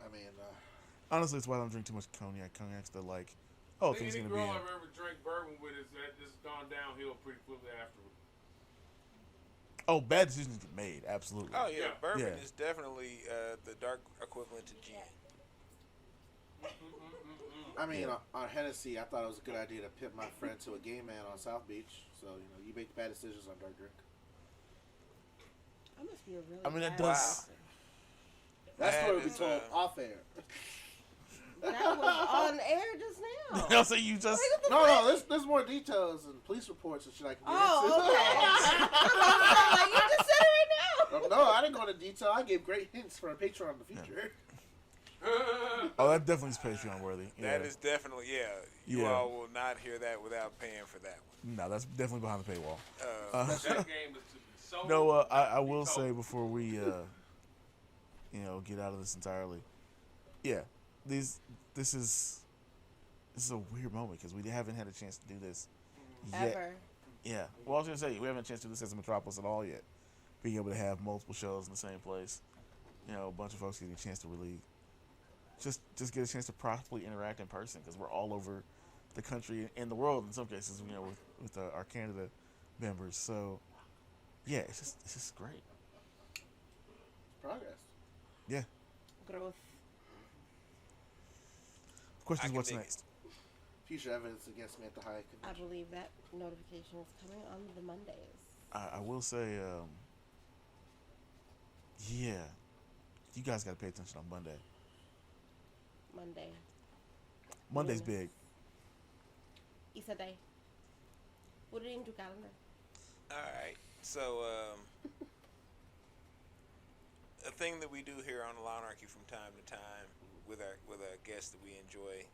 I mean, Honestly, it's why I don't drink too much cognac. Cognac's the like, oh, I think things any gonna be girl in. I've ever drank bourbon with is that just gone downhill pretty quickly afterward. Oh, bad decisions get made. Absolutely. Oh yeah, Yeah. bourbon Yeah. is definitely the dark equivalent to gin. I mean, on Hennessy, I thought it was a good idea to pimp my friend to a gay man on South Beach. So, you make bad decisions on dark drink. I must be a really I mean, it bad does- person. That's That what we is, told off air. That was on air just now. I'll say you just. No. There's more details and police reports and shit I can get Oh, okay. Like, you just said it right now. No, I didn't go into detail. I gave great hints for a Patreon in the future. Oh, that definitely is Patreon worthy. That is definitely, You Yeah. all will not hear that without paying for that one. No, that's definitely behind the paywall. That game is to be sold. No, I will say before we, get out of this entirely. Yeah, this is a weird moment because we haven't had a chance to do this yet. Ever. Yeah. Well, I was gonna say we haven't had a chance to do this as a Metropolis at all yet. Being able to have multiple shows in the same place, a bunch of folks getting a chance to really just get a chance to properly interact in person because we're all over the country and the world in some cases. With our Canada members. So yeah, it's just great. Progress. Yeah. Growth. The question I is, can what's dig next? Future evidence against me at the High I Convention. believe that notification is coming on the Mondays. I will say, yeah, you guys got to pay attention on Monday. Monday's Yes. big. Isa day. Put it into calendar. All right. So, a thing that we do here on Lawnarchy from time to time with our guests that we enjoy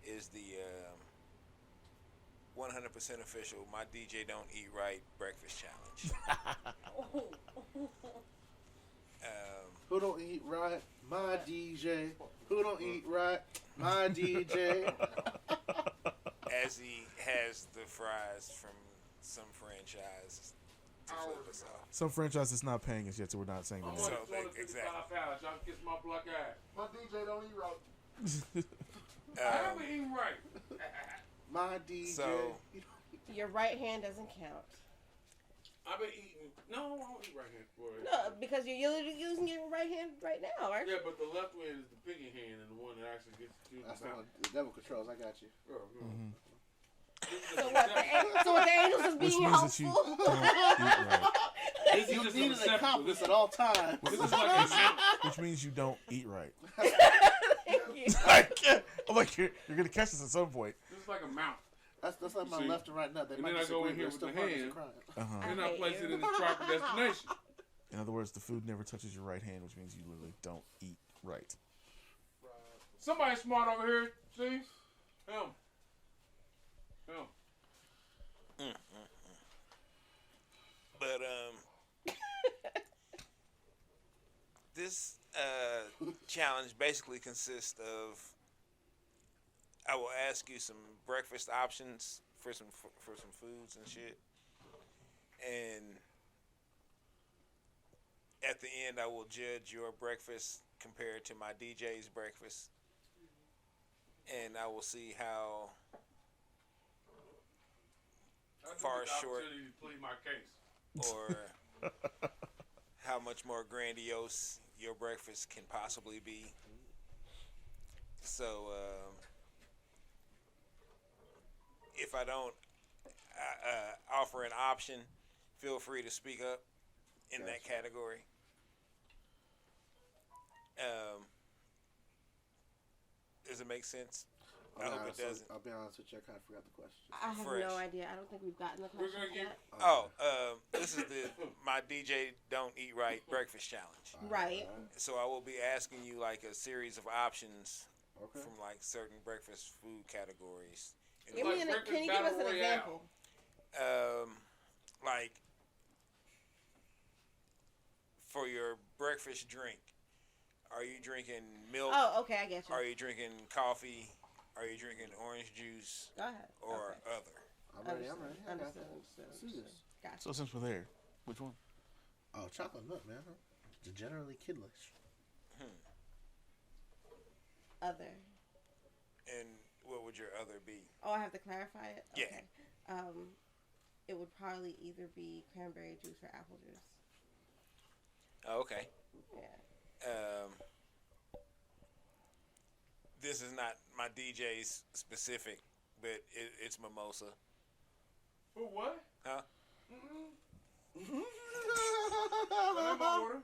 is the 100% official My DJ Don't Eat Right Breakfast Challenge. Who don't eat right? My DJ. Who don't eat right? My DJ. As he has the fries from some franchise to flip us off. Some franchise is not paying us yet, so we're not saying the I'm name. So on they- exactly. $255. Y'all kiss my black ass. My DJ don't eat right. I haven't eaten right. My DJ. So- Your right hand doesn't count. I've been eating. No, I don't eat right hand for it. No, because you're using your right hand right now, aren't you? Yeah, but the left hand is the picking hand and the one that actually gets to That's the the mouth. one the devil controls. I got you. So what the angels is Which being means that you helpful? don't eat right. This is You just need an an acceptable. accomplice at all times. This is like a sample. Which means you don't eat right. Thank you. I'm like, you're gonna catch this at some point. This is like a mount. That's like my See? left and right nut. They And might then I go disagree, in here but with they're the still partners in hand. crime. And I I hate place you. it in its proper destination. In other words, the food never touches your right hand, which means you literally don't eat right. Somebody smart over here. See? Him. But this challenge basically consists of I will ask you some breakfast options for some foods and shit, and at the end I will judge your breakfast compared to my DJ's breakfast, and I will see how far short Opportunity to plead my case. or how much more grandiose your breakfast can possibly be. So, if I don't offer an option, feel free to speak up in that category. Does it make sense? I hope it doesn't. I'll be honest with you. I kind of forgot the question. I have Fresh. no idea. I don't think we've gotten the We're question gonna yet. This is the My DJ Don't Eat Right Breakfast Challenge. Right. So I will be asking you like a series of options Okay. from like certain breakfast food categories. And Give me Like can you breakfast give us battle an royale. example? Like for your breakfast drink, are you drinking milk? Oh, okay, I get you. Are you drinking coffee? Are you drinking orange juice Go ahead. or Okay. other? I'm ready. I got Understood. that. Let's do this. Gotcha. So since we're there, which one? Oh, chocolate nut, man. Degenerately kidlish. Other. And what would your other be? Oh, I have to clarify it? Yeah. Okay. It would probably either be cranberry juice or apple juice. Oh, okay. Yeah. This is not my DJ's specific, but it's mimosa. For what? Huh? Let me order.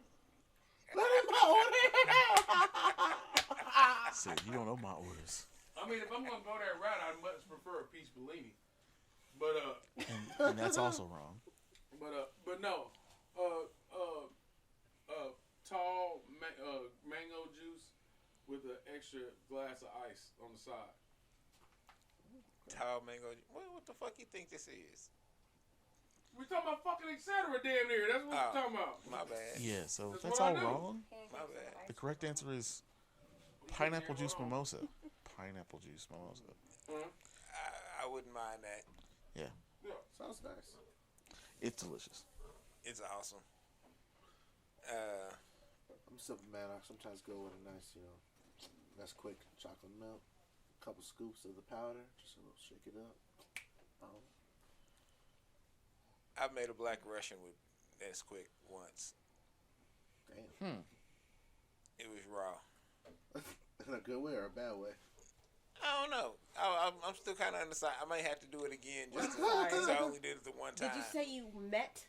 Said you don't know my orders. I mean, if I'm gonna go that route, I much prefer a peach Bellini. But and that's also wrong. but no, tall mango juice with an extra glass of ice on the side. Tall mango. What the fuck you think this is? We talking about fucking etc. Damn near. That's what we're talking about. My bad. Yeah, so That's that's what I all do. wrong. My bad. The correct answer is pineapple juice mimosa. Pineapple juice mimosa. I wouldn't mind that. Yeah, Sounds nice. it's delicious. It's awesome. I'm simple man. I sometimes go with a nice, that's quick chocolate milk, a couple scoops of the powder, just a little shake it up. I've made a black Russian with Nesquik once. Damn. It was raw. In a good way or a bad way? I don't know. I'm still kind of undecided. I might have to do it again just because I only did it the one time. Did you say you met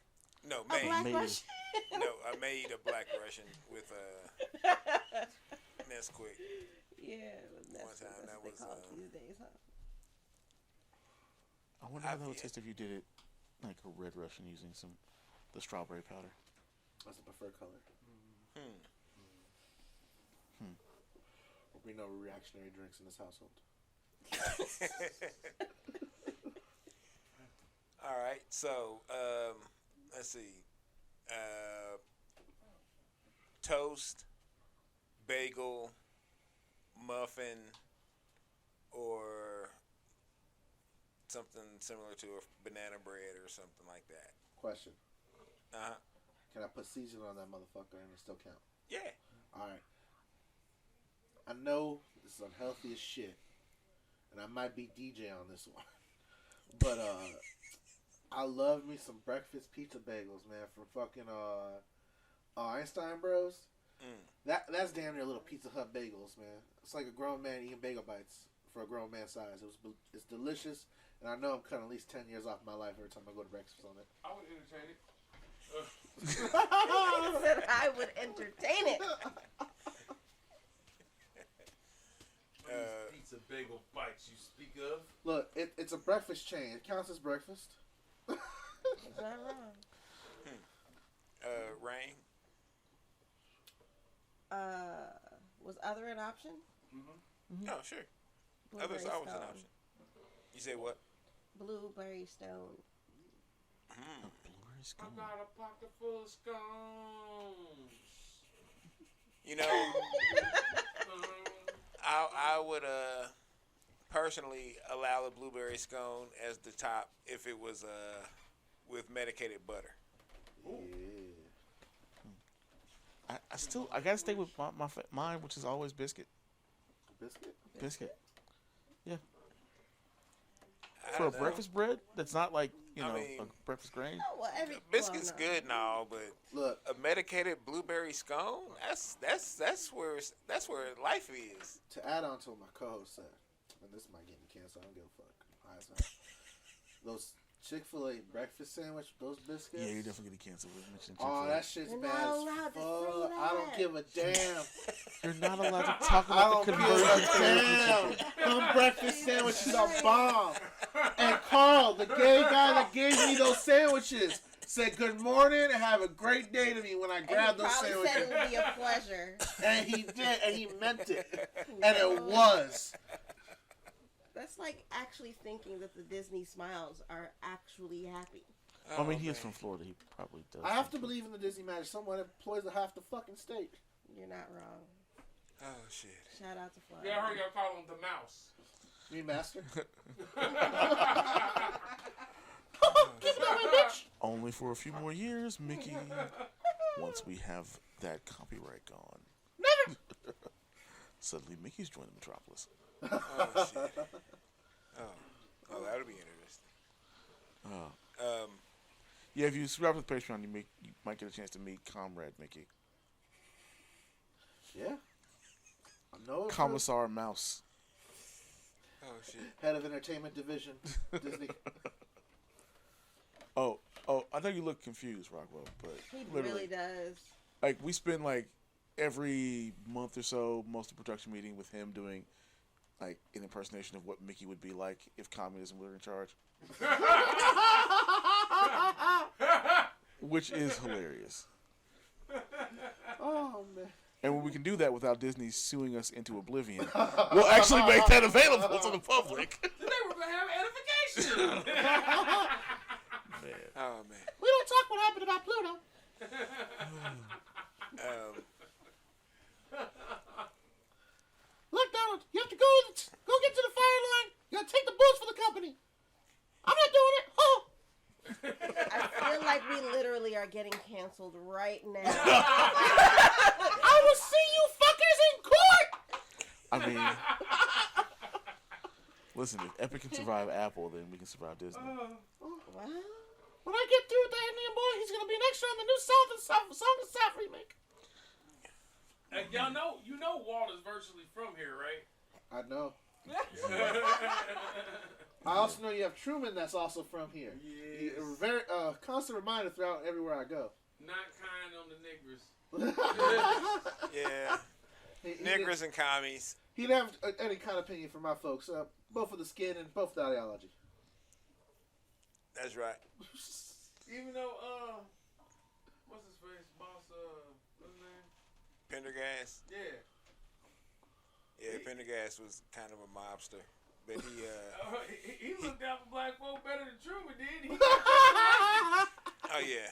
No, a black Made. Russian? No, I made a black Russian with Nesquik. Yeah, that's One time, that's that what was, they call it these days, huh? I wonder how that would taste if you did it like a red Russian using the strawberry powder. That's the preferred color. There'll be no reactionary drinks in this household. All right, so let's see. Toast, bagel, muffin, or something similar to a banana bread or something like that. Question. Uh-huh. Can I put seasoning on that motherfucker and it still count? Yeah. Alright. I know this is unhealthy as shit. And I might be DJ on this one. But I love me some breakfast pizza bagels, man, from fucking Einstein Bros. That's damn near little Pizza Hut bagels, man. It's like a grown man eating bagel bites for a grown man size. It's delicious, and I know I'm cutting at least 10 years off my life every time I go to breakfast on it. I would entertain it. He said I would entertain it. Pizza bagel bites you speak of. Look, it's a breakfast chain. It counts as breakfast. It's not wrong. Rain. Was other an option? Oh, sure. Blueberry Other's always an stone. option. You say what? Blueberry stone. Blueberry I scone. got a pocket full of scones. You know, I would personally allow the blueberry scone as the top if it was with medicated butter. Yeah. I gotta stay with mine, which is always biscuit. Biscuit? Yeah. I For a don't know. breakfast bread, that's not like I mean- a breakfast grain. Oh, well, Biscuit's no. good and all, but Look, a medicated blueberry scone, that's where life is. to add on to what my co-host said, and this might get me canceled, I don't give a fuck. I'm high as hell. Those Chick-fil-A breakfast sandwich, those biscuits. Yeah, you're definitely getting canceled with mentioning Oh, Chick-fil-A. that shit's You're bad not as allowed to fuck. say I don't that. give a damn. You're not allowed to talk I about don't the give a conversion. damn. Them breakfast sandwiches are bomb. And Carl, the gay guy that gave me those sandwiches, said good morning and have a great day to me when I And grabbed he those probably said sandwiches. it would be a pleasure. And he did, and he meant it. And it was. That's like actually thinking that the Disney smiles are actually happy. I mean, he is man. from Florida. He probably does. I have to think believe in the Disney magic. Someone employs half the fucking state. You're not wrong. Oh shit. Shout out to Florida. Yeah, I heard y'all call him the mouse. Me, master. only for a few more years, Mickey. Once we have that copyright gone. Never. Suddenly, Mickey's joined the Metropolis. Oh shit. Oh, that'll be interesting. Yeah, if you subscribe to the Patreon, you might get a chance to meet Comrade Mickey, Yeah. I know. it, Commissar Mouse. Oh shit. Head of entertainment division, Disney. Oh, I know you look confused, Rockwell, but He literally, really does. like we spend like every month or so, most of the production meeting with him doing like an impersonation of what Mickey would be like if communism were in charge, which is hilarious. Oh man. And when we can do that without Disney suing us into oblivion, we'll actually make that available to the public. Then they were gonna have edification. Man. Oh man. We don't talk what happened about Pluto. Look, Donald, you have to go get to the fire line. You gotta take the bullets for the company. I'm not doing it. Oh. I feel like we literally are getting canceled right now. I will see you fuckers in court. I mean, listen, if Epic can survive Apple, then we can survive Disney. Wow. When I get through with that Indian boy, he's gonna be an extra on the new Song of the South remake. Hey, y'all know, you know Walter's virtually from here, right? I know. I also know you have Truman that's also from here. Yes. A very constant reminder throughout everywhere I go. Not kind on the niggers. Yeah. Niggers and commies. He didn't have any kind of opinion for my folks, both for the skin and both for the ideology. That's right. Even though, what's his face, boss, what's his name? Pendergast. Yeah. Yeah, Pendergast was kind of a mobster, but he looked out for black folk better than Truman did. Oh yeah.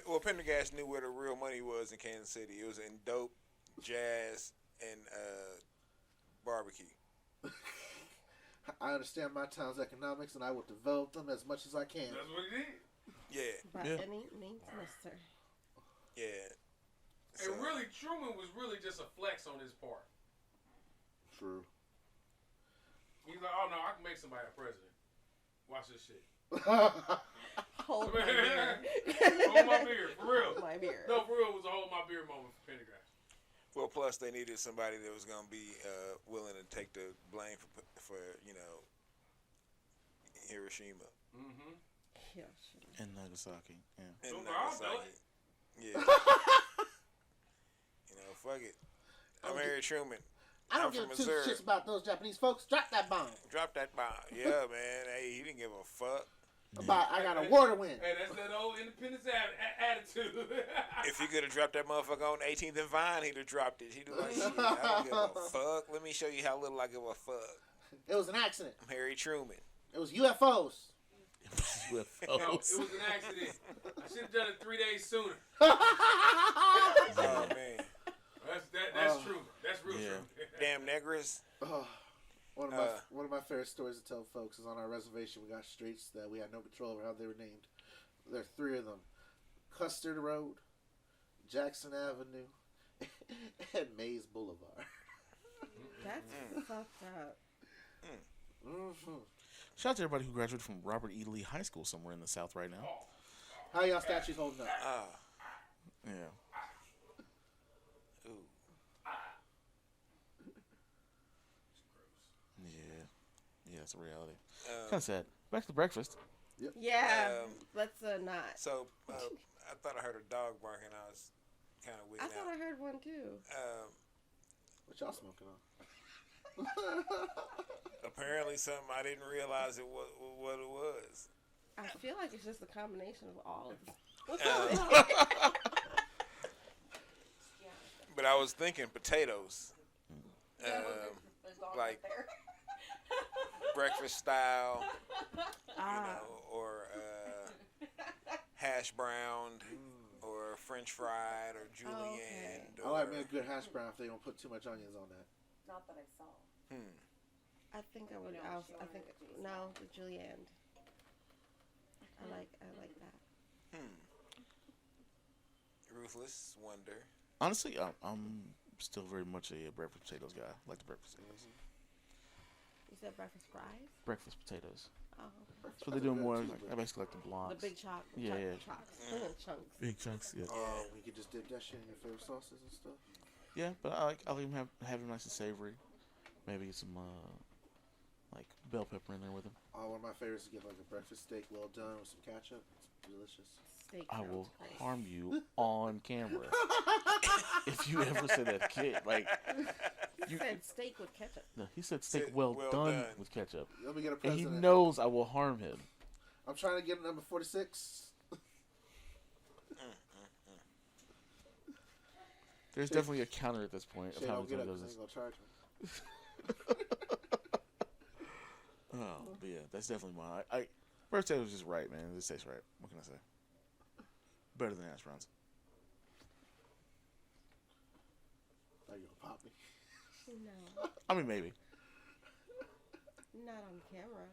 Well, Pendergast knew where the real money was in Kansas City. It was in dope, jazz, and barbecue. I understand my town's economics, and I will develop them as much as I can. That's what he did. Yeah, By Yeah. any means necessary. yeah. And really, Truman was really just a flex on his part. True. He's like, oh no, I can make somebody a president. Watch this shit. Hold my beer. Hold my beer, for real. My beer. No, for real, it was a hold my beer moment for Pendergrass. Well, plus they needed somebody that was gonna be willing to take the blame for Hiroshima Mm-hmm. Yeah, And Nagasaki. Yeah. and So I'll do Nagasaki. Yeah. Fuck it. I'm Harry Truman. I don't I'm give from two Missouri. shits about those Japanese folks. Drop that bomb. Drop that bomb. Yeah, man. Hey, he didn't give a fuck. I got a war to win. Hey, that's that old independence attitude. If he could have dropped that motherfucker on 18th and Vine, he'd have dropped it. He'd have like, shit, I don't give a fuck. Let me show you how little I give a fuck. It was an accident. I'm Harry Truman. It was UFOs. No, it was an accident. I should have done it 3 days sooner. Oh, man. That's true. That's real Yeah. true. Damn Negras. Oh, one of my favorite stories to tell folks is on our reservation. We got streets that we had no control over how they were named. There are three of them: Custard Road, Jackson Avenue, and Mays Boulevard. That's fucked up. Mm-hmm. Shout out to everybody who graduated from Robert E. Lee High School somewhere in the South right now. How y'all statues holding up? Yeah. Ooh. Yeah, it's a reality. Um, Kind of sad. Back to breakfast. Yeah, let's not. So, I thought I heard a dog barking. I was kind of I weirded thought out. I heard one too. What y'all smoking on? Apparently something I didn't realize what it was. I feel like it's just a combination of all of them. But I was thinking potatoes. Like breakfast style, or hash browned, or French fried, or julienne. I like me a good hash brown if they don't put too much onions on that. Not that I saw. I think I would. I think no, the julienne. I like that. Ruthless Wonder. Honestly, I'm still very much a breakfast potatoes guy. I like the breakfast potatoes. You said breakfast fries? Breakfast potatoes. Oh, That's what they do more. Like, I basically like the blondes. the big chunks. Yeah. Chunks. Chunks. Big chunks. Yeah. Oh, we could just dip that shit in your favorite sauces and stuff. Yeah, but I like them have them nice and savory. Maybe some like bell pepper in there with them. Oh, one of my favorites is get like a breakfast steak well done with some ketchup. It's delicious. Steak I will sounds great. harm you on camera if you ever say that kid. Like, You said steak with ketchup. no, he said steak Said, well, "Well done, done." with ketchup, Let me get a and he president. knows I will harm him. I'm trying to get a number 46. There's definitely a counter at this point of Shit, how don't many get up times 'cause does I this. ain't gonna charge him. Oh, but yeah, that's definitely mine. Birthday was just right, man. This tastes right. What can I say? Better than hash browns. Are you gonna pop me? No, I mean, maybe. not on camera.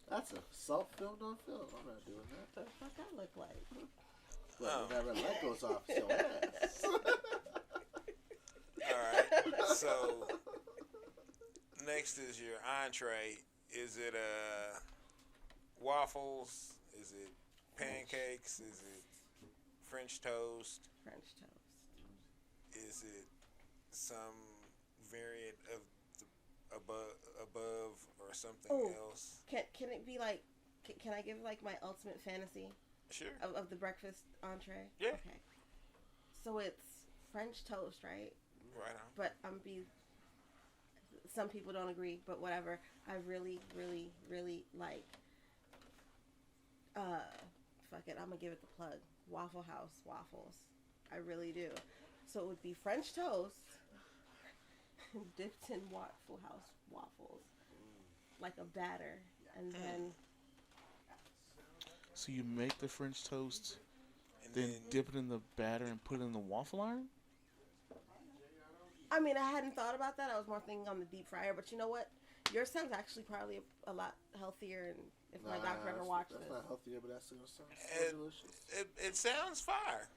That's a salt filmed on film. I'm not doing that. What the fuck I look like? Well, when that red light goes off, so ass. Alright, so next is your entree. Is it waffles? Is it pancakes? Is it French toast? French toast. Is it some variant of the above or something Oh. else? Can it be like? Can I give like my ultimate fantasy Sure. of the breakfast entree? Yeah. Okay. So it's French toast, right? Right on. But some people don't agree, but whatever. I really, really, really like. Fuck it. I'm gonna give it the plug. Waffle House waffles. I really do. So it would be French toast dipped in Waffle House waffles, like a batter, and then So you make the French toast, And then dip it in the batter and put it in the waffle iron? I mean, I hadn't thought about that. I was more thinking on the deep fryer, but you know what? Yours sounds actually probably a lot healthier, and if my doctor ever watched that's this, not healthier, but that's gonna sound It- so delicious. It sounds fire.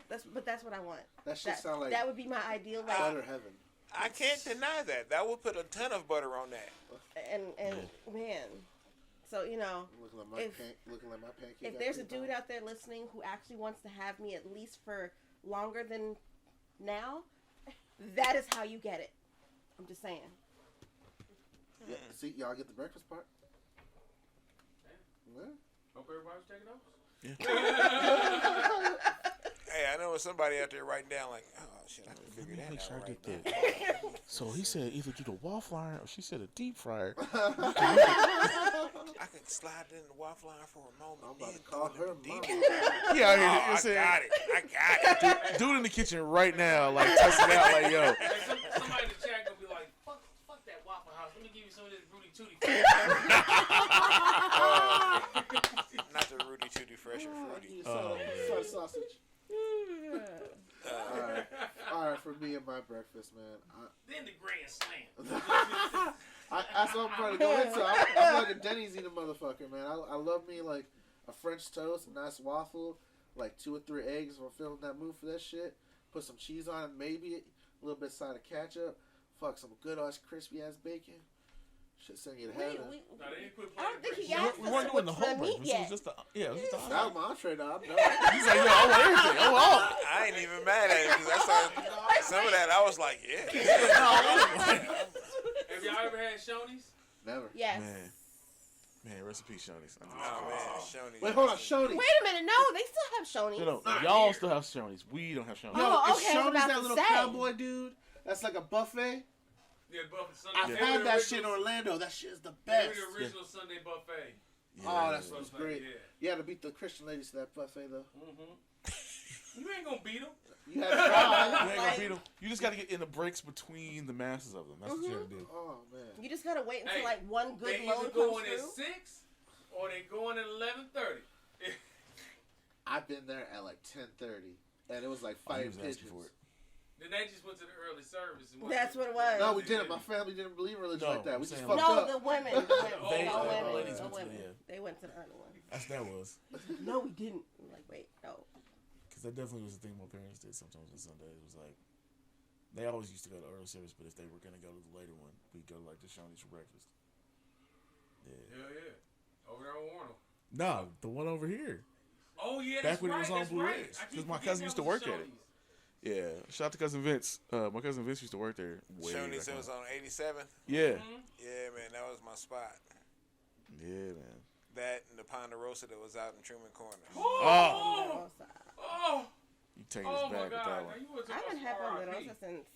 that's what I want. That shit sound like that would be my ideal, like, butter heaven. I can't deny that. That would put a ton of butter on that. and man. So you know, Looking like my If- looking like my pancake. if there's a dude out there listening who actually wants to have me at least for longer than now, that is how you get it. I'm just saying. Yeah, see, y'all get the breakfast part. Yeah. Hope everybody's taking notes. Hey, I know somebody out there writing down like, oh shit, I can Let figure me that make sure out I right get now. that. So he said either do the waffle iron or she said a deep fryer. I can slide it in the waffle iron for a moment. I'm about to then call throw it her in the deep mama. fryer. Yeah, Oh, I saying, got it. Dude in the kitchen right now, like testing out, like yo. Like somebody in the chat gonna be like, fuck that Waffle House. Let me give you some of this Rudy Tooty. Not the Rudy Tooty Fresh and Fruity. You Oh, soy sausage. All right, for me and my breakfast, man. Then the Grand Slam. That's what I'm trying to go into. I'm like a Denny's eating motherfucker, man. I love me like a French toast, a nice waffle, like 2 or 3 eggs. If I'm feeling that mood for that shit. Put some cheese on it, maybe a little bit side of ketchup. Fuck some good ass crispy ass bacon. Shit, send you to heaven. No, they ain't put I don't think he plenty of asked We us weren't doing the what's whole meat breakfast. It yet. was just the That was my entree, though. I'm done. He's like, yo, I want everything. I want all. I ain't even mad at it because I started some of that. I was like, yeah. Have y'all ever had Shoney's? Never. Yes. Man, recipe Shoney's. Oh man, Shoney's. Wait, hold on, Shoney's. Wait a minute. No, they still have Shoney's. No, y'all still have Shoney's. We don't have Shoney's. Yo, Oh, is okay, I was Shoney's about that to little say. cowboy dude? That's like a buffet. Yeah, buffet Sunday. I've had that shit in Orlando. That shit is the They best. were the original Sunday buffet. Oh, that Buffet, was great. Yeah. You had to beat the Christian ladies to that buffet, though. You ain't gonna beat them. You had to You try. ain't gonna beat 'em. You just got to get in the breaks between the masses of them. That's what you got to do. Oh, man. You just gotta wait until Hey, like one good They load either comes going at through. 6 or they going at 11:30. I've been there at like 10:30, and it was like Oh, he 5 was asking pigeons. for it. Then they just went to the early service. And That's what it was. No, we didn't. My family didn't believe religion No, like that. I'm We just saying fucked No, up. the women. They- the women. ladies The went to the- women. yeah. They went to the early one. That was. No, we didn't. I'm like, wait, no. Because that definitely was the thing my parents did sometimes on Sundays. It was like, they always used to go to early service, but if they were going to go to the later one, we'd go to like the Shoney's for breakfast. Yeah. Hell yeah. Over there on Warner. Nah, the one over here. Oh yeah, Back that's when it right. was on That's Blue right. Ridge. I keep 'Cause my forgetting cousin that used to was work at it. Shoney's. Yeah. Shout out to cousin Vince. My cousin Vince used to work there. Way Shoney's back was when. on 87. Yeah. Yeah, man, that was my spot. Yeah, man. that and the Ponderosa that was out in Truman Corners. Oh! Oh! You taking Oh us my back with God! that Now one. you want to I talk haven't had about Ponderosa RIP. since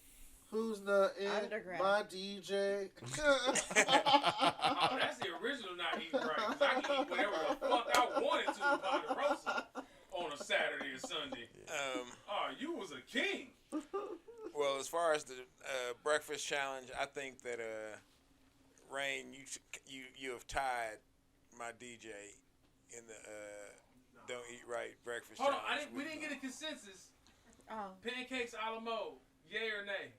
Who's the Undergrad. my DJ? Oh, that's the original not eating right. 'Cause I can eat whatever the fuck I wanted to in Ponderosa on a Saturday or Sunday. Oh, you was a king. Well, as far as the breakfast challenge, I think that Rain, you have tied my DJ in the Don't Eat Right breakfast Hold on, challenge. we didn't get a consensus. Oh, Pancakes a la mode, yay or nay?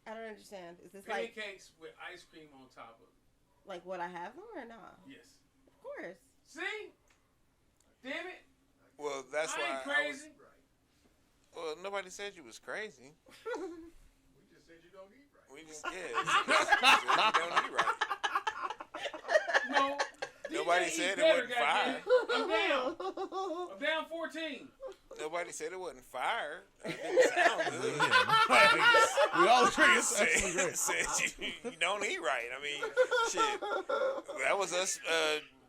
I don't understand. Is this like Pancakes with ice cream on top of it. what I have them or not? Yes. Of course. See? Damn it. Well, that's I why ain't crazy. well, nobody said you was crazy. We just said you don't eat right. We just you don't eat right. No. Nobody DJ eat said it better, wasn't fire. goddamn. I'm down 14. Nobody said it wasn't fire. It didn't sound good. We all agree it's actually great. said you don't eat right. I mean, shit. That was us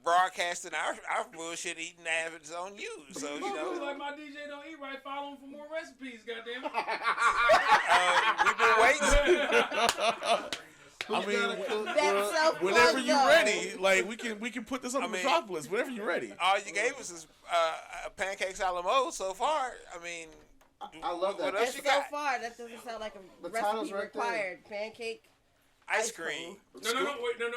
broadcasting our bullshit eating habits on you. So, you Looks know, like my DJ don't eat right. Follow him for more recipes, goddamn. we've been waiting. I mean, That's so whenever fun, you're though. ready, like we can put this on I mean- Metropolis. Whenever you're ready. All you gave us is pancakes a la mode so far. I mean, I love that. What else And you so got? far, that doesn't sound like a The title's recipe right there. required. Pancake. Ice cream. No, wait, no.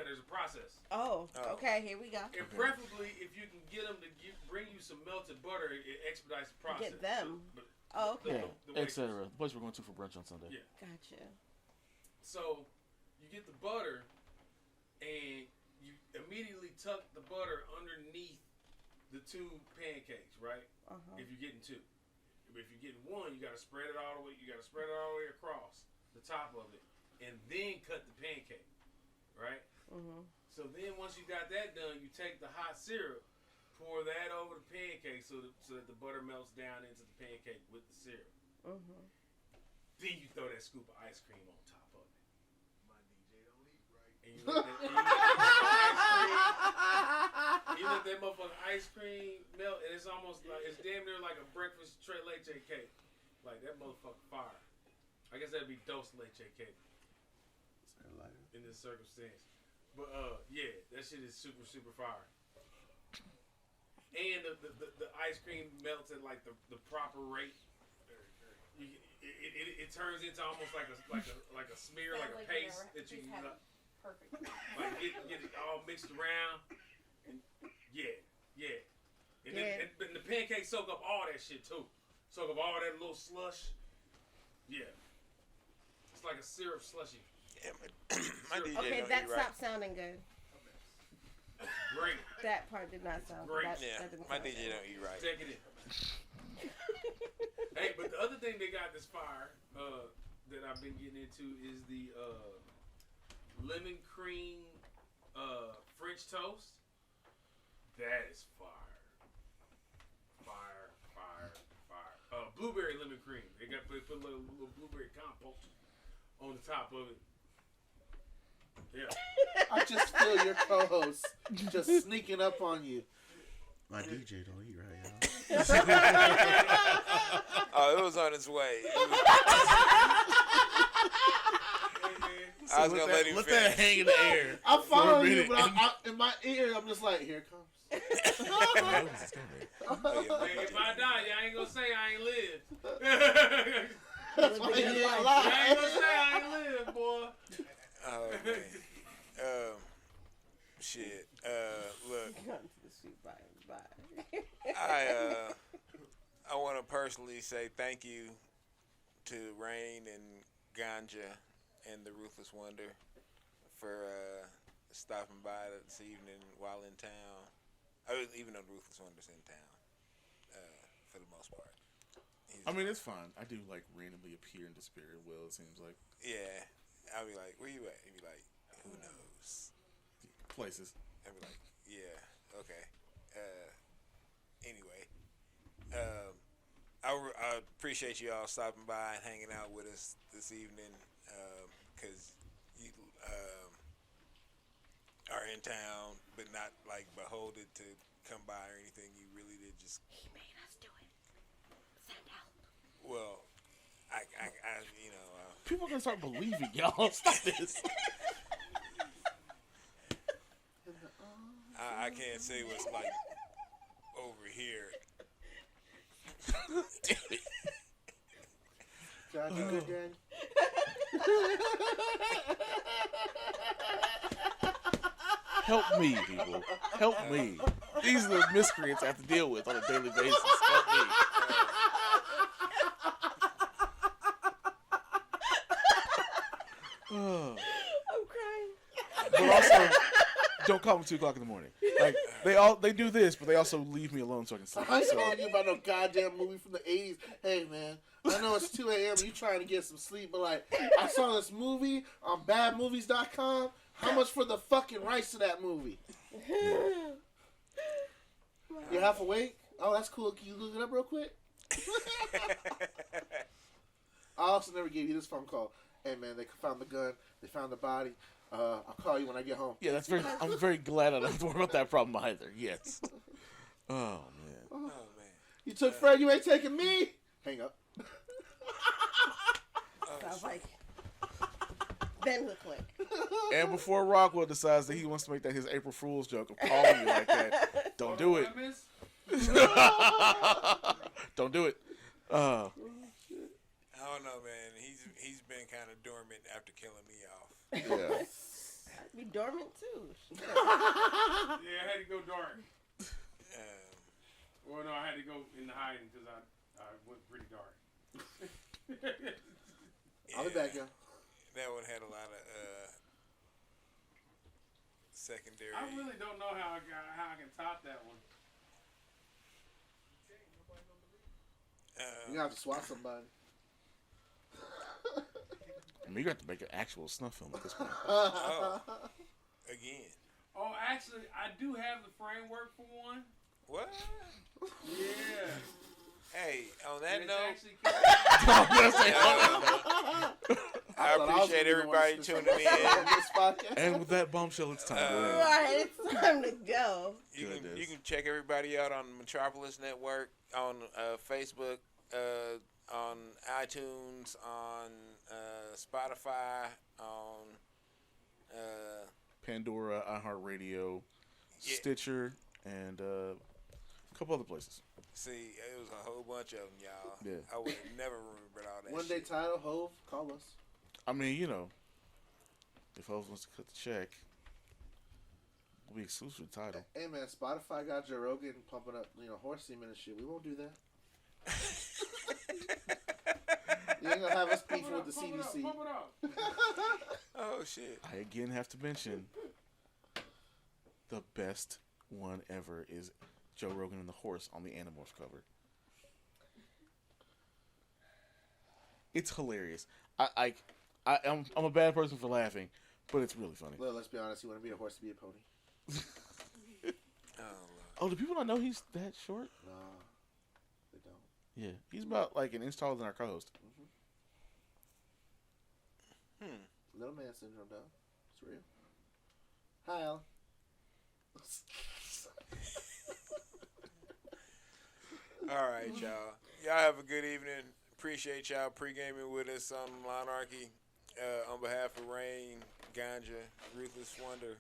There's a process. Oh, Oh. okay. Here we go. And preferably, if you can get them to bring you some melted butter, it expedites the process. Get them. But Oh, okay. the waitress. etc. The place we're going to for brunch on Sunday. Yeah. Gotcha. So you get the butter, and you immediately tuck the butter underneath the two pancakes, right? Uh-huh. If you're getting two. If you're getting one, you got to spread it all the way. You got to spread it all the way across the top of it, and then cut the pancake, right? Mhm. So then once you got that done, you take the hot syrup, pour that over the pancake so that the butter melts down into the pancake with the syrup. Mhm. Then you throw that scoop of ice cream on top of it. My DJ don't eat right. And you let that motherfucking ice cream melt, and it's almost like, it's damn near like a breakfast tres leche cake. Like, that motherfucker fire. I guess that'd be dose leche cake in this circumstance. But, yeah, that shit is super, super fire. And the ice cream melts at, like, the proper rate. It turns into almost like a smear, like a paste that you can Perfect. like get it all mixed around. And yeah. And then and the pancakes soak up all that shit too. Soak up all that little slush. Yeah. It's like a syrup slushy. Yeah, my DJ Okay, don't that eat right. stopped sounding good. Great. That part did not sound Great. good. Yeah, That didn't my sound DJ good. don't eat right. Take it in. Hey, but the other thing they got this fire that I've been getting into is the lemon cream French toast. That is fire. Blueberry lemon cream. They put a little blueberry compote on the top of it. Yeah. I just feel your co-host just sneaking up on you. My DJ don't eat right, y'all. Oh, it was on its way. I was gonna let him Let finish. that hang in the air. I'm following you, minute. but in my ear, I'm just like, here it comes. Oh, yeah, Hey, if I die, y'all ain't gonna say I ain't lived. That's why you didn't Y'all ain't lie. gonna say I ain't lived, boy. Oh man. Shit. Look, Come to the street by. I want to personally say thank you to Rain and Ganja and the Ruthless Wonder for stopping by this evening while in town. Even though the Ruthless Wonder's in town, for the most part. I mean, it's fine. I do like randomly appear and disappear at will. It seems like Yeah. I'll be like, where you at? He'd be like, who knows? places. I'd be like, yeah, okay. Anyway, I appreciate you all stopping by and hanging out with us this evening, because you in town, but not like beholden to come by or anything. You really did just. He made us do it. Send help. Well, I People are gonna start believing y'all. Stop this. I can't say what's like over here. God, you good, Daddy? Help me, people. Help me. These are the miscreants I have to deal with on a daily basis. Help me. I'm crying. But also, don't call me 2 o'clock in the morning. Like they do this, but they also leave me alone so I can sleep. I ain't So, telling you about no goddamn movie from the 80s. Hey, man, I know it's 2 a.m. and you trying to get some sleep, but like, I saw this movie on badmovies.com. How much for the fucking rights to that movie? You're half awake? Oh, that's cool. Can you look it up real quick? I also never gave you this phone call. Hey, man, they found the gun. They found the body. I'll call you when I get home. yeah, I'm very glad I don't have to worry about that problem either. Yes. Oh man. Oh man. You took Fred, you ain't taking me? Hang up. Sounds like Ben the click. And before Rockwell decides that he wants to make that his April Fool's joke of calling you like that, don't do it. Don't do it. I don't know, man. He's been kind of dormant after killing me off. Yeah. I'd be dormant too. Yeah, I had to go dark. Well, no, I had to go in the hiding because I went pretty dark. I'll be back, y'all. That one had a lot of secondary. I really don't know how I can top that one. You have to swat somebody. I mean, you got to make an actual snuff film at this point. Oh, again. Oh, actually, I do have the framework for one. What? Yeah. Hey, on that It's note, actually I appreciate everybody tuning in. And with that bombshell, it's time to end. Right, it's time to go. You can check everybody out on Metropolis Network, on Facebook, on iTunes, on Spotify, on Pandora, iHeartRadio, Yeah. Stitcher, and a couple other places. See, it was a whole bunch of them, y'all. Yeah. I would have never remembered all that One day shit. title, Hove, call us. I mean, you know, if Hov wants to cut the check, we'll be exclusive to the title. Hey, man, Spotify got Joe Rogan pumping up, horse semen and shit. We won't do that. You ain't gonna have us beefing with the CDC. Pump it up. Oh, shit. I again have to mention the best one ever is Joe Rogan and the horse on the Animorphs cover. It's hilarious. I'm a bad person for laughing, but it's really funny. Well, let's be honest. You want to be a horse to be a pony? Oh, do people not know he's that short? No, they don't. Yeah, he's about like an inch taller than our co-host. Little man syndrome, though. It's real. Hi, Alan. All right, y'all. Y'all have a good evening. Appreciate y'all pre-gaming with us on Lawnarchy. On behalf of Rain, Ganja, Ruthless Wonder,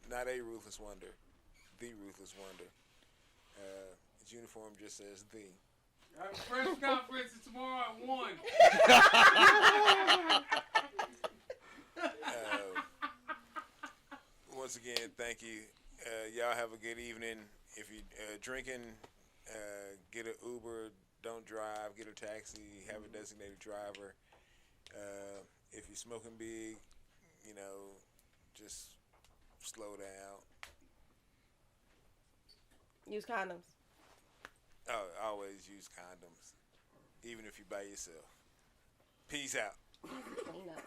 not a Ruthless Wonder, the Ruthless Wonder. His uniform just says the. Press conference is tomorrow at 1. Once again, thank you. Y'all have a good evening. If you drinking, get an Uber. Don't drive. Get a taxi. Have a designated driver. If you're smoking big, just slow down. Use condoms. Oh, always use condoms, even if you're by yourself. Peace out. Clean up.